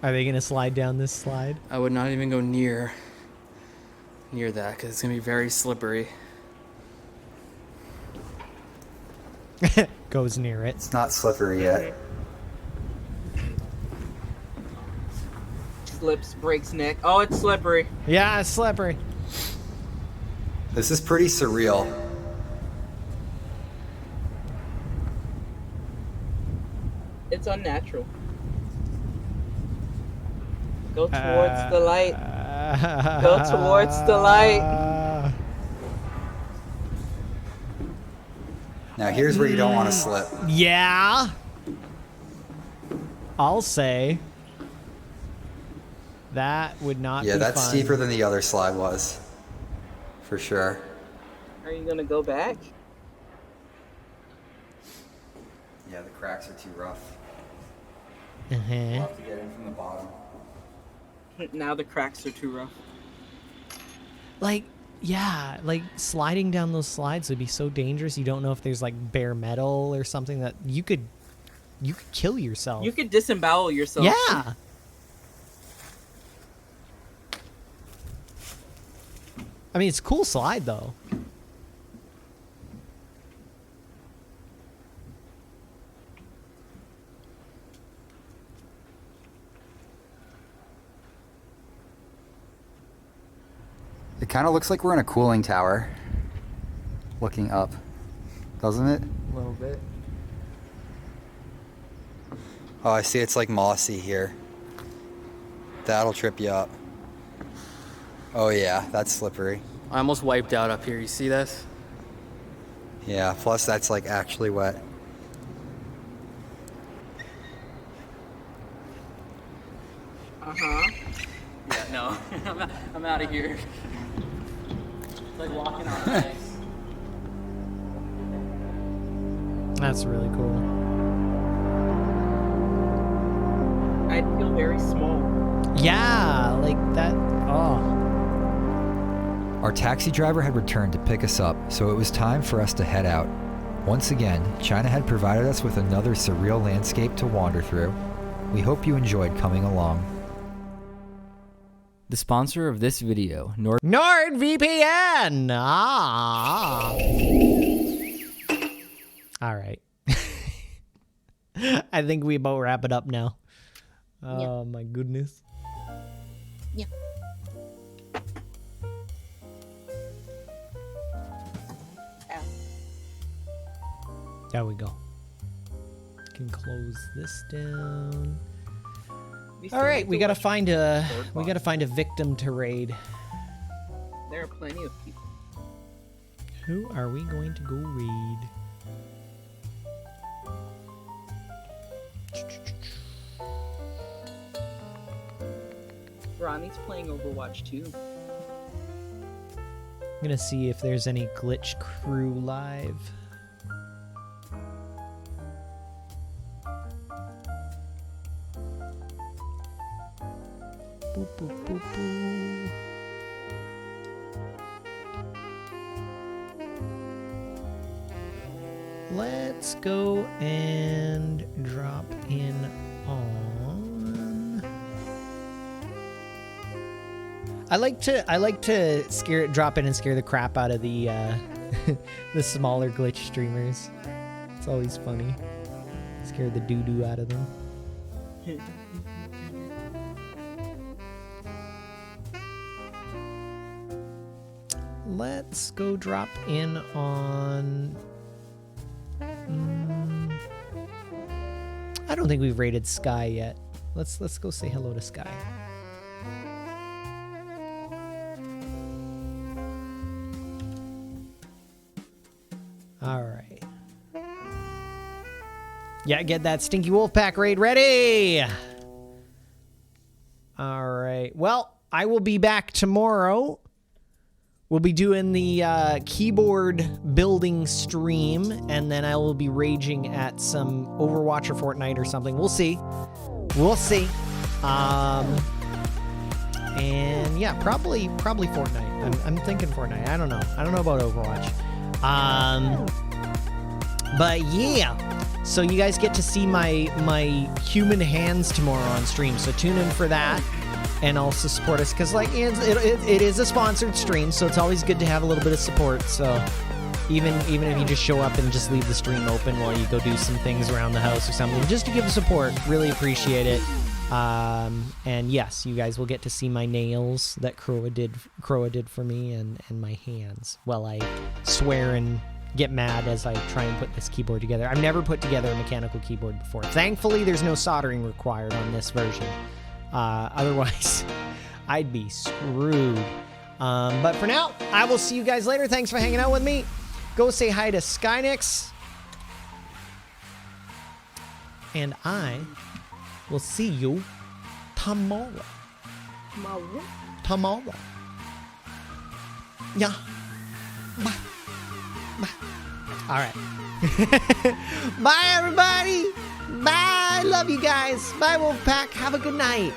Are they gonna slide down this slide? I would not even go near that because it's gonna be very slippery. Goes near it. It's not slippery yet. Slips, breaks neck. Oh, it's slippery. Yeah, it's slippery. This is pretty surreal. It's unnatural. Go towards the light. Go towards the light. Now here's where you don't want to slip. Yeah. I'll say that would not Yeah, be that's fun. steeper than the other slide was. For sure. Are you gonna go back? Yeah, the cracks are too rough. Uh-huh. We'll have to get in from the bottom. Now the cracks are too rough. Like, yeah, like sliding down those slides would be so dangerous. You don't know if there's like bare metal or something that you could kill yourself. You could disembowel yourself. Yeah. I mean, it's a cool slide though. It kind of looks like we're in a cooling tower. Looking up. Doesn't it? A little bit. Oh, I see it's like mossy here. That'll trip you up. Oh yeah, that's slippery. I almost wiped out up here. You see this? Yeah, plus that's like actually wet. Uh-huh. Yeah, no. I'm out of here. It's like walking on ice. That's really cool. I'd feel very small. Yeah, like that. Oh. Our taxi driver had returned to pick us up, so it was time for us to head out. Once again, China had provided us with another surreal landscape to wander through. We hope you enjoyed coming along. The sponsor of this video, NordVPN! Ah. All right. I think we about wrap it up now. Oh my goodness. Yeah. Ow. There we go. Can close this down. All right, we gotta find a victim to raid. There are plenty of people. Who are we going to go raid? Ronnie's playing Overwatch too. I'm gonna see if there's any glitch crew live. Boop, boop, boop, boop. Let's go and drop in on. I like to drop in and scare the crap out of the the smaller glitch streamers. It's always funny. Scare the doo-doo out of them. Let's go drop in on. I don't think we've raided Sky yet. Let's go say hello to Sky. All right. Yeah, get that Stinky Wolfpack raid ready. All right. Well, I will be back tomorrow. We'll be doing the keyboard building stream, and then I will be raging at some Overwatch or Fortnite or something. We'll see. We'll see. And yeah, probably Fortnite. I'm thinking Fortnite. I don't know. I don't know about Overwatch. But yeah. So you guys get to see my human hands tomorrow on stream. So tune in for that. And also support us, because like it is a sponsored stream, so it's always good to have a little bit of support. So even if you just show up and just leave the stream open while you go do some things around the house or something, just to give support, really appreciate it. And yes, you guys will get to see my nails that Croa did for me, and my hands while I swear and get mad as I try and put this keyboard together. I've never put together a mechanical keyboard before. Thankfully, there's no soldering required on this version. Otherwise, I'd be screwed. But for now, I will see you guys later. Thanks for hanging out with me. Go say hi to Skynix. And I will see you tomorrow. Tomorrow. Yeah. Bye. Bye. All right. Bye, everybody. Bye. Love you guys. Bye, Wolfpack. Have a good night.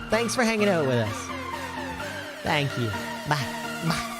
Thanks for hanging out with us. Thank you. Bye. Bye.